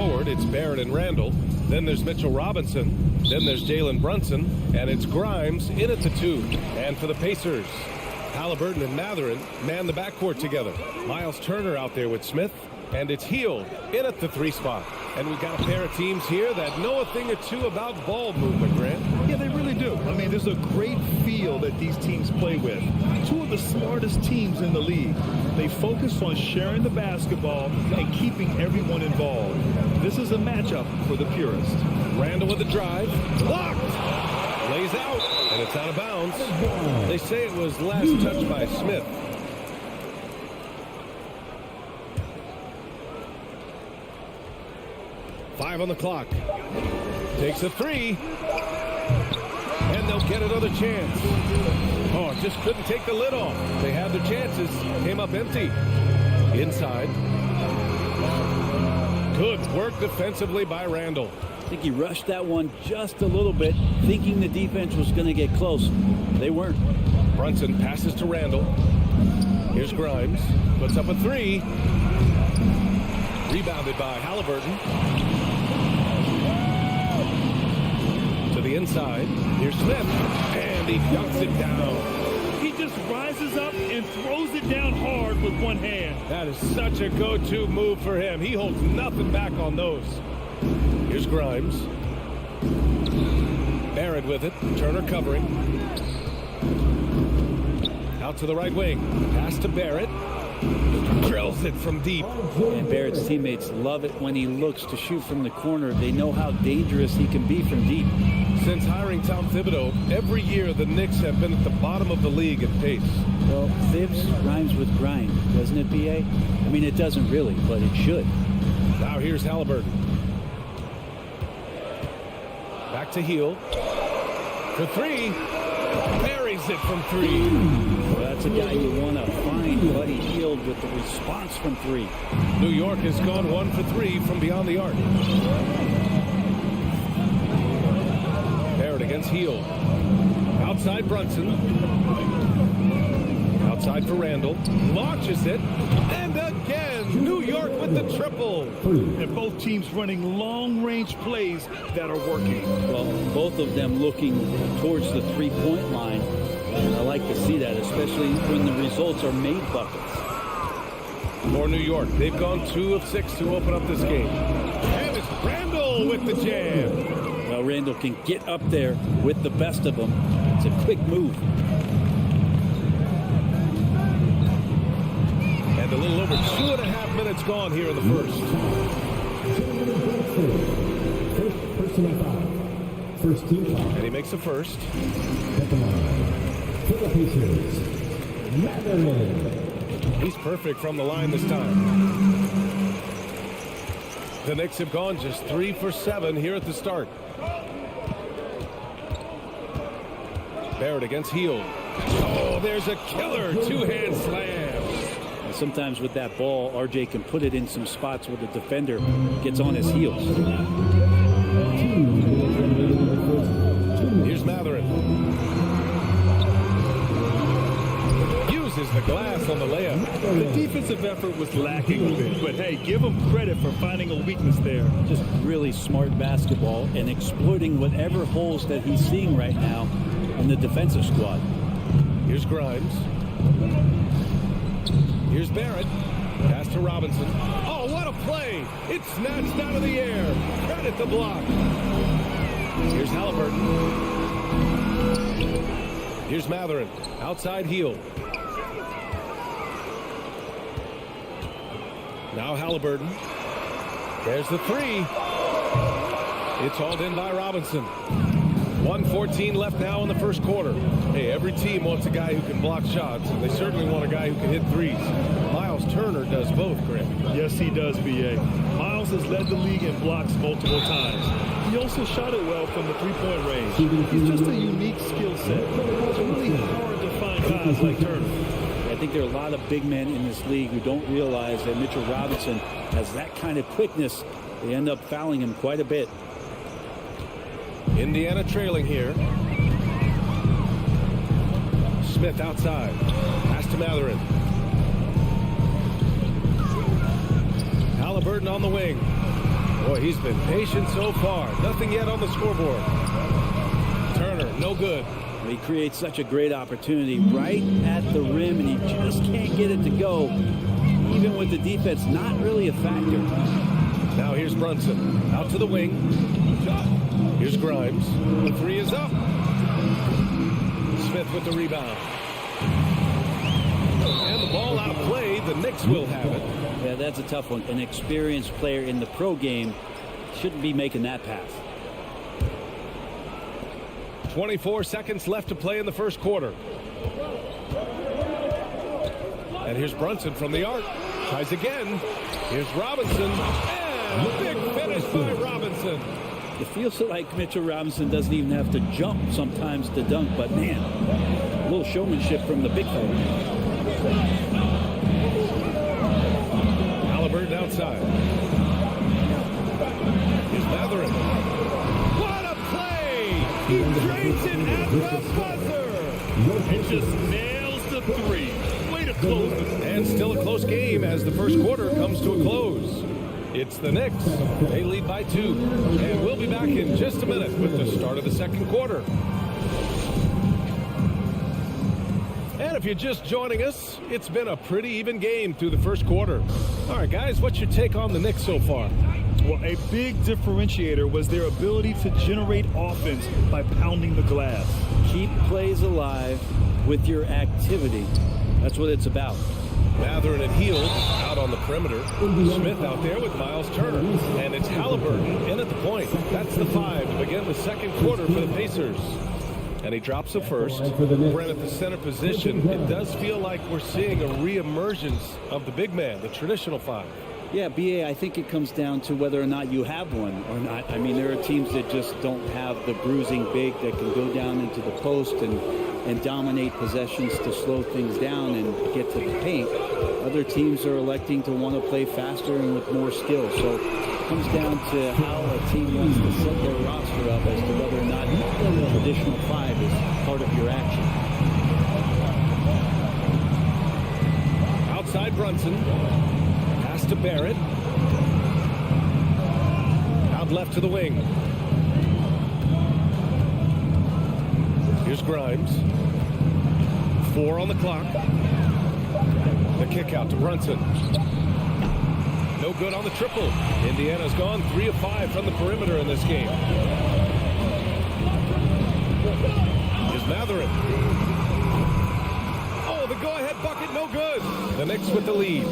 forward, it's Barrett and Randall. Then there's Mitchell Robinson. Then there's Jalen Brunson. And it's Grimes in at the 2. And for the Pacers, Halliburton and Mathurin man the backcourt together. Miles Turner out there with Smith. And it's Hield in at the 3 spot. And we've got a pair of teams here that know a thing or two about ball movement, Grant.
Yeah, they really do. I mean, there's a great feel that these teams play with. Two of the smartest teams in the league. They focus on sharing the basketball and keeping everyone involved. This is a matchup for the purist.
Randall with the drive. Blocked! Lays out, and it's out of bounds. They say it was last touched by Smith. Five on the clock. Takes a 3. And they'll get another chance. Oh, just couldn't take the lid off. They had their chances. Came up empty. Inside. Good work defensively by Randall.
I think he rushed that one just a little bit, thinking the defense was going to get close. They weren't.
Brunson passes to Randall. Here's Grimes. Puts up a 3. Rebounded by Halliburton. To the inside. Here's Smith. And he dunks it down.
He just rises up and throws it down hard with one hand.
That is such a go-to move for him. He holds nothing back on those. Here's Grimes. Barrett with it. Turner covering. Out to the right wing. Pass to Barrett. Drills it from deep.
And Barrett's teammates love it when he looks to shoot from the corner. They know how dangerous he can be from deep.
Since hiring Tom Thibodeau, every year the Knicks have been at the bottom of the league in pace.
Well, Thibs rhymes with grind, doesn't it, B.A.? I mean, it doesn't really, but it should.
Now here's Halliburton. Back to Hield. For 3. Buries it from 3.
Well, that's a guy you want to find, Buddy Hield, with the response from 3.
New York has gone 1 for 3 from beyond the arc. Barrett against Hield. Outside Brunson. Outside for Randall. Launches it. And again, New York with the triple.
And both teams running long-range plays that are working.
Well, both of them looking towards the three-point line. And I like to see that, especially when the results are made buckets.
For New York, they've gone 2 of 6 to open up this game. And it's Randall with the jam.
Well, Randall can get up there with the best of them. It's a quick move.
And a little over 2.5 minutes gone here in the first.
First personal foul. First team foul.
And he makes the first.
Second line. For the Pacers, Mathurin.
He's perfect from the line this time. The Knicks have gone just 3 for 7 here at the start. Barrett against Hield. Oh, there's a killer 2-hand slam.
And sometimes with that ball, RJ can put it in some spots where the defender gets on his heels.
Here's Mathurin. Uses the glass on the layup.
The defensive effort was lacking a bit, but hey, give him credit for finding a weakness there.
Just really smart basketball and exploiting whatever holes that he's seeing right now in the defensive squad.
Here's Grimes. Here's Barrett. Pass to Robinson. Oh, what a play! It's snatched out of the air. Credit the block. Here's Halliburton. Here's Mathurin. Outside Hield. Now Halliburton. There's the 3. It's hauled in by Robinson. 1:14 left now in the first quarter. Hey, every team wants a guy who can block shots, and they certainly want a guy who can hit threes. Miles Turner does both, Grant.
Yes, he does, B.A. Miles has led the league in blocks multiple times. He also shot it well from the three-point range. He's just a unique skill set. It's really hard to find guys like Turner.
I think there are a lot of big men in this league who don't realize that Mitchell Robinson has that kind of quickness. They end up fouling him quite a bit.
Indiana trailing here. Smith outside. Pass to Mathurin. Halliburton on the wing. Boy, he's been patient so far. Nothing yet on the scoreboard. Turner, no good.
He creates such a great opportunity right at the rim, and he just can't get it to go, even with the defense not really a factor.
Now here's Brunson. Out to the wing. Here's Grimes. The three is up. Smith with the rebound. And the ball out of play. The Knicks will have it.
Yeah, that's a tough one. An experienced player in the pro game shouldn't be making that pass.
24 seconds left to play in the first quarter. And here's Brunson from the arc. Tries again. Here's Robinson. And a big finish by Robinson.
It feels like Mitchell Robinson doesn't even have to jump sometimes to dunk, but man, a little showmanship from the big fella.
Halliburton outside. Here's Matherin. What a play! He drains it at the buzzer.
It just nails the three. Way to close it.
And still a close game as the first quarter comes to a close. It's the Knicks. They lead by 2. And we'll be back in just a minute with the start of the second quarter. And if you're just joining us, it's been a pretty even game through the first quarter. All right, guys, what's your take on the Knicks so far?
Well, a big differentiator was their ability to generate offense by pounding the glass.
Keep plays alive with your activity. That's what it's about.
Matherin and Hield out on the perimeter. Smith out there with Miles Turner. And it's Halliburton in at the point. That's the 5 to begin the second quarter for the Pacers. And he drops the first. Brent at the center position. It does feel like we're seeing a reemergence of the big man, the traditional 5.
Yeah, BA, I think it comes down to whether or not you have one or not. I mean, there are teams that just don't have the bruising big that can go down into the post and dominate possessions to slow things down and get to the paint. Other teams are electing to want to play faster and with more skill. So it comes down to how a team wants to set their roster up as to whether or not the traditional 5 is part of your action.
Outside Brunson. Pass to Barrett. Out left to the wing. Here's Grimes. 4 on the clock. The kick out to Brunson. No good on the triple. Indiana's gone 3 of 5 from the perimeter in this game. Here's Matherin. Oh, the go-ahead bucket, no good. The Knicks with the lead.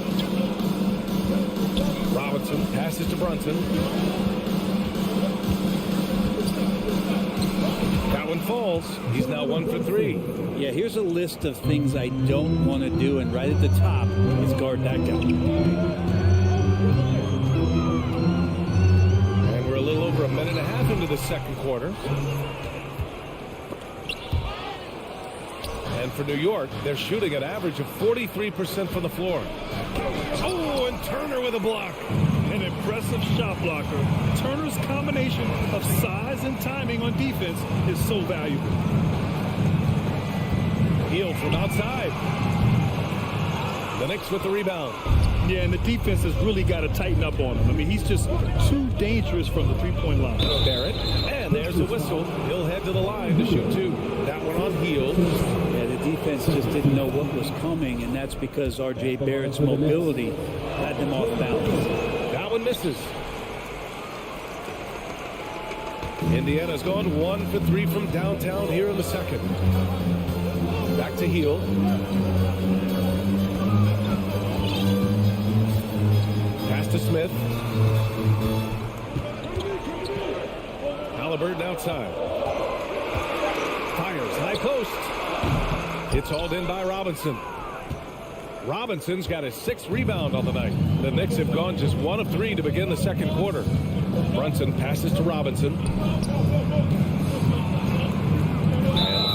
Robinson passes to Brunson. That one falls. He's now 1 for 3.
Yeah, here's a list of things I don't want to do, and right at the top is guard that guy.
And we're a little over a minute and a half into the second quarter. And for New York, they're shooting an average of 43% from the floor. Oh, and Turner with a block.
An impressive shot blocker. Turner's combination of size and timing on defense is so valuable.
Hield from outside. The Knicks with the rebound.
Yeah, and the defense has really got to tighten up on him. I mean, he's just too dangerous from the three-point line.
Barrett, and there's a whistle. He'll head to the line to shoot 2. That one on Hield.
Yeah, the defense just didn't know what was coming, and that's because R.J. Barrett's mobility had them off balance.
That one misses. Indiana's gone 1 for 3 from downtown here in the second. Back to Hield. Pass to Smith. Halliburton outside. Fires high post. It's hauled in by Robinson. Robinson's got his 6th rebound on the night. The Knicks have gone just 1 of 3 to begin the second quarter. Brunson passes to Robinson. And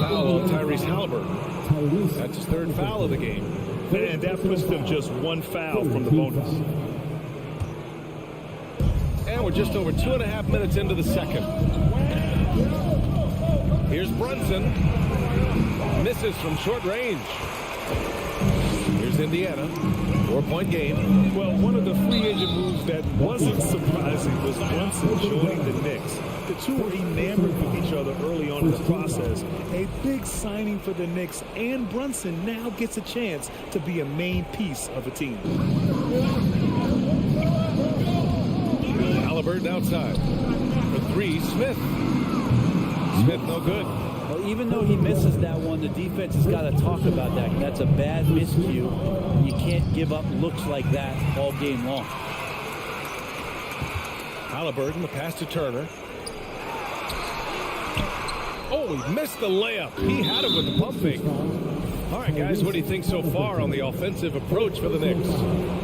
foul on Tyrese Halliburton. That's his 3rd foul of the game.
And that puts them just 1 foul from the bonus.
And we're just over 2.5 minutes into the second. Here's Brunson. Misses from short range. Here's Indiana. 4-point game.
Well, one of the free agent moves that wasn't surprising was Brunson joining the Knicks. The two were enamored with each other early on in the process. A big signing for the Knicks, and Brunson now gets a chance to be a main piece of a team.
Halliburton outside. For three, Smith. Smith no good.
Well, even though he misses that one, the defense has got to talk about that. That's a bad miscue. You can't give up looks like that all game long.
Halliburton, the pass to Turner. Oh, he missed the layup. He had it with the pump fake. All right, guys, what do you think so far on the offensive approach for the Knicks?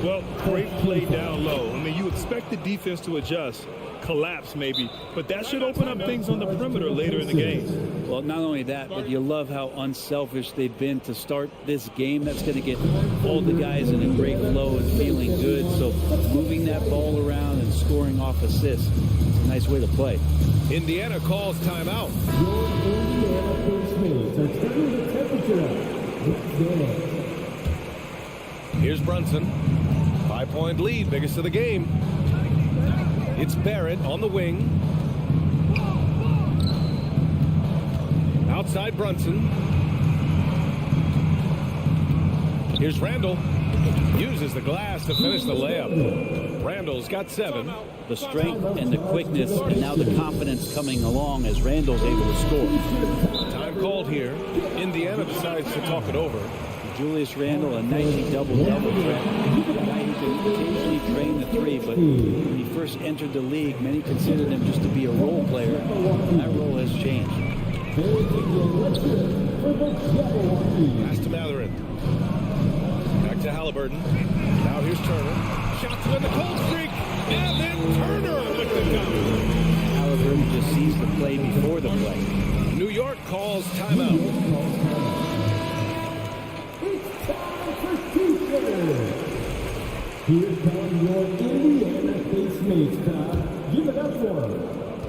Well, great play down low. I mean, you expect the defense to adjust, collapse maybe, but that should open up things on the perimeter later in the game.
Well, not only that, but you love how unselfish they've been to start this game. That's going to get all the guys in a great flow and feeling good. So moving that ball around and scoring off assists, it's a nice way to play.
Indiana calls timeout. Here's Brunson. 5-point lead, biggest of the game. It's Barrett on the wing. Outside Brunson. Here's Randall. Uses the glass to finish the layup. Randall's got 7.
The strength and the quickness and now the confidence coming along as Randall's able to score.
Time called here. Indiana decides to talk it over.
Julius Randle, a nice double-double threat. A guy who can occasionally drain the three, but when he first entered the league, many considered him just to be a role player. That role has changed.
Pass to Matherin. Back to Halliburton. Now here's Turner. Shot to win the cold streak. And then Turner with the gun.
Halliburton just sees the play before the play.
New York calls timeout.
Here come your Indiana Facemates, Todd. Give it up for him.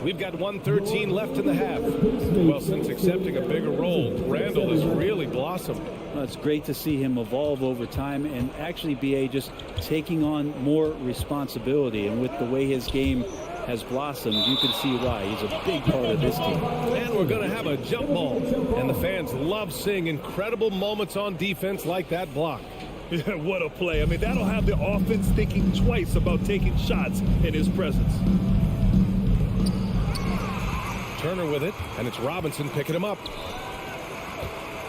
We've got 1:13 left in the half. Well, since accepting a bigger role, Randall has really blossomed.
Well, it's great to see him evolve over time and actually BA just taking on more responsibility. And with the way his game has blossomed, you can see why. He's a big part of this team.
And we're going to have a jump ball. And the fans love seeing incredible moments on defense like that block.
Yeah, what a play. I mean, that'll have the offense thinking twice about taking shots in his presence.
Turner with it, and it's Robinson picking him up.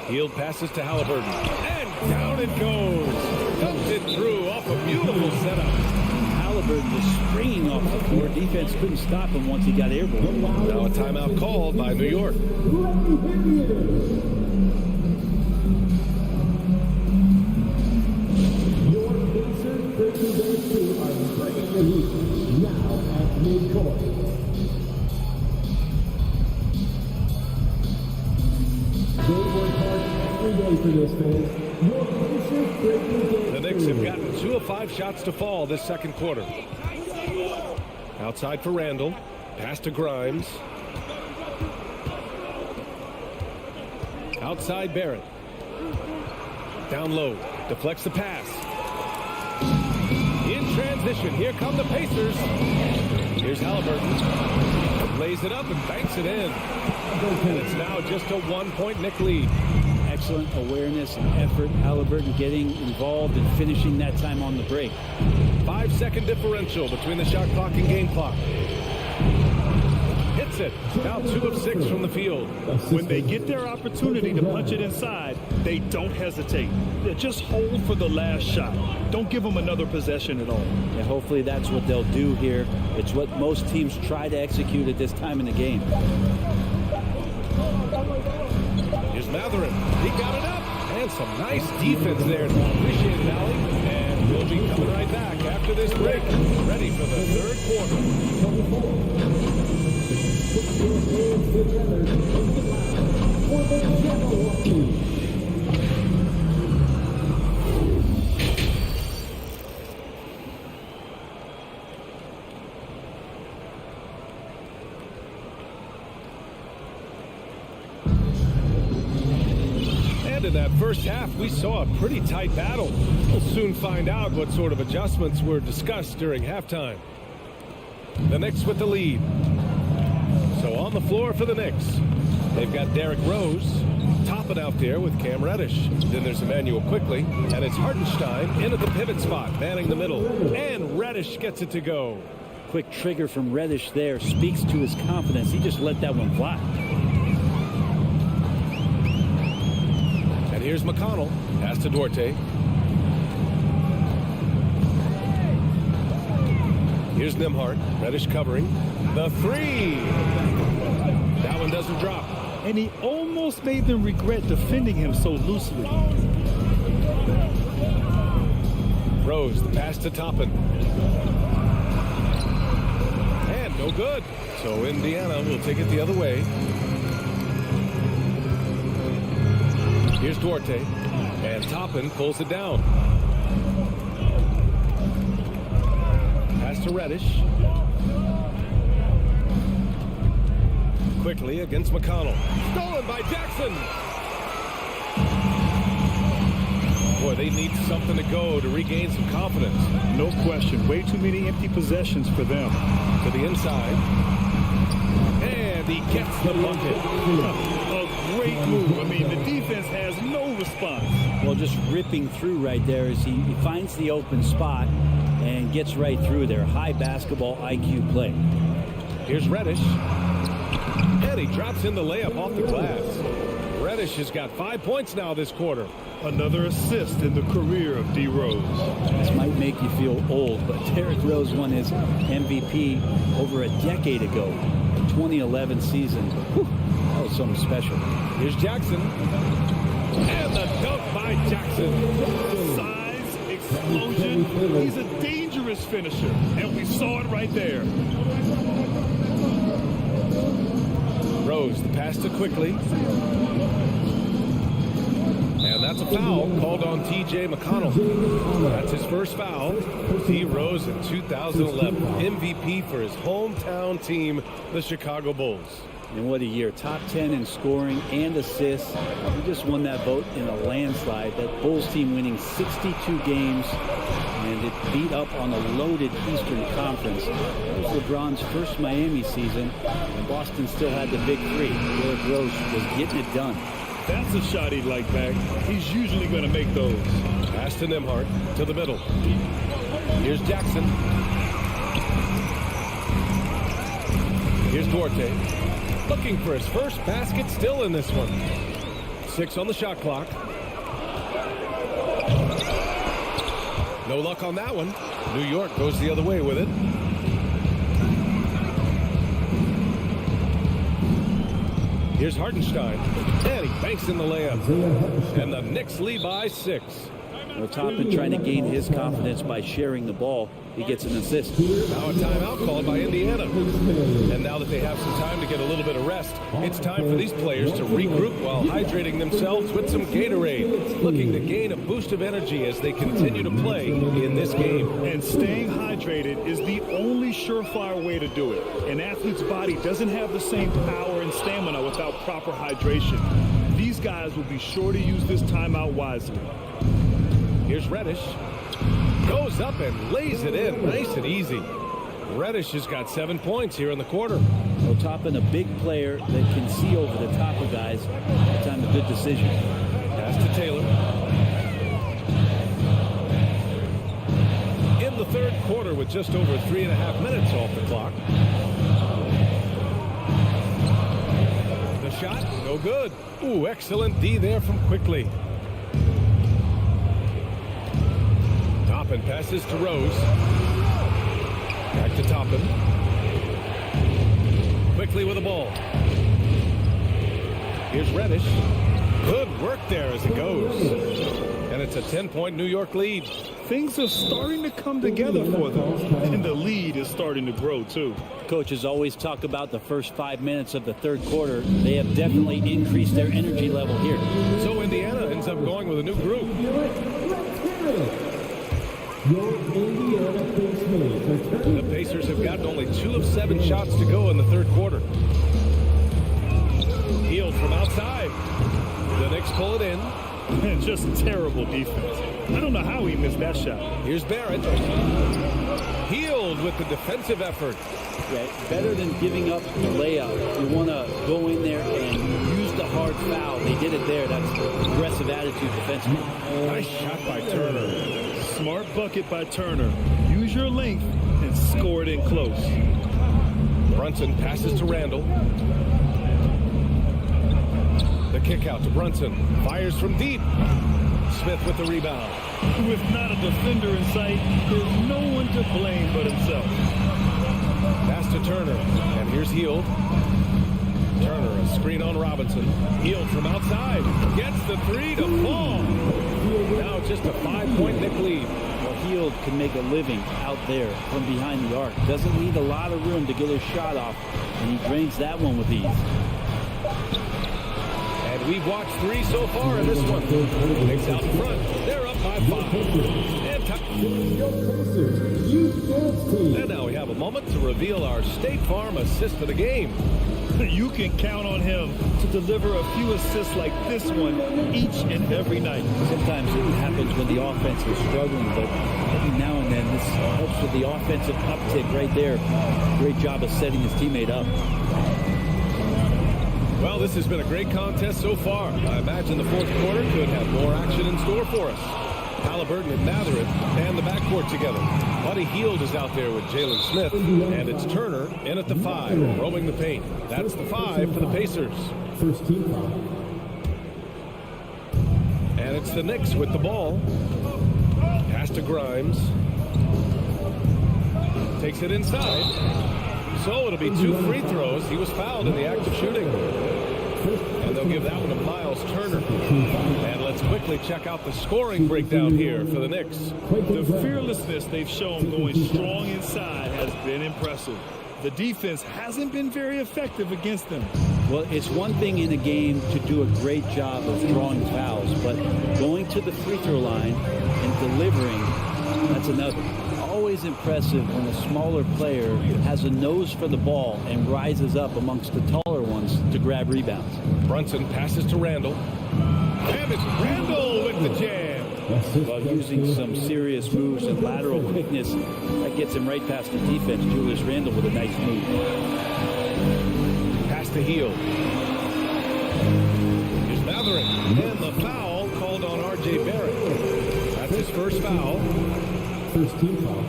Hield passes to Halliburton. And down it goes. Dumped it through off a beautiful setup.
Halliburton was springing off the floor. Defense couldn't stop him once he got airborne.
Now a timeout called by New York. The Knicks have gotten 2 of 5 shots to fall this second quarter. Outside for Randall. Pass to Grimes. Outside Barrett. Down low. Deflects the pass. In transition. Here come the Pacers. Here's Halliburton. Lays it up and banks it in. And it's now just a 1-point Knick lead.
Excellent awareness and effort. Halliburton getting involved and finishing that time on the break.
5-second differential between the shot clock and game clock. Hits it. Now 2 of 6 from the field.
When they get their opportunity to punch it inside, they don't hesitate. They just hold for the last shot. Don't give them another possession at all.
Yeah, hopefully that's what they'll do here. It's what most teams try to execute at this time in the game.
Here's Matherin. He got it up. And some nice defense there. Appreciate it, Valley. And we'll be coming right back after this break. Ready for the third quarter. In that first first half, we saw a pretty tight battle. We'll soon find out what sort of adjustments were discussed during halftime. The Knicks with the lead. So on the floor for the Knicks, they've got Derrick Rose topping out there with Cam Reddish. Then there's Emmanuel Quickly, and it's Hartenstein in at the pivot spot, manning the middle. And Reddish gets it to go.
Quick trigger from Reddish there speaks to his confidence. He just let that one fly.
And here's McConnell. Pass to Duarte. Here's Nembhard. Reddish covering. The three. That one doesn't drop.
And he almost made them regret defending him so loosely.
Rose, the pass to Toppin. And no good. So Indiana will take it the other way. Here's Duarte. And Toppin pulls it down. Pass to Reddish. Quickly against McConnell. Stolen by Jackson. Boy, they need something to go to regain some confidence.
No question. Way too many empty possessions for them.
To the inside. And he gets the bucket.
A great move. I mean, the defense has no response.
Well, just ripping through right there as he finds the open spot and gets right through there. High basketball IQ play.
Here's Reddish. And he drops in the layup off the glass. Reddish has got 5 points now this quarter.
Another assist in the career of D. Rose.
This might make you feel old, but Derrick Rose won his MVP over a decade ago. The 2011 season. Whew, that was something special.
Here's Jackson. And the dunk by Jackson.
Size, explosion. He's a dangerous finisher. And we saw it right there.
Rose, the pass to Quickly. And that's a foul called on T.J. McConnell. That's his first foul. D. Rose in 2011. MVP for his hometown team, the Chicago Bulls.
And what a year. Top 10 in scoring and assists. He just won that vote in a landslide. That Bulls team winning 62 games. And it beat up on a loaded Eastern Conference. That was LeBron's first Miami season. And Boston still had the big three. Derrick Rose was getting it done.
That's a shot he'd like back. He's usually going to make those.
Pass to Nembhard to the middle. Here's Jackson. Here's Duarte. Looking for his first basket still in this one. 6 on the shot clock. No luck on that one. New York goes the other way with it. Here's Hartenstein. And he banks in the layup. And the Knicks lead by 6.
Well, Toppin trying to gain his confidence by sharing the ball. He gets an assist.
Now a timeout called by Indiana. And now that they have some time to get a little bit of rest, it's time for these players to regroup while hydrating themselves with some Gatorade. Looking to gain a boost of energy as they continue to play in this game.
And staying hydrated is the only surefire way to do it. An athlete's body doesn't have the same power and stamina without proper hydration. These guys will be sure to use this timeout wisely.
Here's Reddish. Goes up and lays it in nice and easy. Reddish has got 7 points here in the quarter.
Well, Toppin, a big player that can see over the top of guys. That time a good decision.
Pass to Taylor. In the third quarter with just over 3.5 minutes off the clock. The shot, no good. Ooh, excellent D there from Quickly. Toppin passes to Rose. Back to Toppin. Quickly with the ball. Here's Reddish. Good work there as it goes. And it's a 10-point New York lead.
Things are starting to come together for them. And the lead is starting to grow, too.
Coaches always talk about the first 5 minutes of the third quarter. They have definitely increased their energy level here.
So Indiana ends up going with a new group. The Pacers have gotten only 2 of 7 shots to go in the third quarter. Healed from outside. The Knicks pull it in.
And just terrible defense. I don't know how he missed that shot.
Here's Barrett. Healed with the defensive effort.
Yeah, better than giving up the layup. You want to go in there and use the hard foul. They did it there. That's aggressive attitude defensively.
Nice shot by Turner.
Smart bucket by Turner. Use your length and score it in close.
Brunson passes to Randall. The kick out to Brunson. Fires from deep. Smith with the rebound.
With not a defender in sight, there's no one to blame but himself.
Pass to Turner. And here's Hield. Turner, a screen on Robinson. Hield from outside. Gets the three to fall. Now just a 5-point Knick lead.
Well, Hield can make a living out there from behind the arc. Doesn't need a lot of room to get his shot off. And he drains that one with ease.
And we've watched 3 so far in this one. Knicks out in front. They're up by 5. And now we have a moment to reveal our State Farm assist of the game.
You can count on him to deliver a few assists like this one each and every night.
Sometimes it happens when the offense is struggling, but every now and then this helps with the offensive uptick right there. Great job of setting his teammate up.
Well, this has been a great contest so far. I imagine the fourth quarter could have more action in store for us. Halliburton and Mathurin and the backcourt together. Buddy Hield is out there with Jalen Smith, and it's Turner in at the 5, roaming the paint. That's the 5 for the Pacers.
First team foul.
And it's the Knicks with the ball. Pass to Grimes. Takes it inside. So it'll be 2 free throws. He was fouled in the act of shooting. And they'll give that one to Miles Turner. And let's quickly check out the scoring breakdown here for the Knicks.
The fearlessness they've shown going strong inside has been impressive. The defense hasn't been very effective against them.
Well, it's one thing in a game to do a great job of drawing fouls, but going to the free throw line and delivering, that's another. Always impressive when a smaller player has a nose for the ball and rises up amongst the taller ones to grab rebounds.
Brunson passes to Randall. And it's Randall with the jam.
Well, using some serious moves and lateral quickness, that gets him right past the defense. Julius Randall with a nice move.
Pass to Hield. Here's Mathurin. And the foul called on R.J. Barrett. That's his first foul.
First team foul.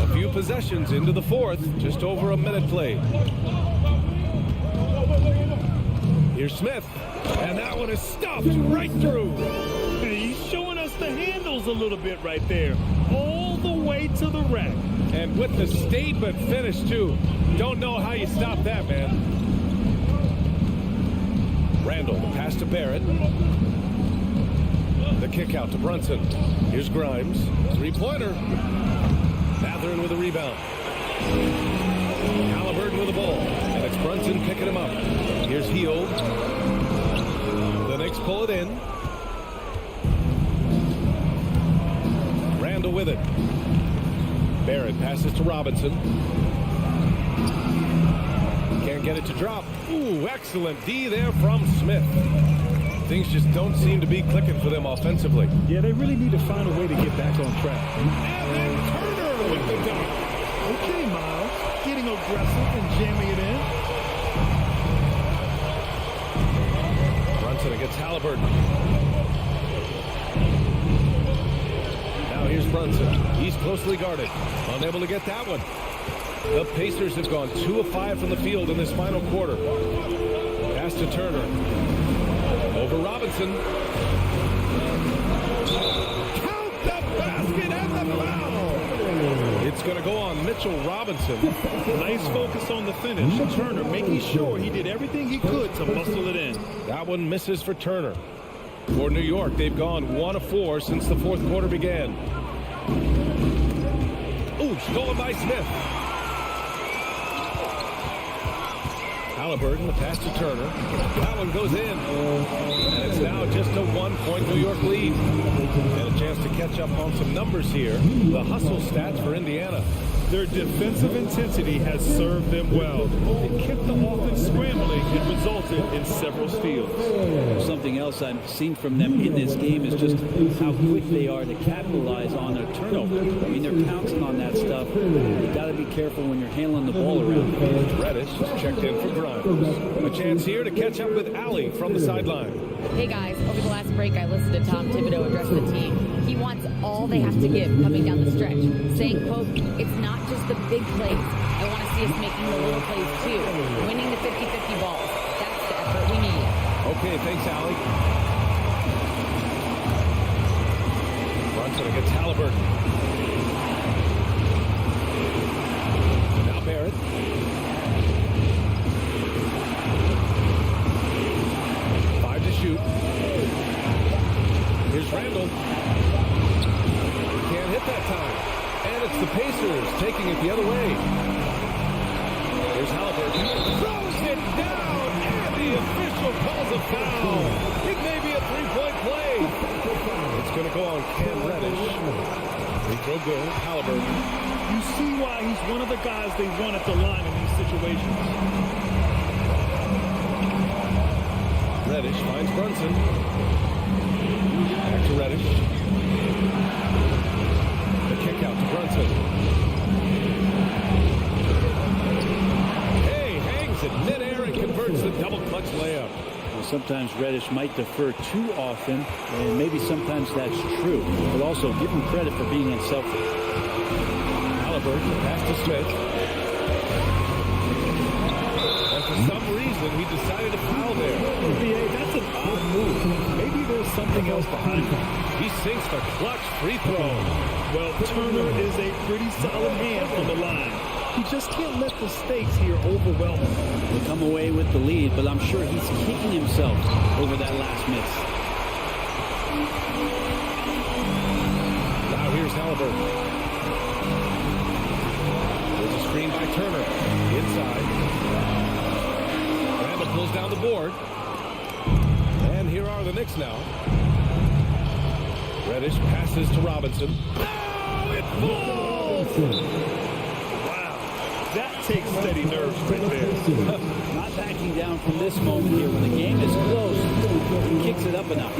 A few possessions into the fourth, just over a minute played. Here's Smith, and that one is stuffed right through.
He's showing us the handles a little bit right there, all the way to the rack.
And with the statement finish, too. Don't know how you stop that, man. Randall, the pass to Barrett. The kick out to Brunson. Here's Grimes. 3-pointer. Mathurin with a rebound. Halliburton with the ball. And it's Brunson picking him up. Here's Hield. The Knicks pull it in. Randall with it. Barrett passes to Robinson. Can't get it to drop. Ooh, excellent D there from Smith. Things just don't seem to be clicking for them offensively.
Yeah, they really need to find a way to get back on track.
And then Turner with the dunk.
Okay, Miles. Getting aggressive and jamming it in.
Brunson against Halliburton. Now here's Brunson. He's closely guarded. Unable to get that one. The Pacers have gone 2 of 5 from the field in this final quarter. Pass to Turner. Over Robinson. Count the basket and the foul. It's going to go on Mitchell Robinson.
Nice focus on the finish. Turner making sure he did everything he could to muscle it in.
That one misses for Turner. For New York, they've gone 1 of 4 since the fourth quarter began. Ooh, stolen by Smith. Halliburton, the pass to Turner. That one goes in. And it's now just a 1-point New York lead. And a chance to catch up on some numbers here. The hustle stats for Indiana.
Their defensive intensity has served them well. It kept the offense scrambling and resulted in several steals.
Something else I've seen from them in this game is just how quick they are to capitalize on their turnover. I mean, they're pouncing on that stuff. You got to be careful when you're handling the ball around.
Reddish is checked in for Grimes. A chance here to catch up with Allie from the sideline.
Hey guys, over the last break I listened to Tom Thibodeau address the team. He wants all they have to give coming down the stretch, saying, quote, it's not just the big plays. I want to see us making the little plays too, winning the 50-50 balls. That's the effort we need.
Okay, thanks, Allie. Brunson against Halliburton. Now Barrett. Shoot. Here's Randall. Can't hit that time. And it's the Pacers taking it the other way. Here's Halliburton. Throws it down. And the official calls a foul. It may be a three-point play. It's going to go on Cam Reddish. Free throw good. Halliburton.
You see why he's one of the guys they want at the line in these situations.
Reddish finds Brunson. Back to Reddish. The kick out to Brunson. Hey, hangs it midair and converts the double clutch layup.
Well, sometimes Reddish might defer too often, and maybe sometimes that's true. But also give him credit for being unselfish.
Halliburton pass to Smith. For some reason, he decided to foul there.
BA, that's an odd move. Maybe there's something else behind it.
He sinks the clutch free throw.
Well, Turner is a pretty solid hand from the line. He just can't let the stakes here overwhelm him.
They come away with the lead, but I'm sure he's kicking himself over that last miss.
Now here's Halliburton. There's a screen by Turner. Inside. Pulls down the board. And here are the Knicks now. Reddish passes to Robinson. Oh, it falls!
Wow. That takes steady nerves right there.
Not backing down from this moment here. When the game is close, he kicks it up enough.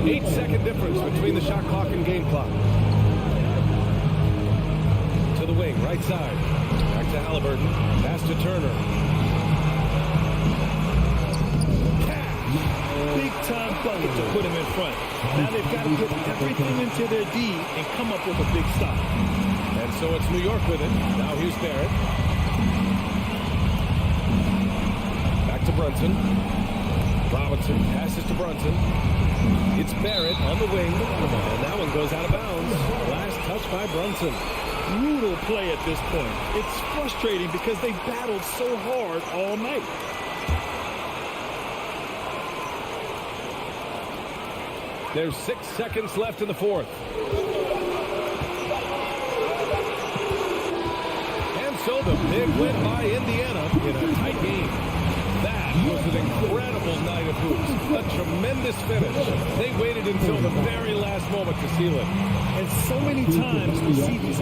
8-second difference between the shot clock and game clock. To the wing, right side. Back to Halliburton. Pass to Turner.
Big time bucket to put him in front. Now they've got to put everything into their D and come up with a big stop.
And so it's New York with it. Now here's Barrett. Back to Brunson. Robinson passes to Brunson. It's Barrett on the wing. And that one goes out of bounds. Last touch by Brunson.
Brutal play at this point. It's frustrating because they battled so hard all night.
There's 6 seconds left in the fourth. And so the big win by Indiana in a tight game. That was an incredible night of hoops. A tremendous finish. They waited until the very last moment to seal it.
And so many times we see these